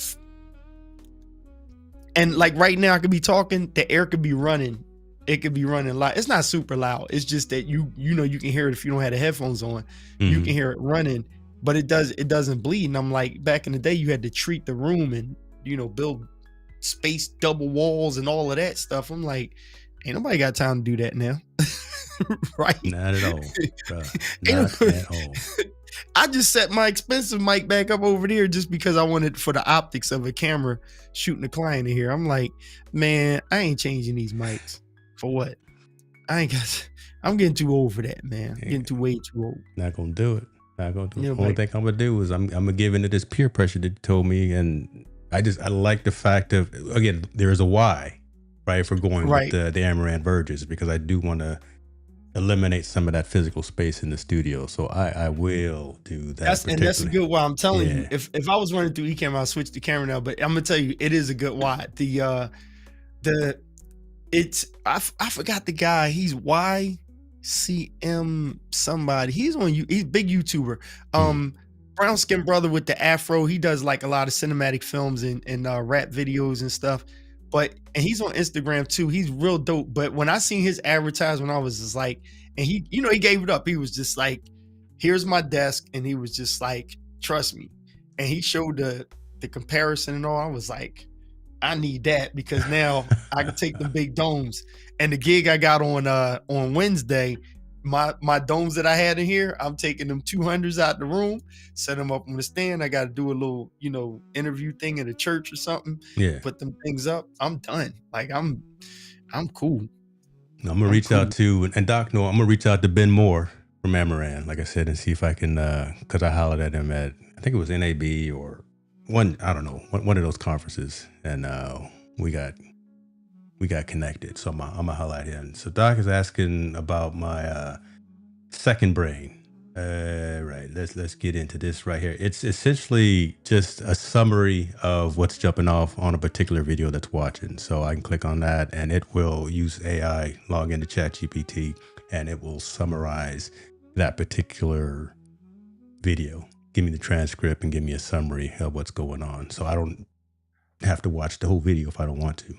Speaker 1: And like right now, I could be talking, the air could be running. It could be running loud. It's not super loud. It's just that you know you can hear it if you don't have the headphones on. You can hear it running, but it doesn't bleed. And I'm like, back in the day, you had to treat the room and build space, double walls, and all of that stuff. I'm like, ain't nobody got time to do that now. Right?
Speaker 2: Not at all, bro. Not at all.
Speaker 1: I just set my expensive mic back up over there just because I wanted for the optics of a camera shooting a client in here. I'm like, man, I ain't changing these mics for what? I'm getting too old for that, man. I'm getting way too old.
Speaker 2: Not gonna do it. Not gonna do it. The only thing I'm gonna do is I'm gonna give into this peer pressure that you told me, and I like the fact of, again, there is a why, right, for going with the Amaran Verges, because I do want to eliminate some of that physical space in the studio. So I will do that.
Speaker 1: And that's a good why. I'm telling you, if I was running through Ecamm, I'll switch the camera now. But I'm gonna tell you, it is a good why. I forgot the guy. He's YCM somebody. He's a big YouTuber. Brown skin brother with the afro. He does like a lot of cinematic films and rap videos and stuff. And he's on Instagram too. He's real dope. But when I seen his advertisement, I was just like, and he gave it up. He was just like, here's my desk. And he was just like, trust me. And he showed the comparison and all. I was like, I need that, because now I can take the big domes. And the gig I got on Wednesday, my domes that I had in here, I'm taking them 200s out the room, set them up on the stand. I got to do a little, interview thing at a church or something. Yeah. Put them things up. I'm done. Like I'm cool.
Speaker 2: I'm gonna reach out to, and Doc, no, I'm gonna reach out to Ben Moore from Amaran, like I said, and see if I can, because I hollered at him at, I think it was NAB or one of those conferences, and we got connected. So I'm gonna holler at him. So Doc is asking about my second brain. Right, let's get into this right here. It's essentially just a summary of what's jumping off on a particular video that's watching. So I can click on that, and it will use AI, log into ChatGPT, and it will summarize that particular video. Give me the transcript and give me a summary of what's going on. So I don't have to watch the whole video if I don't want to.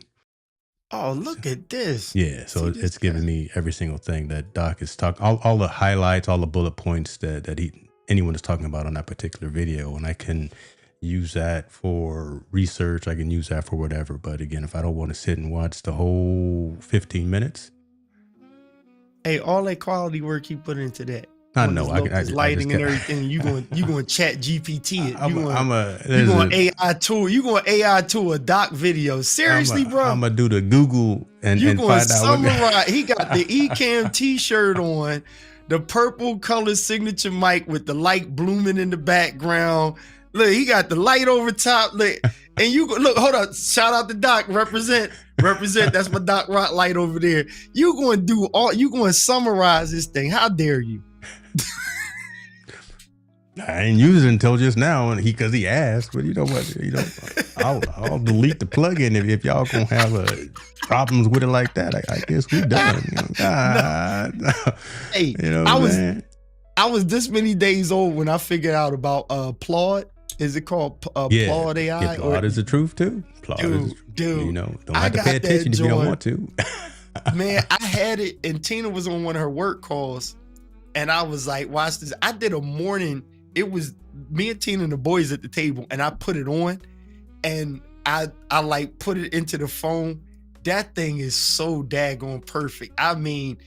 Speaker 1: Oh, look at this.
Speaker 2: Yeah, so it's giving me every single thing that Doc is talking, all the highlights, all the bullet points that anyone is talking about on that particular video. And I can use that for research. I can use that for whatever. But again, if I don't want to sit and watch the whole 15 minutes.
Speaker 1: Hey, all that quality work you put into that.
Speaker 2: I know.
Speaker 1: Lighting and everything. You going Chat GPT it. You going AI tool. You going AI tool a Doc video. Seriously, bro.
Speaker 2: I'm gonna do the Google and
Speaker 1: you going
Speaker 2: find
Speaker 1: summarize. He got the Ecamm T-shirt on, the purple color signature mic with the light blooming in the background. Look, he got the light over top. Look, and you look. Hold on. Shout out to Doc. Represent. That's my Doc Rock light over there. You going to summarize this thing? How dare you?
Speaker 2: I ain't using it until just now, and because he asked. But you know what? I'll delete the plugin if y'all gonna have problems with it like that. I guess we done. No.
Speaker 1: Hey, I was this many days old when I figured out about Claude. Is it called Claude AI?
Speaker 2: Yeah, Claude is the truth too.
Speaker 1: Dude,
Speaker 2: don't have to pay attention if you don't want to.
Speaker 1: Man, I had it, and Tina was on one of her work calls. And I was like, watch this. I did a morning. It was me and Tina and the boys at the table, and I put it on, and I like put it into the phone. That thing is so daggone perfect. I mean,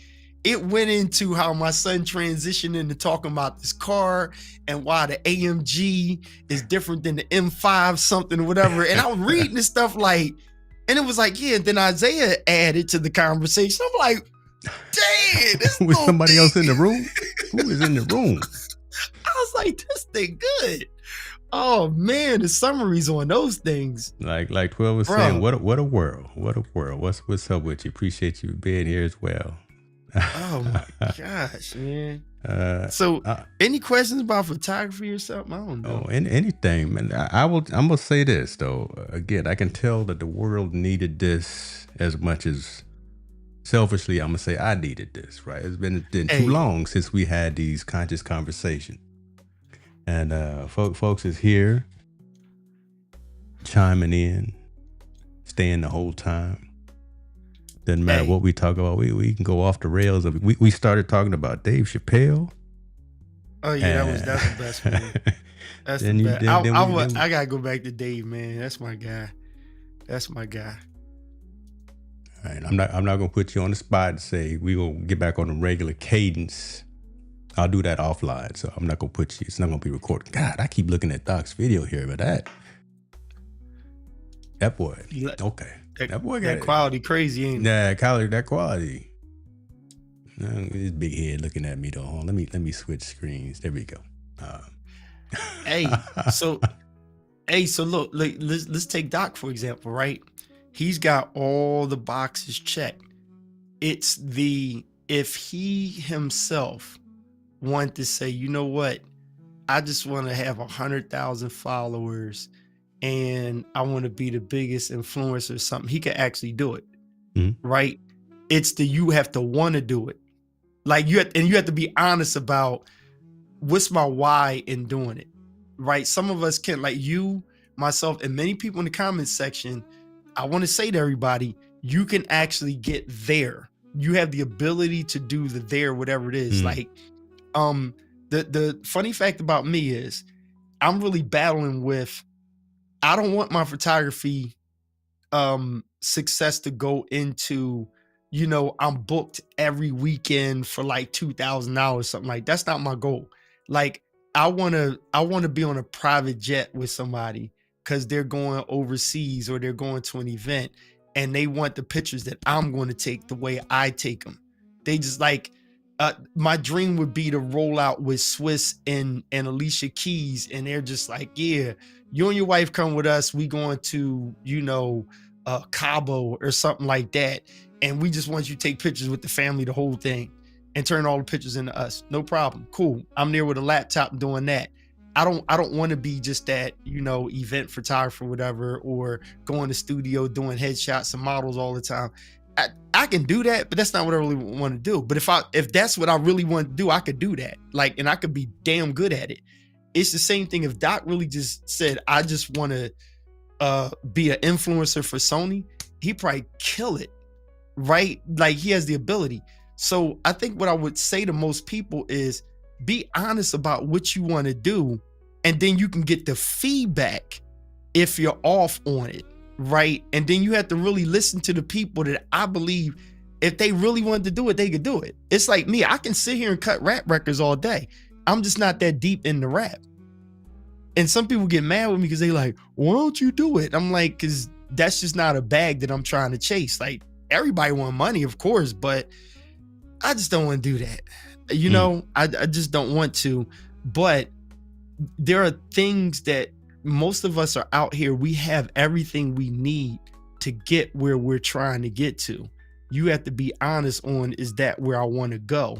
Speaker 1: it went into how my son transitioned into talking about this car and why the AMG is different than the M5 something or whatever. And I was reading this stuff like, And it was like, yeah, and then Isaiah added to the conversation. I'm like, dang, this
Speaker 2: Was somebody
Speaker 1: thing.
Speaker 2: else in the room? Who was in the room?
Speaker 1: I was like, this thing good. Oh man, the summaries on those things.
Speaker 2: Like 12 was
Speaker 1: Bro.
Speaker 2: saying, what a world. What a world. What's up with you? Appreciate you being here as well.
Speaker 1: Oh my gosh, man. So any questions about photography or something? I don't know.
Speaker 2: Anything, man. I'm gonna say this though. Again, I can tell that the world needed this as much as selfishly, I'm gonna say I needed this, right? It's been too long since we had these conscious conversations. And folks is here chiming in, staying the whole time. Doesn't matter what we talk about. We can go off the rails. We started talking about Dave Chappelle.
Speaker 1: Oh yeah, that's the best one. That's the best. I gotta go back to Dave, man. That's my guy.
Speaker 2: All right, I'm not gonna put you on the spot and say we gonna get back on the regular cadence. I'll do that offline, so I'm not gonna put you. It's not gonna be recorded. God, I keep looking at Doc's video here, but that boy, okay, that boy got
Speaker 1: that quality crazy, ain't it?
Speaker 2: Yeah, that quality. His big head looking at me though. Let me switch screens. There we go.
Speaker 1: So look, let's take Doc for example, right? He's got all the boxes checked. It's if he himself want to say, you know what, I just want to have 100,000 followers and I want to be the biggest influencer or something, he can actually do it. Right? It's you have to want to do it. Like you have to be honest about what's my why in doing it. Right? Some of us can, like you, myself, and many people in the comments section, I want to say to everybody, you can actually get there. You have the ability to do there, whatever it is. Like, the funny fact about me is I'm really battling with, I don't want my photography success to go into, I'm booked every weekend for like $2,000, something like that's not my goal. Like I want to be on a private jet with somebody because they're going overseas or they're going to an event and they want the pictures that I'm going to take the way I take them. They just like, my dream would be to roll out with Swiss and Alicia Keys, and they're just like, yeah, you and your wife come with us. We going to, Cabo or something like that. And we just want you to take pictures with the family, the whole thing, and turn all the pictures into us. No problem. Cool. I'm there with a laptop doing that. I don't want to be just that, event photographer, whatever, or go in the studio doing headshots and models all the time. I can do that, but that's not what I really want to do. But if that's what I really want to do, I could do that. Like, and I could be damn good at it. It's the same thing if Doc really just said, I just want to be an influencer for Sony, he probably kill it, right? Like he has the ability. So I think what I would say to most people is be honest about what you want to do, and then you can get the feedback if you're off on it. Right. And then you have to really listen to the people that I believe if they really wanted to do it, they could do it. It's like me. I can sit here and cut rap records all day. I'm just not that deep in the rap. And some people get mad with me because they like, why don't you do it? I'm like, because that's just not a bag that I'm trying to chase. Like everybody want money, of course, but I just don't want to do that. I just don't want to. But there are things that most of us are out here. We have everything we need to get where we're trying to get to. You have to be honest on, is that where I want to go?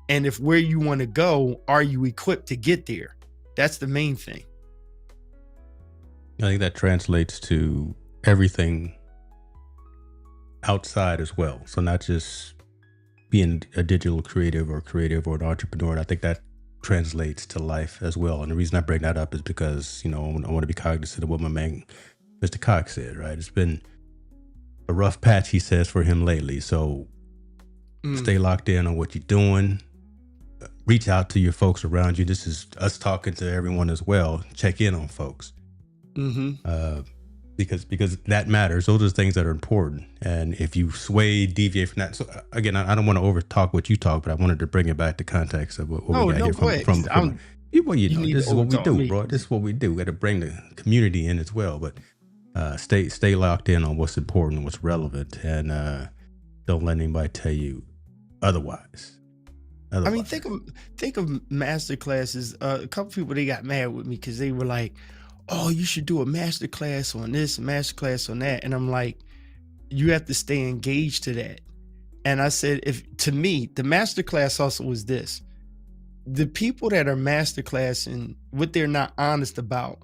Speaker 1: And if where you want to go, are you equipped to get there? That's the main thing.
Speaker 2: I think that translates to everything outside as well. So not just being a digital creative or an entrepreneur. And I think that translates to life as well. And the reason I bring that up is because, I want to be cognizant of what my man, Mr. Cox, said, right? It's been a rough patch, he says, for him lately. So stay locked in on what you're doing. Reach out to your folks around you. This is us talking to everyone as well. Check in on folks. Because that matters. Those are the things that are important. And if you deviate from that. So again, I don't want to over talk what you talk, but I wanted to bring it back to context of what we got here from this is what we do, bro. This is what we do. We got to bring the community in as well. But Stay locked in on what's important, what's relevant, and don't let anybody tell you otherwise.
Speaker 1: I mean, think of master classes. A couple people, they got mad with me because they were like, "Oh, you should do a master class on this, a master class on that," and I'm like, "You have to stay engaged to that." And I said, to me, the master class hustle was this: the people that are master classing, what they're not honest about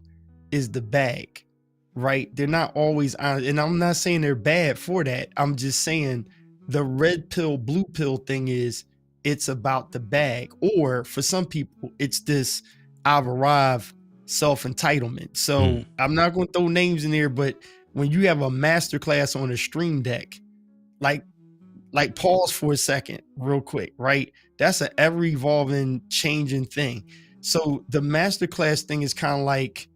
Speaker 1: is the bag, right? They're not always honest, and I'm not saying they're bad for that. I'm just saying the red pill, blue pill thing is, it's about the bag, or for some people, it's this I've arrived self-entitlement. So I'm not going to throw names in there, but when you have a masterclass on a stream deck, like pause for a second, real quick, right? That's an ever evolving, changing thing. So the masterclass thing is kind of like,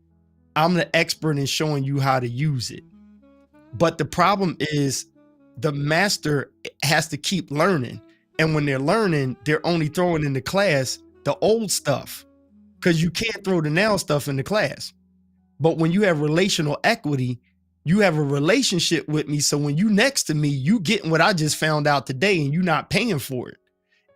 Speaker 1: I'm the expert in showing you how to use it. But the problem is the master has to keep learning. And when they're learning, they're only throwing in the class the old stuff, because you can't throw the now stuff in the class. But when you have relational equity, you have a relationship with me. So when you next to me, you getting what I just found out today, and you're not paying for it.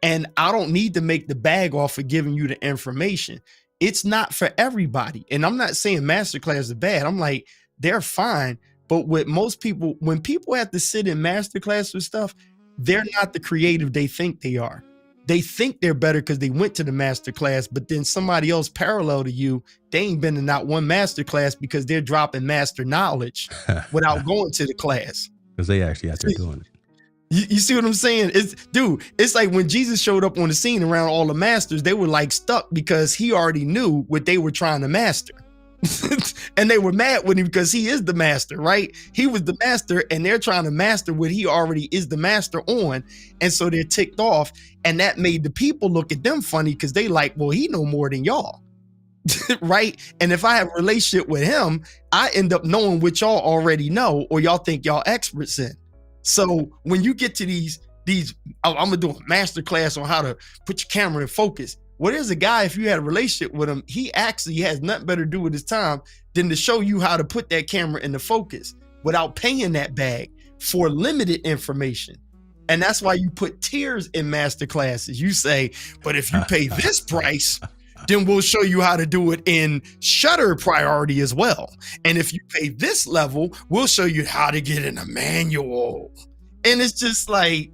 Speaker 1: And I don't need to make the bag off of giving you the information. It's not for everybody. And I'm not saying masterclass are bad. I'm like, they're fine. But with most people, when people have to sit in masterclass with stuff, they're not the creative they think they are. They think they're better because they went to the master class, but then somebody else parallel to you, they ain't been in not one master class because they're dropping master knowledge without going to the class.
Speaker 2: Because they actually out there doing it.
Speaker 1: You see what I'm saying? It's like when Jesus showed up on the scene around all the masters, they were like stuck because he already knew what they were trying to master. And they were mad with him because he is the master, right? He was the master, and they're trying to master what he already is the master on. And so they're ticked off. And that made the people look at them funny because they like, well, he know more than y'all. Right? And if I have a relationship with him, I end up knowing what y'all already know, or y'all think y'all experts in. So when you get to these, I'm gonna do a master class on how to put your camera in focus. Well, there's a guy, if you had a relationship with him, he actually has nothing better to do with his time than to show you how to put that camera into focus without paying that bag for limited information. And that's why you put tiers in master classes. You say, but if you pay this price, then we'll show you how to do it in shutter priority as well. And if you pay this level, we'll show you how to get in a manual. And it's just like,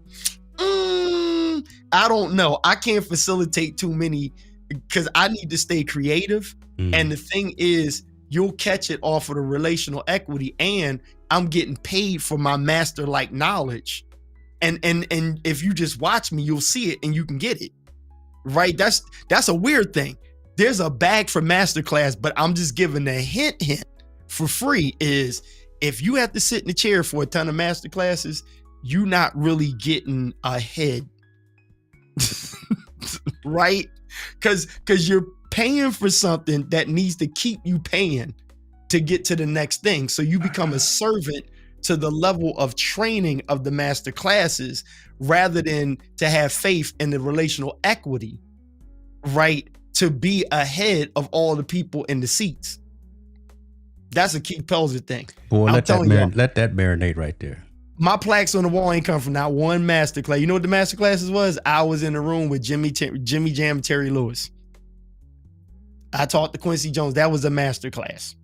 Speaker 1: I don't know. I can't facilitate too many because I need to stay creative. And the thing is, you'll catch it off of the relational equity, and I'm getting paid for my master-like knowledge. And if you just watch me, you'll see it and you can get it. Right? That's a weird thing. There's a bag for masterclass, but I'm just giving a hint for free is if you have to sit in the chair for a ton of masterclasses, you're not really getting ahead. Right? Because you're paying for something that needs to keep you paying to get to the next thing. So you become a servant to the level of training of the master classes rather than to have faith in the relational equity, right? To be ahead of all the people in the seats. That's a Keith Pelzer thing.
Speaker 2: Boy, let that marinate right there.
Speaker 1: My plaques on the wall ain't come from not one master class. You know what the master classes was? I was in the room with Jimmy Jam and Terry Lewis. I taught the Quincy Jones. That was a master class.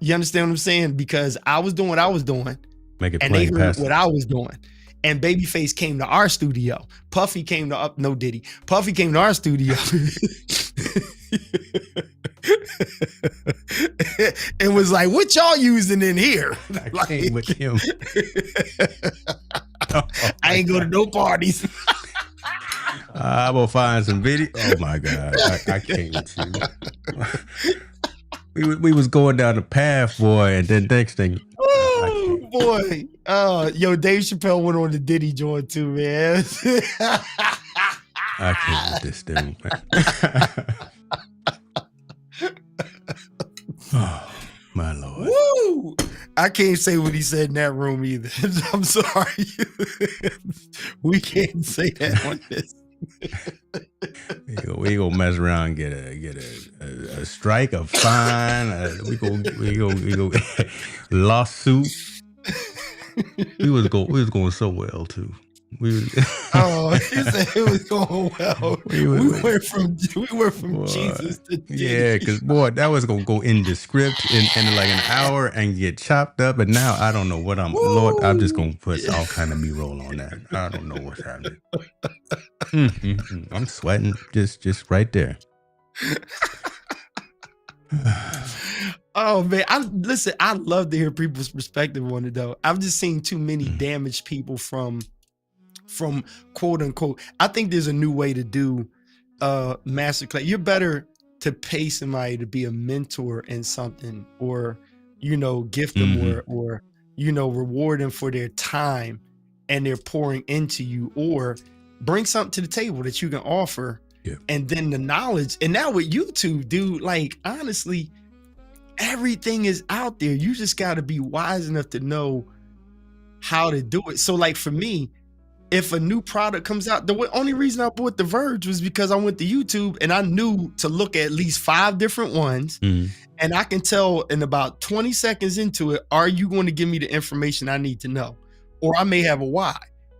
Speaker 1: You understand what I'm saying? Because I was doing what I was doing, and they heard what I was doing. And Babyface came to our studio. Puffy came to Puffy came to our studio. And was like, what y'all using in here?
Speaker 2: I came with him.
Speaker 1: I ain't go to no parties.
Speaker 2: I'm gonna find some video. Oh my God. I can't with you. We was going down the path, boy, and then next thing.
Speaker 1: Oh boy. Yo, Dave Chappelle went on the Diddy joint too, man.
Speaker 2: I can't with this dude, man. Oh, my Lord.
Speaker 1: Woo! I can't say what he said in that room either. I'm sorry. We can't say that on this.
Speaker 2: We gonna mess around and get a strike, a fine. We go lawsuit. We was going so well too.
Speaker 1: Oh, he said it was going well. We went from Jesus to
Speaker 2: yeah, because boy, that was gonna go in the script in like an hour and get chopped up. And now I don't know what Lord, I'm just gonna put all kind of B-roll on that. I don't know what's happening. I'm sweating just right there.
Speaker 1: Oh man, I love to hear people's perspective on it though. I've just seen too many damaged people from quote unquote. I think there's a new way to do masterclass. You're better to pay somebody to be a mentor in something, or gift them or reward them for their time and they're pouring into you, or bring something to the table that you can offer.
Speaker 2: Yeah.
Speaker 1: And then the knowledge. And now with YouTube, dude, like honestly, everything is out there. You just got to be wise enough to know how to do it. So like for me, if a new product comes out, the only reason I bought The Verge was because I went to YouTube and I knew to look at least 5 different ones. And I can tell in about 20 seconds into it, are you going to give me the information I need to know? Or I may have a why.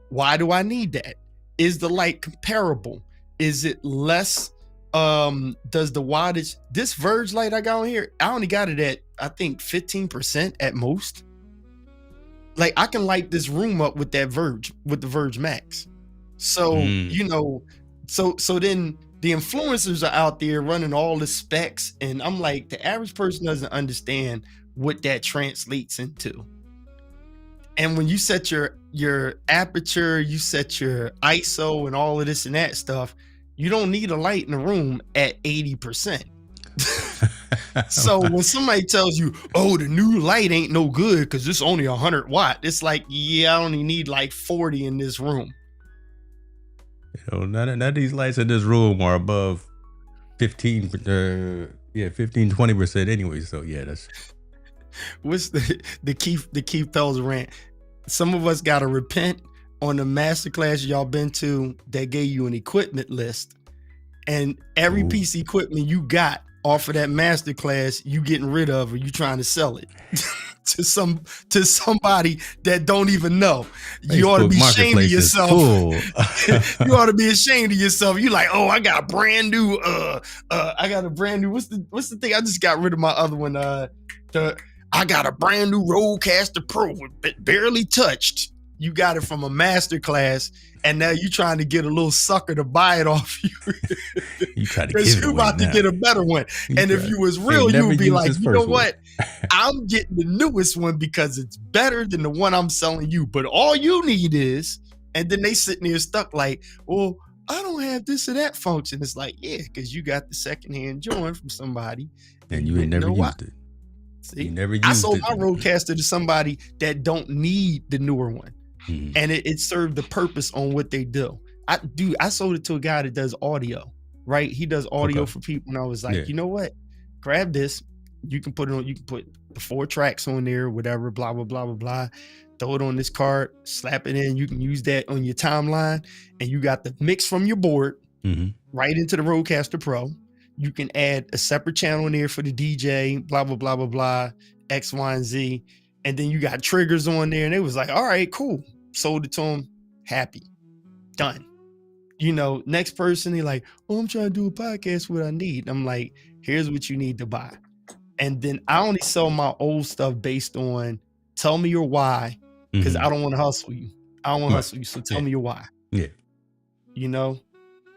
Speaker 1: Why do I need that? Is the light comparable? Is it less? Does the wattage, this Verge light I got on here, I only got it at, I think 15% at most. Like I can light this room up with that Verge, with the Verge Max. So, so then the influencers are out there running all the specs. And I'm like, the average person doesn't understand what that translates into. And when you set your aperture, you set your ISO and all of this and that stuff, you don't need a light in the room at 80%. So when somebody tells you, oh, the new light ain't no good because it's only 100 watt, it's like, yeah, I only need like 40 in this room.
Speaker 2: None of these lights in this room are above 15, 20% anyway. So yeah, that's
Speaker 1: what's the Keith Pell's rant. Some of us got to repent on the masterclass y'all been to that gave you an equipment list, and every piece of equipment you got off of that masterclass, you getting rid of, or you trying to sell it to somebody that don't even know. You ought to be ashamed of yourself. You ought to be ashamed of yourself. You like, oh, I got a brand new, what's the thing? I just got rid of my other one. I got a brand new Rodecaster Pro, barely touched. You got it from a masterclass, and now you trying to get a little sucker to buy it off you.
Speaker 2: You try to
Speaker 1: because you're about to get a better one. And if you was real, you would be like, you know what? I'm getting the newest one because it's better than the one I'm selling you. But all you need is, and then they sitting there stuck like, well, I don't have this or that function. It's like, yeah, because you got the secondhand joint from somebody,
Speaker 2: and you ain't never used it.
Speaker 1: See, I sold my Rodecaster to somebody that don't need the newer one. And it served the purpose on what they do. I sold it to a guy that does audio, right? He does audio for people. And I was like, you know what? Grab this. You can put it on, you can put the 4 tracks on there, whatever, blah, blah, blah, blah, blah. Throw it on this card, slap it in. You can use that on your timeline. And you got the mix from your board right into the Rodecaster Pro. You can add a separate channel in there for the DJ, blah, blah, blah, blah, blah, X, Y, and Z. And then you got triggers on there. And it was like, all right, cool. Sold it to him. Happy. Done. Next person, they like, oh, I'm trying to do a podcast. What I need. I'm like, here's what you need to buy. And then I only sell my old stuff based on tell me your why. Because I don't want to hustle you. I don't want to hustle you. So tell me your why.
Speaker 2: Yeah.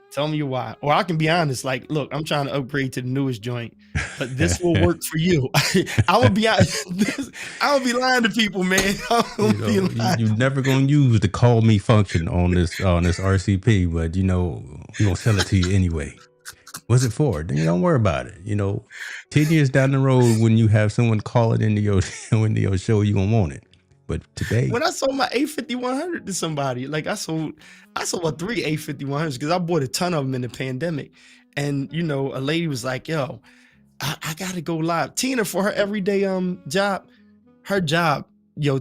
Speaker 1: Tell me your why. Or I can be honest, like, look, I'm trying to upgrade to the newest joint, but this will work for you. I would be honest. I would be lying to people, man.
Speaker 2: You're never gonna use the call me function on this RCP, but we're gonna sell it to you anyway. What's it for? Then don't worry about it. 10 years down the road, when you have someone call it into your show, you're gonna want it. But today,
Speaker 1: when I sold my A5100 to somebody, like I sold 3 A5100s because I bought a ton of them in the pandemic. And, a lady was like, yo, I got to go live. Tina, for her everyday job,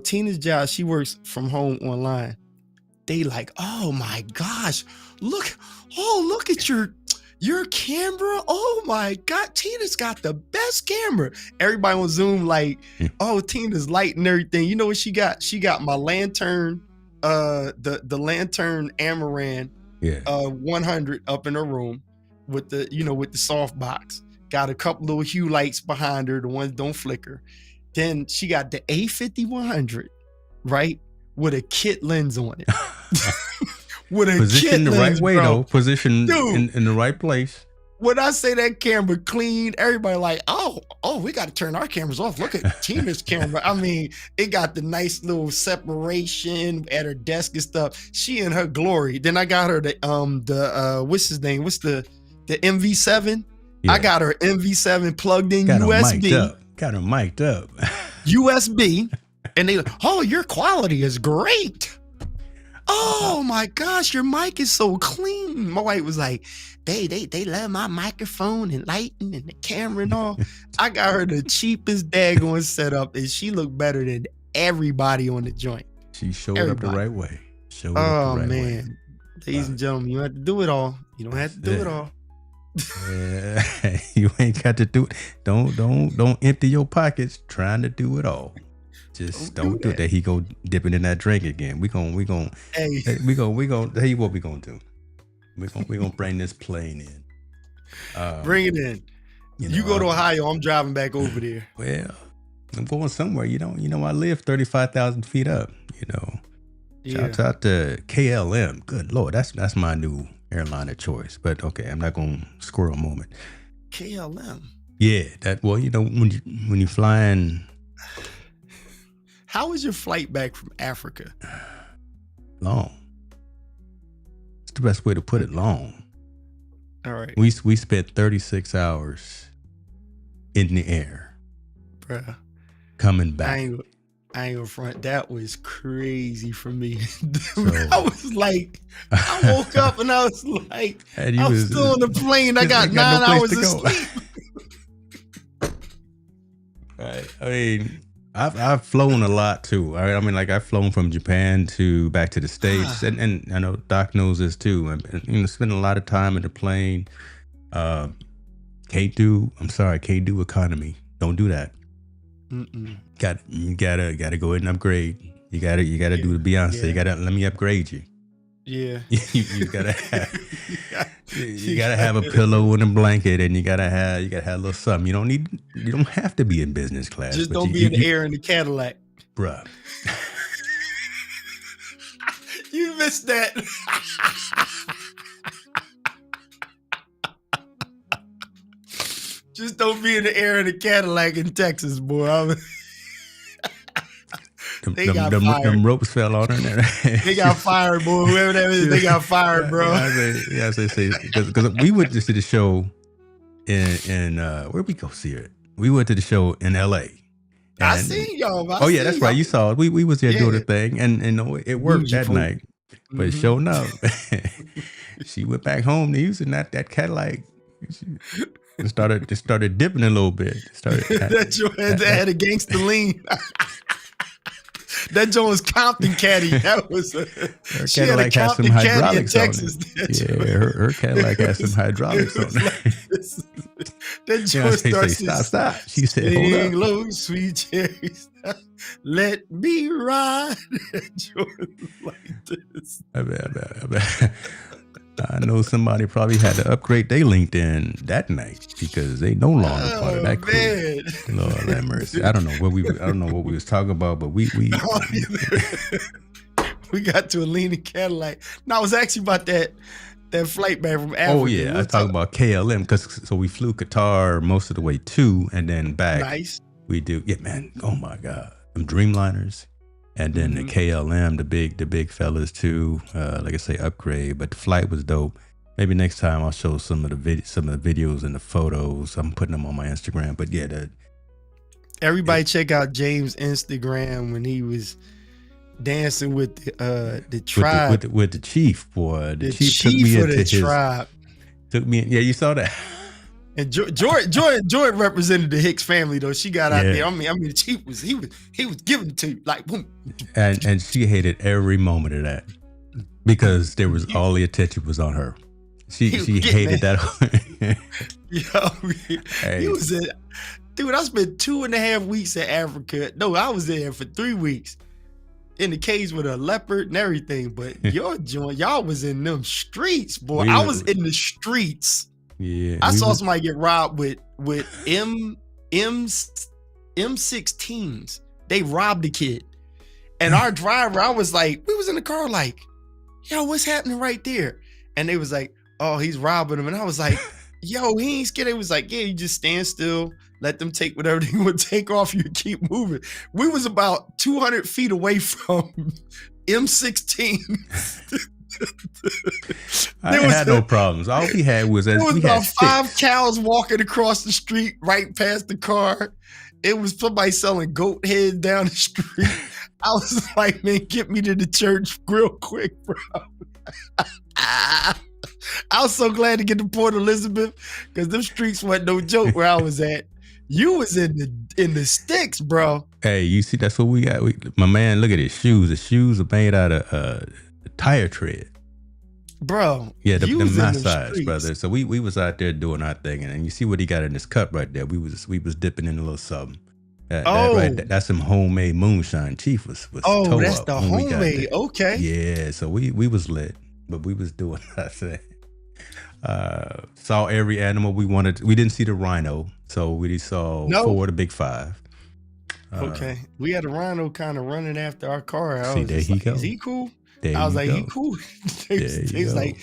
Speaker 1: Tina's job, she works from home online. They like, oh my gosh, look at your camera, oh my God, Tina's got the best camera. Everybody on Zoom like, oh, Tina's light and everything. You know what she got? She got my lantern, the lantern Amaran 100 up in her room with the, with the soft box. Got a couple little hue lights behind her, the ones don't flicker. Then she got the A50-100, right? With a kit lens on it. With a
Speaker 2: position the
Speaker 1: lens,
Speaker 2: right way,
Speaker 1: bro.
Speaker 2: though. Position in the right place.
Speaker 1: When I say that camera clean, everybody like, oh, we got to turn our cameras off. Look at Tina's camera. I mean, it got the nice little separation at her desk and stuff. She in her glory. Then I got her the what's his name? What's the MV7? Yeah. I got her MV7 plugged in USB.
Speaker 2: Got her mic'd up.
Speaker 1: USB. And they like, oh, your quality is great. Oh my gosh, your mic is so clean. My wife was like, they love my microphone and lighting and the camera and all. I got her the cheapest daggone setup, and she looked better than everybody on the joint.
Speaker 2: She showed up the right way. Way.
Speaker 1: Ladies and gentlemen, you don't have to do it all. You don't have to do it all.
Speaker 2: Yeah, you ain't got to do it. Don't empty your pockets trying to do it all. Just don't do that. He go dipping in that drink again. We gonna tell you what we gonna do. We gonna bring this plane in.
Speaker 1: Bring it in. You go to Ohio. I'm driving back over there.
Speaker 2: Well, I'm going somewhere. You know, I live 35,000 feet up. Shout out to KLM. Good Lord, that's my new airline of choice. But okay, I'm not gonna squirrel a moment.
Speaker 1: KLM.
Speaker 2: Yeah, when you flying.
Speaker 1: How was your flight back from Africa?
Speaker 2: Long. It's the best way to put it. Long.
Speaker 1: All right.
Speaker 2: We spent 36 hours in the air,
Speaker 1: bruh.
Speaker 2: Coming back.
Speaker 1: I ain't gonna front. That was crazy for me. I was like, I woke up and I was like, I was still on the plane. I got 9 hours of sleep.
Speaker 2: Right. I mean, I've flown a lot too. I mean, like I've flown from Japan back to the States, and I know Doc knows this too. And spend a lot of time in the plane. Can't do economy. Don't do that.
Speaker 1: Mm-mm.
Speaker 2: You gotta go ahead and upgrade. You gotta do the Beyonce.
Speaker 1: Yeah.
Speaker 2: You gotta let me upgrade you.
Speaker 1: Yeah.
Speaker 2: you gotta have a pillow and a blanket, and you gotta have a little something. You don't have to be in business class.
Speaker 1: Just don't be in the air in the Cadillac,
Speaker 2: bruh.
Speaker 1: You missed that. Just don't be in the air in the Cadillac in Texas, boy.
Speaker 2: Them ropes fell on her.
Speaker 1: They got fired, boy. Whoever that is, they got fired, bro.
Speaker 2: I say because we went to see the show in where'd we go see it? We went to the show in LA.
Speaker 1: I seen y'all.
Speaker 2: That's right. You saw it. We was there doing the thing, and it worked that night. But sure enough, she went back home to Houston. That Cadillac. It started dipping a little bit.
Speaker 1: That joint had a gangster lean. That joint was Compton Caddy. That was
Speaker 2: her Cadillac had some hydraulics on it. Yeah, her Cadillac had some hydraulics on it.
Speaker 1: That joint starts.
Speaker 2: Stop. She said, "Hold up,
Speaker 1: low, sweet cherries. Let me ride." That joint like this.
Speaker 2: I bet. I know somebody probably had to upgrade their LinkedIn that night because they no longer part of that crew.
Speaker 1: Man.
Speaker 2: Lord have mercy. I don't know what we was talking about, but we
Speaker 1: we got to a leaning Cadillac. No, I was actually about that flight back from Africa.
Speaker 2: Oh yeah, I was talking about KLM so we flew Qatar most of the way to and then back.
Speaker 1: Nice.
Speaker 2: We do. Yeah, man. Oh my God, them Dreamliners. And then the KLM, the big fellas too. Like I say, upgrade. But the flight was dope. Maybe next time I'll show some of the videos and the photos. I'm putting them on my Instagram. But yeah,
Speaker 1: everybody check out James' Instagram when he was dancing with the tribe
Speaker 2: with the chief boy.
Speaker 1: The chief took me into his tribe.
Speaker 2: Took me. Yeah, you saw that.
Speaker 1: And Jordan represented the Hicks family though. She got out there. I mean, the chief was he was giving it to you like boom.
Speaker 2: And she hated every moment of that because there was all the attention was on her. She
Speaker 1: He was
Speaker 2: she
Speaker 1: getting
Speaker 2: hated that.
Speaker 1: Yo,
Speaker 2: Hey,
Speaker 1: he was in. Dude, I spent 2.5 weeks in Africa. No, I was there for 3 weeks in the cage with a leopard and everything. But your joint, y'all was in them streets, boy.
Speaker 2: We
Speaker 1: I
Speaker 2: were-
Speaker 1: was in the streets.
Speaker 2: yeah,
Speaker 1: I
Speaker 2: we
Speaker 1: saw
Speaker 2: was-
Speaker 1: somebody get robbed with M16s. They robbed the kid. And our driver, I was like, we was in the car like, yo, what's happening right there? And they was like, oh, he's robbing him. And I was like, yo, he ain't scared. They was like, yeah, you just stand still, let them take whatever they would take off you and keep moving. We was about 200 feet away from M16.
Speaker 2: I
Speaker 1: there
Speaker 2: ain't
Speaker 1: was
Speaker 2: had
Speaker 1: a-
Speaker 2: no problems. All we had was
Speaker 1: There was
Speaker 2: we had
Speaker 1: about 5
Speaker 2: sticks.
Speaker 1: cows walking across the street right past the car. It was somebody selling goat head down the street. I was like, man, get me to the church real quick, bro. I was so glad to get to Port Elizabeth because them streets wasn't no joke where I was at. You was in the sticks, bro.
Speaker 2: Hey, you see, that's what we got. My man, look at his shoes. The shoes are made out of tire tread.
Speaker 1: Bro,
Speaker 2: Yeah,
Speaker 1: you
Speaker 2: the
Speaker 1: was in
Speaker 2: my
Speaker 1: them
Speaker 2: size,
Speaker 1: streets.
Speaker 2: brother. So we was out there doing our thing, and you see what he got in his cup right there. We was dipping in a little something. That's some homemade moonshine. Chief was
Speaker 1: Oh,
Speaker 2: toe
Speaker 1: that's
Speaker 2: up
Speaker 1: the
Speaker 2: when we got
Speaker 1: homemade.
Speaker 2: there.
Speaker 1: Okay.
Speaker 2: Yeah, so we was lit, but we was doing our thing. Saw every animal we wanted. We didn't see the rhino, so we saw
Speaker 1: No.
Speaker 2: 4 of the big 5.
Speaker 1: Okay. We had a rhino kind of running after our car. I
Speaker 2: See,
Speaker 1: was
Speaker 2: there
Speaker 1: just
Speaker 2: he
Speaker 1: like,
Speaker 2: go.
Speaker 1: is he cool?
Speaker 2: There
Speaker 1: I was
Speaker 2: you
Speaker 1: like,
Speaker 2: go.
Speaker 1: he cool. they
Speaker 2: There you
Speaker 1: they was
Speaker 2: go.
Speaker 1: like,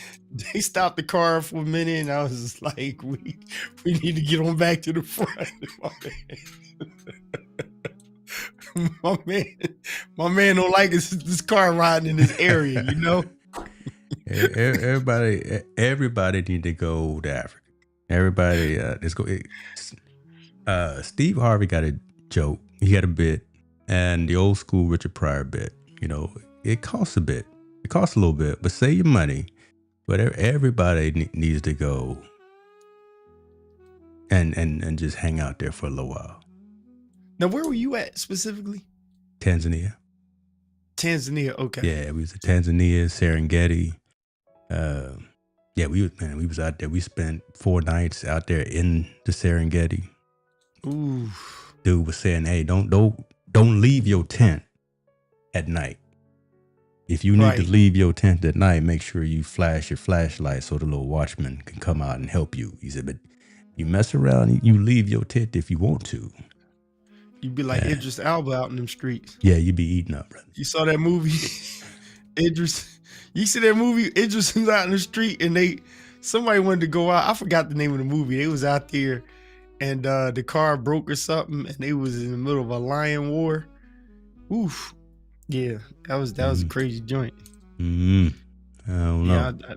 Speaker 1: they stopped the car for a minute, and I was just like, we need to get on back to the front. My man don't like this car riding in this area, you know?
Speaker 2: Everybody need to go to Africa. Everybody, let's go. Steve Harvey got a joke. He had a bit, and the old school Richard Pryor bit. You know, it costs a bit. It costs a little bit, but save your money. But everybody needs to go and just hang out there for a little while.
Speaker 1: Now, where were you at specifically?
Speaker 2: Tanzania.
Speaker 1: Tanzania, okay.
Speaker 2: Yeah, we was in Tanzania, Serengeti. Yeah, we was out there. We spent 4 nights out there in the Serengeti.
Speaker 1: Ooh.
Speaker 2: Dude was saying, "Hey, don't leave your tent at night. If you need to
Speaker 1: Right.
Speaker 2: leave your tent at night, make sure you flash your flashlight so the little watchman can come out and help you." He said, "But you mess around, you leave your tent if you want to.
Speaker 1: You'd be like
Speaker 2: Yeah.
Speaker 1: Idris Elba out in them streets.
Speaker 2: Yeah, you be eating up, brother."
Speaker 1: You saw that movie, Idris. You see that movie, Idris was out in the street, and somebody wanted to go out. I forgot the name of the movie. They was out there, and the car broke or something, and they was in the middle of a lion war. Oof, yeah, that was a crazy joint.
Speaker 2: I don't know.
Speaker 1: Yeah, I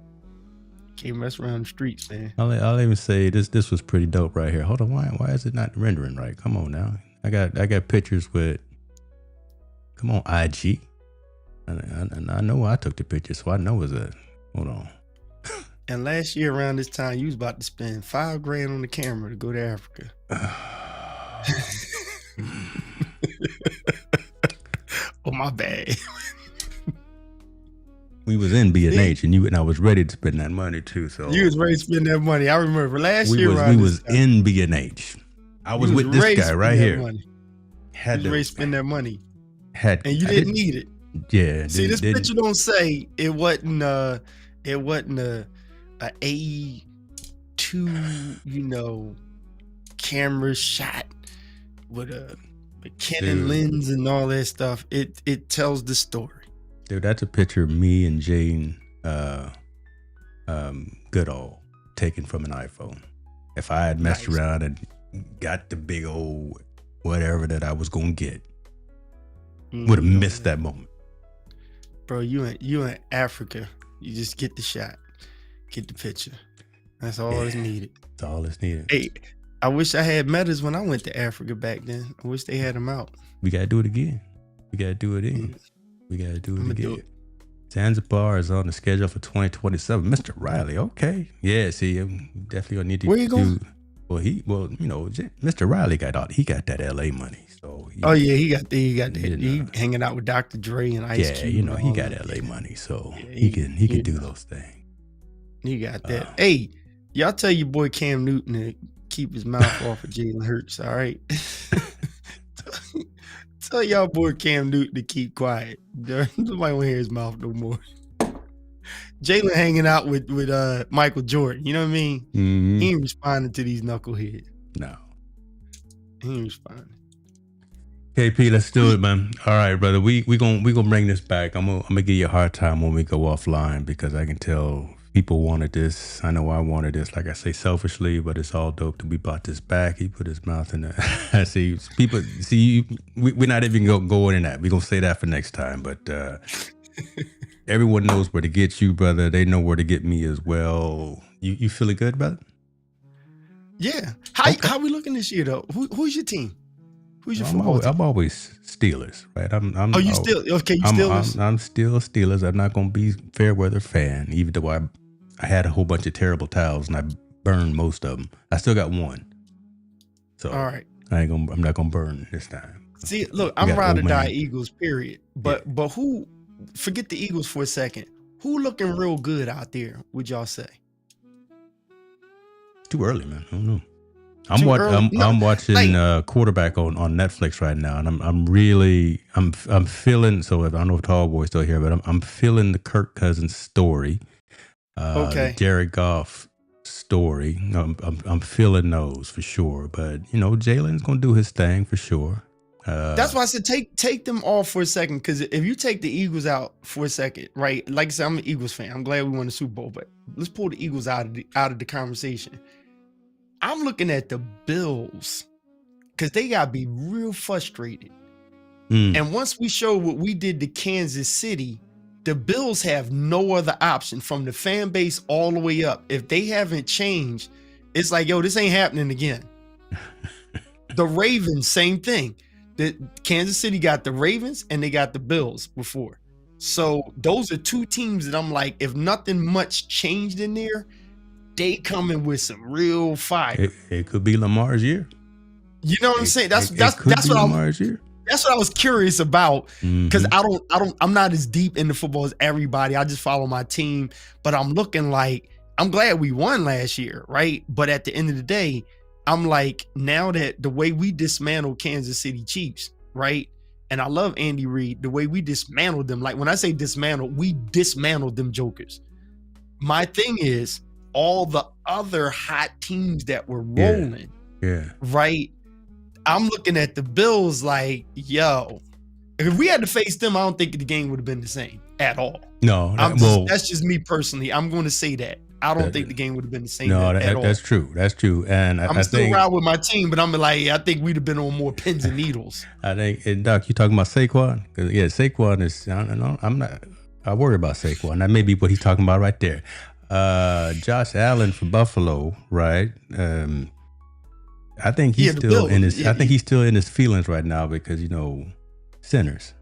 Speaker 1: can't mess around the streets, man.
Speaker 2: I'll even say this was pretty dope right here. Hold on, why is it not rendering right? Come on now. I got pictures with. Come on, IG. And I know I took the picture, so I know it's a. Hold on.
Speaker 1: And last year around this time, you was about to spend $5,000 on the camera to go to Africa. Oh, my bad.
Speaker 2: We was in B&H, and I was ready to spend that money too. So
Speaker 1: You was ready to spend that money. I remember last
Speaker 2: we
Speaker 1: year
Speaker 2: was
Speaker 1: around
Speaker 2: we
Speaker 1: this
Speaker 2: was
Speaker 1: time,
Speaker 2: in B&H. I was
Speaker 1: you
Speaker 2: with
Speaker 1: ready
Speaker 2: this
Speaker 1: to
Speaker 2: guy right
Speaker 1: spend that
Speaker 2: here.
Speaker 1: money.
Speaker 2: Had
Speaker 1: You was ready to
Speaker 2: to
Speaker 1: spend that money,
Speaker 2: had
Speaker 1: and you
Speaker 2: I
Speaker 1: didn't need it.
Speaker 2: Yeah.
Speaker 1: See, this
Speaker 2: didn't-
Speaker 1: picture don't say it wasn't a A2, camera shot with a Canon
Speaker 2: Dude.
Speaker 1: lens and all that stuff. It tells the story.
Speaker 2: Dude, that's a picture of me and Jane Goodall taken from an iPhone. If I had messed
Speaker 1: Nice.
Speaker 2: around and got the big old whatever that I was gonna get, would have missed that moment.
Speaker 1: Bro, you in Africa. You just get the shot. Get the picture. That's all that's
Speaker 2: Yeah.
Speaker 1: needed.
Speaker 2: That's all that's needed.
Speaker 1: Hey, I wish I had metas when I went to Africa back then. I wish they had them out.
Speaker 2: We gotta do it again. We gotta do it again. We gotta do it
Speaker 1: I'ma
Speaker 2: again.
Speaker 1: do it.
Speaker 2: Zanzibar is on the schedule for 2027. Mr. Riley, okay. Yeah, see, definitely gonna need to
Speaker 1: Where you going?
Speaker 2: Mr. Riley got that LA money. So
Speaker 1: Oh yeah, he got that.
Speaker 2: You
Speaker 1: He
Speaker 2: know.
Speaker 1: hanging out with Dr. Dre and Ice
Speaker 2: yeah,
Speaker 1: Cube.
Speaker 2: you know,
Speaker 1: and
Speaker 2: he
Speaker 1: all
Speaker 2: got
Speaker 1: that.
Speaker 2: LA money, so
Speaker 1: Yeah,
Speaker 2: he can
Speaker 1: you
Speaker 2: do
Speaker 1: know.
Speaker 2: those things.
Speaker 1: You got that. Hey, y'all tell your boy Cam Newton to keep his mouth off of Jalen Hurts, all right? Tell y'all boy Cam Newton to keep quiet. Nobody want to hear his mouth no more. Jalen hanging out with Michael Jordan. You know what I mean?
Speaker 2: Mm-hmm.
Speaker 1: He ain't responding to these knuckleheads.
Speaker 2: No.
Speaker 1: He ain't responding.
Speaker 2: KP, let's do it, man. All right, brother. We gonna bring this back. I'm gonna give you a hard time when we go offline because I can tell people wanted this. I know I wanted this. Like I say, selfishly, but it's all dope that we brought this back. He put his mouth in there. I see people. We're not even gonna go into that. We're gonna say that for next time. But everyone knows where to get you, brother. They know where to get me as well. You feeling good, brother?
Speaker 1: Yeah. How we looking this year though? Who's your team? Who's your football team?
Speaker 2: I'm always Steelers, right?
Speaker 1: You still Steelers?
Speaker 2: I'm still Steelers. I'm not gonna be fair weather fan, even though I had a whole bunch of terrible towels and I burned most of them. I still got one, so
Speaker 1: all right.
Speaker 2: I'm not gonna burn this time.
Speaker 1: See, look, I'm ride or die Eagles, period. But who? Forget the Eagles for a second. Who looking real good out there? Would y'all say?
Speaker 2: It's too early, man. I don't know. I'm watching Quarterback on Netflix right now, and I'm feeling. So I don't know if Tall Boy's still here, but I'm feeling the Kirk Cousins story, the Jared Goff story. I'm feeling those for sure. But Jalen's gonna do his thing for sure.
Speaker 1: That's why I said take them off for a second, because if you take the Eagles out for a second, right? Like I said, I'm an Eagles fan. I'm glad we won the Super Bowl, but let's pull the Eagles out of the conversation. I'm looking at the Bills because they got to be real frustrated. And once we show what we did to Kansas City, the Bills have no other option from the fan base all the way up. If they haven't changed, it's like, yo, this ain't happening again. The Ravens, same thing. The Kansas City got the Ravens and they got the Bills before. So those are two teams that I'm like, if nothing much changed in there, they coming with some real fire.
Speaker 2: It could be Lamar's year.
Speaker 1: You know what I'm saying? That's what
Speaker 2: Lamar's year.
Speaker 1: That's what I was curious about, because I'm not as deep into football as everybody. I just follow my team, but I'm looking like, I'm glad we won last year, right? But at the end of the day, I'm like, now that the way we dismantled Kansas City Chiefs, right? And I love Andy Reid, the way we dismantled them. Like when I say dismantle, we dismantled them jokers. My thing is, all the other hot teams that were rolling, right? I'm looking at the Bills like, yo, if we had to face them, I don't think the game would have been the same at all.
Speaker 2: No,
Speaker 1: that's just me personally. I'm going to say that. I don't think the game would have been the same at all.
Speaker 2: That's true. That's true. And
Speaker 1: I'm still around with my team, but I'm like, I think we'd have been on more pins and needles.
Speaker 2: I think, and Doc, you talking about Saquon? Because Saquon is, I worry about Saquon. That may be what he's talking about right there. Josh Allen for Buffalo, right? I think he's still in his. I think he's still in his feelings right now because sinners.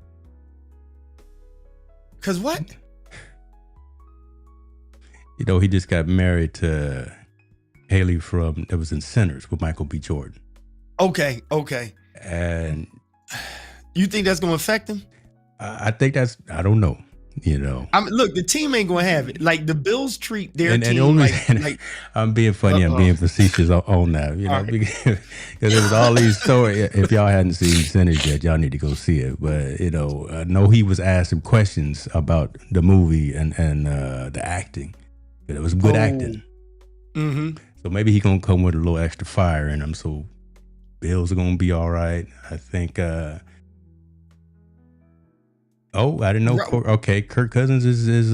Speaker 1: Cause what?
Speaker 2: He just got married to Haley that was in Sinners with Michael B. Jordan.
Speaker 1: Okay.
Speaker 2: And
Speaker 1: you think that's gonna affect him?
Speaker 2: I think I don't know.
Speaker 1: I mean, look, the team ain't gonna have it. Like the Bills treat their team like
Speaker 2: I'm being funny. I'm being facetious on that, because there was all these stories. If y'all hadn't seen Sinners yet, y'all need to go see it. But I know he was asked some questions about the movie and the acting. It was good acting.
Speaker 1: Mm-hmm.
Speaker 2: So maybe he gonna come with a little extra fire in him. So Bills are gonna be all right. I think. Oh, I didn't know. Okay, Kirk Cousins is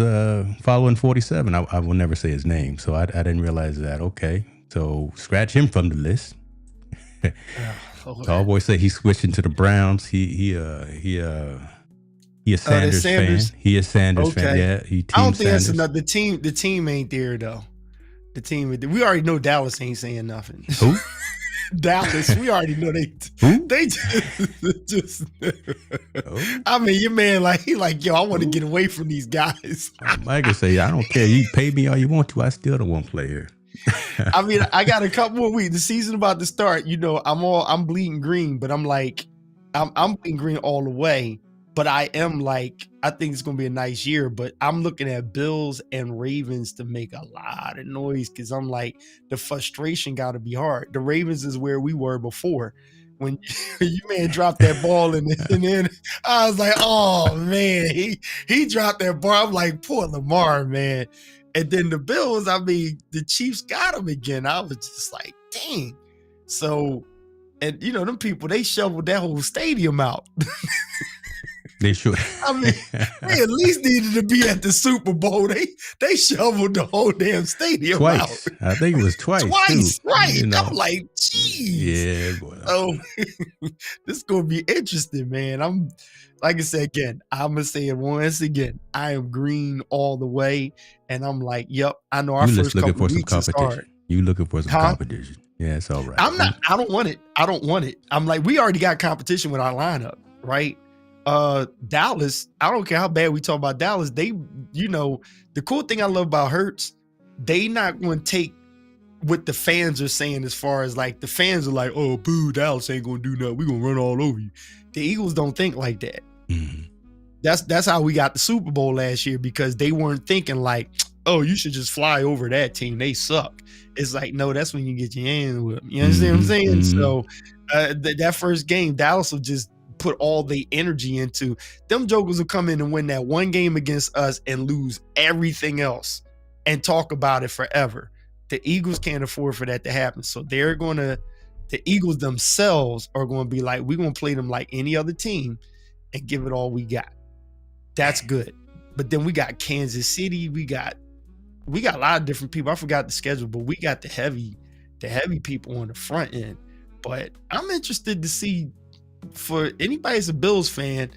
Speaker 2: following 47. I will never say his name, so I didn't realize that. Okay, so scratch him from the list. Tall Boy said he's switching to the Browns. He a Sanders fan. He a Sanders fan. Yeah,
Speaker 1: I don't think that's enough. The team ain't there though. The team, we already know Dallas ain't saying nothing.
Speaker 2: Who?
Speaker 1: Dallas, we already know they just I mean, your man yo, I want to get away from these guys.
Speaker 2: Michael say, I don't care, you pay me all you want to, I still don't want to play here.
Speaker 1: I mean, I got a couple more weeks. The season about to start, I'm bleeding green, but I'm like, I'm bleeding green all the way. But I am like, I think it's gonna be a nice year. But I'm looking at Bills and Ravens to make a lot of noise because I'm like, the frustration got to be hard. The Ravens is where we were before. When you man dropped that ball and then I was like, oh man, he dropped that ball. I'm like, poor Lamar, man. And then the Bills, I mean, the Chiefs got him again. I was just like, dang. So, and you know, them people, they shoveled that whole stadium out.
Speaker 2: They should.
Speaker 1: I mean, they at least needed to be at the Super Bowl. They shoveled the whole damn stadium
Speaker 2: Twice.
Speaker 1: out.
Speaker 2: I think it was twice.
Speaker 1: Twice,
Speaker 2: too.
Speaker 1: right.
Speaker 2: You know.
Speaker 1: I'm like, geez.
Speaker 2: Yeah, boy.
Speaker 1: So this is gonna be interesting, man. I'm like I said again, I'm gonna say it once again. I am green all the way, and I'm like, yep, I know our
Speaker 2: You
Speaker 1: first
Speaker 2: just looking
Speaker 1: couple
Speaker 2: for some
Speaker 1: weeks is hard.
Speaker 2: competition. You looking for some
Speaker 1: Huh?
Speaker 2: competition. Yeah, it's all right.
Speaker 1: I'm not. I don't want it. I don't want it. I'm like, we already got competition with our lineup, right? Dallas. I don't care how bad we talk about Dallas. They, you know, the cool thing I love about Hurts, they not going to take what the fans are saying as far as like the fans are like, oh, boo, Dallas ain't going to do nothing. We going to run all over you. The Eagles don't think like that.
Speaker 2: Mhm.
Speaker 1: That's how we got the Super Bowl last year because they weren't thinking like, oh, you should just fly over that team. They suck. It's like, no, that's when you get your hands with them. You understand what I'm saying?
Speaker 2: Mhm.
Speaker 1: So that first game, Dallas will just put all the energy into them. Jokers will come in and win that one game against us and lose everything else and talk about it forever. The Eagles can't afford for that to happen. So the Eagles themselves are going to be like, we're going to play them like any other team and give it all we got. That's good. But then we got Kansas City. We got a lot of different people. I forgot the schedule, but we got the heavy people on the front end. But I'm interested to see, for anybody that's a Bills fan,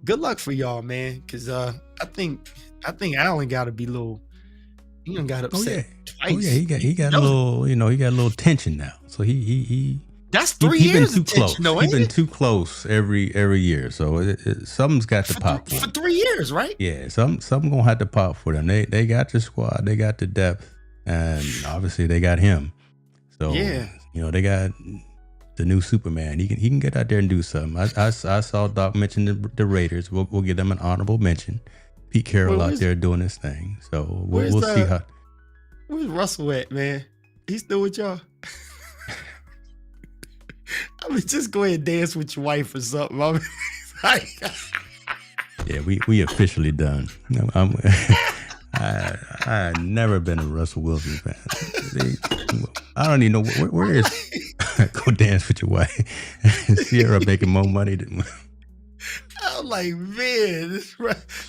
Speaker 1: good luck for y'all, man. Because I think Allen got to be he done got upset twice.
Speaker 2: Oh yeah, he got a little, you know, he got a little tension now. So he
Speaker 1: that's 3
Speaker 2: he
Speaker 1: years
Speaker 2: been
Speaker 1: of
Speaker 2: too close.
Speaker 1: tension, though,
Speaker 2: He's
Speaker 1: ain't
Speaker 2: been
Speaker 1: it?
Speaker 2: too close every year. So something's got to pop
Speaker 1: For
Speaker 2: him.
Speaker 1: 3 years, right?
Speaker 2: Yeah, something gonna have to pop for them. They got the squad, they got the depth, and obviously they got him. So
Speaker 1: Yeah.
Speaker 2: you know, they got the new Superman. He can get out there and do something. I saw Doc mention the Raiders. We'll give them an honorable mention. Pete Carroll out there doing his thing. So we'll see how.
Speaker 1: Where's Russell at, man? He still with y'all? I mean, just go ahead and dance with your wife or something. I mean, like,
Speaker 2: Yeah, we officially done. I never been a Russell Wilson fan. I don't even know where is go dance with your wife. Sierra making more money than.
Speaker 1: I'm like, man, this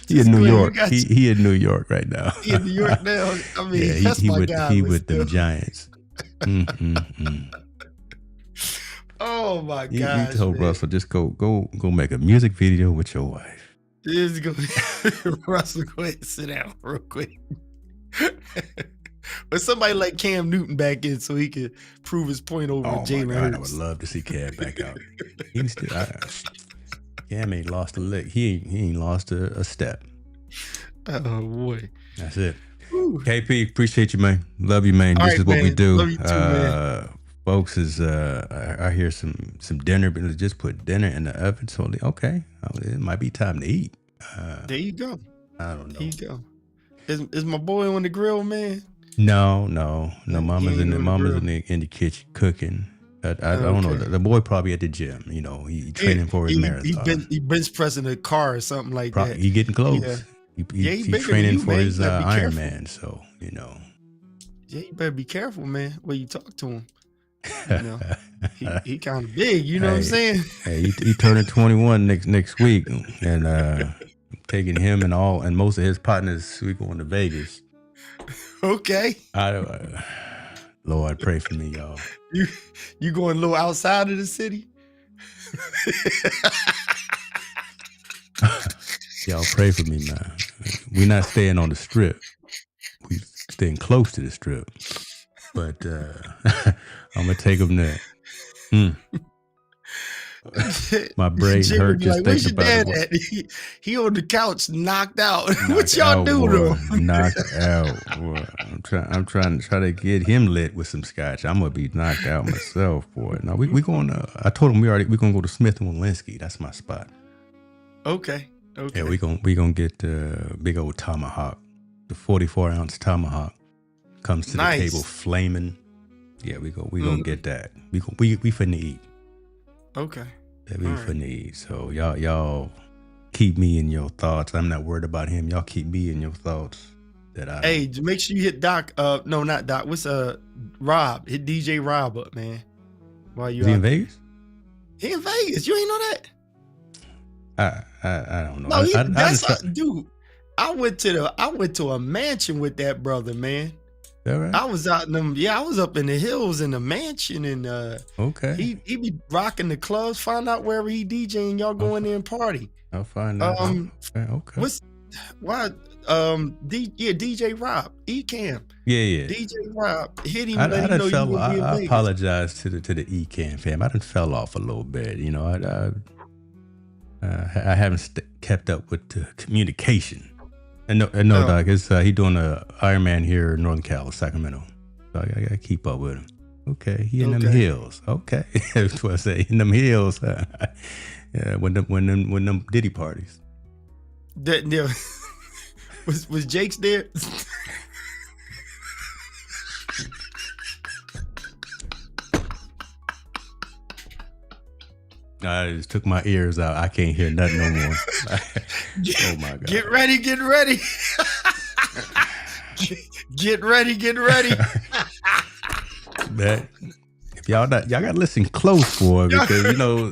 Speaker 2: He in New York.
Speaker 1: got
Speaker 2: He in New York right now.
Speaker 1: He in New York now. I mean,
Speaker 2: Yeah,
Speaker 1: that's
Speaker 2: he
Speaker 1: my
Speaker 2: with
Speaker 1: guy.
Speaker 2: he
Speaker 1: but
Speaker 2: with them
Speaker 1: still.
Speaker 2: Giants.
Speaker 1: Oh my
Speaker 2: You
Speaker 1: god!
Speaker 2: told Russell just go make a music video with your wife.
Speaker 1: This is gonna Russell, go ahead and sit down real quick. But somebody like Cam Newton back in so he could prove his point over
Speaker 2: Oh my
Speaker 1: Jalen
Speaker 2: God, I
Speaker 1: Hurts.
Speaker 2: would love to see Cam back out. He still, Cam ain't lost a lick. He ain't lost a step.
Speaker 1: Oh boy.
Speaker 2: That's it.
Speaker 1: Whew.
Speaker 2: KP, appreciate you, man. Love you, man.
Speaker 1: All
Speaker 2: This
Speaker 1: right,
Speaker 2: is what we
Speaker 1: man.
Speaker 2: do.
Speaker 1: Love you too, man.
Speaker 2: Folks, I hear some dinner, but just put dinner in the oven. So okay, it might be time to eat.
Speaker 1: There you go.
Speaker 2: I don't know.
Speaker 1: There you go. Is my boy on the grill, man?
Speaker 2: No. Mama's
Speaker 1: ain't on the
Speaker 2: in the kitchen cooking. I don't know.
Speaker 1: Okay.
Speaker 2: The boy probably at the gym. You know, he training for his marathon.
Speaker 1: He bench pressing a car or something like that.
Speaker 2: He getting close.
Speaker 1: Yeah.
Speaker 2: He
Speaker 1: bigger than
Speaker 2: training
Speaker 1: you,
Speaker 2: for
Speaker 1: man.
Speaker 2: his
Speaker 1: You gotta be
Speaker 2: Iron
Speaker 1: careful.
Speaker 2: Man. So you know.
Speaker 1: Yeah, you better be careful, man, when you talk to him. You know, he kind of big. You know what I'm saying?
Speaker 2: Hey, he turning 21 next week, and taking him and most of his partners. We going to Vegas.
Speaker 1: Okay.
Speaker 2: Lord, pray for me, y'all.
Speaker 1: You going a little outside of the city?
Speaker 2: Y'all pray for me, man. We not staying on the strip. We staying close to the strip. But I'm gonna take him there. My brain
Speaker 1: Jimmy
Speaker 2: hurt
Speaker 1: be
Speaker 2: just
Speaker 1: like, where's your
Speaker 2: thinking about
Speaker 1: dad
Speaker 2: it.
Speaker 1: at? He on the couch, knocked out. What
Speaker 2: Knocked
Speaker 1: y'all
Speaker 2: out,
Speaker 1: do
Speaker 2: boy.
Speaker 1: though?
Speaker 2: Knocked out. Boy. I'm trying to get him lit with some scotch. I'm gonna be knocked out myself, boy. No, we going. I told him we gonna go to Smith and Walensky. That's my spot.
Speaker 1: Okay.
Speaker 2: Yeah, we gonna get the big old tomahawk, the 44-ounce tomahawk comes to the table flaming. Yeah, we gonna get that. We finna eat.
Speaker 1: Okay.
Speaker 2: Yeah, we finna eat. So y'all keep me in your thoughts. I'm not worried about him. Y'all keep me in your thoughts.
Speaker 1: Hey, make sure you hit Doc. No, not Doc. What's Rob? Hit DJ Rob up, man. While you
Speaker 2: in Vegas?
Speaker 1: He in Vegas. You ain't know that?
Speaker 2: I don't know.
Speaker 1: No, dude. I went to a mansion with that brother, man.
Speaker 2: That right?
Speaker 1: I was out in them. Yeah, I was up in the hills in the mansion, and
Speaker 2: okay.
Speaker 1: He be rocking the clubs. Find out wherever he DJing. Y'all go in there and party.
Speaker 2: I'll find out. Okay.
Speaker 1: DJ Rob, Ecamm.
Speaker 2: Yeah.
Speaker 1: DJ Rob, hit him.
Speaker 2: I apologize to the Ecamm fam. I done fell off a little bit. You know, I haven't kept up with the communication. And no, Doc, it's he doing a Ironman here in Northern Cal, Sacramento. So I gotta keep up with him. Okay, he in them hills. Okay, that's what I say, in them hills. Yeah, when them Diddy parties.
Speaker 1: Was Jake's there?
Speaker 2: I just took my ears out. I can't hear nothing no more. Oh my God.
Speaker 1: Get ready. Get ready.
Speaker 2: That, if y'all gotta listen close for it, because you know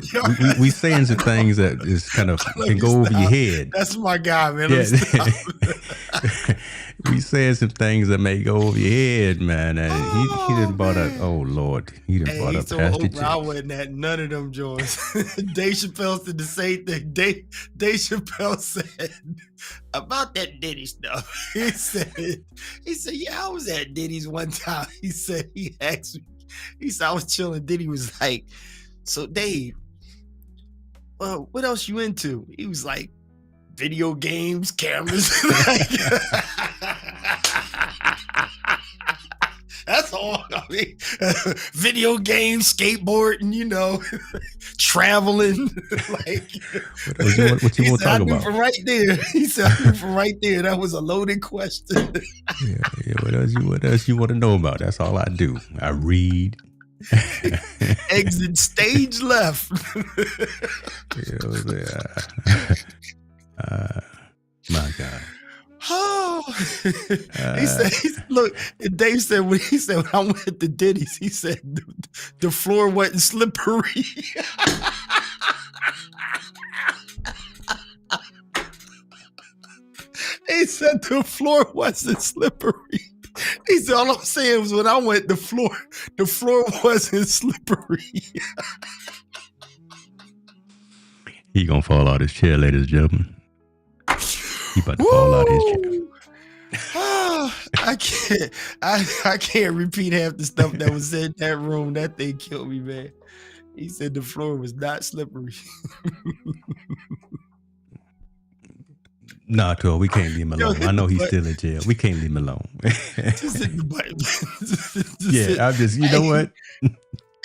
Speaker 2: we saying some things that is kind of can go over your head.
Speaker 1: That's my guy, man.
Speaker 2: Yeah. We saying some things that may go over your head, man. And he didn't bought up. Oh Lord, he didn't bought up Pastor J.
Speaker 1: I wasn't at none of them joints. Dave Chappelle said the same thing. Dave Chappelle said about that Diddy stuff. He said, yeah, I was at Diddy's one time. He said, he asked me. He said, I was chilling. Diddy was like, so Dave, well, what else you into? He was like, video games, cameras. That's all. I mean, video games, skateboarding, you know, traveling. Like,
Speaker 2: what you want to talk about?
Speaker 1: From right there, he said, I knew from right there. That was a loaded question.
Speaker 2: Yeah. What else you want to know about? That's all I do. I read.
Speaker 1: Exit stage left.
Speaker 2: My God.
Speaker 1: Oh, he said, look, Dave said, when I went to Diddy's, he said the floor wasn't slippery. He said the floor wasn't slippery. He said, all I'm saying was when I went, the floor wasn't slippery.
Speaker 2: He gonna fall out his chair, ladies and gentlemen. He about to fall out his chair.
Speaker 1: I can't repeat half the stuff that was said in that room. That thing killed me, man. He said the floor was not slippery.
Speaker 2: Nah, Toy, we can't leave him alone. I know he's still in jail. We can't leave him alone.
Speaker 1: Just hit the button.
Speaker 2: Yeah, I'm just, you know what?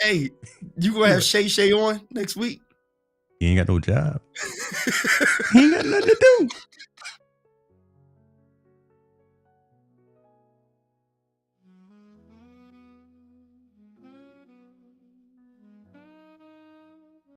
Speaker 1: Hey, you gonna have Shay on next week?
Speaker 2: He ain't got no job. He ain't got nothing to do.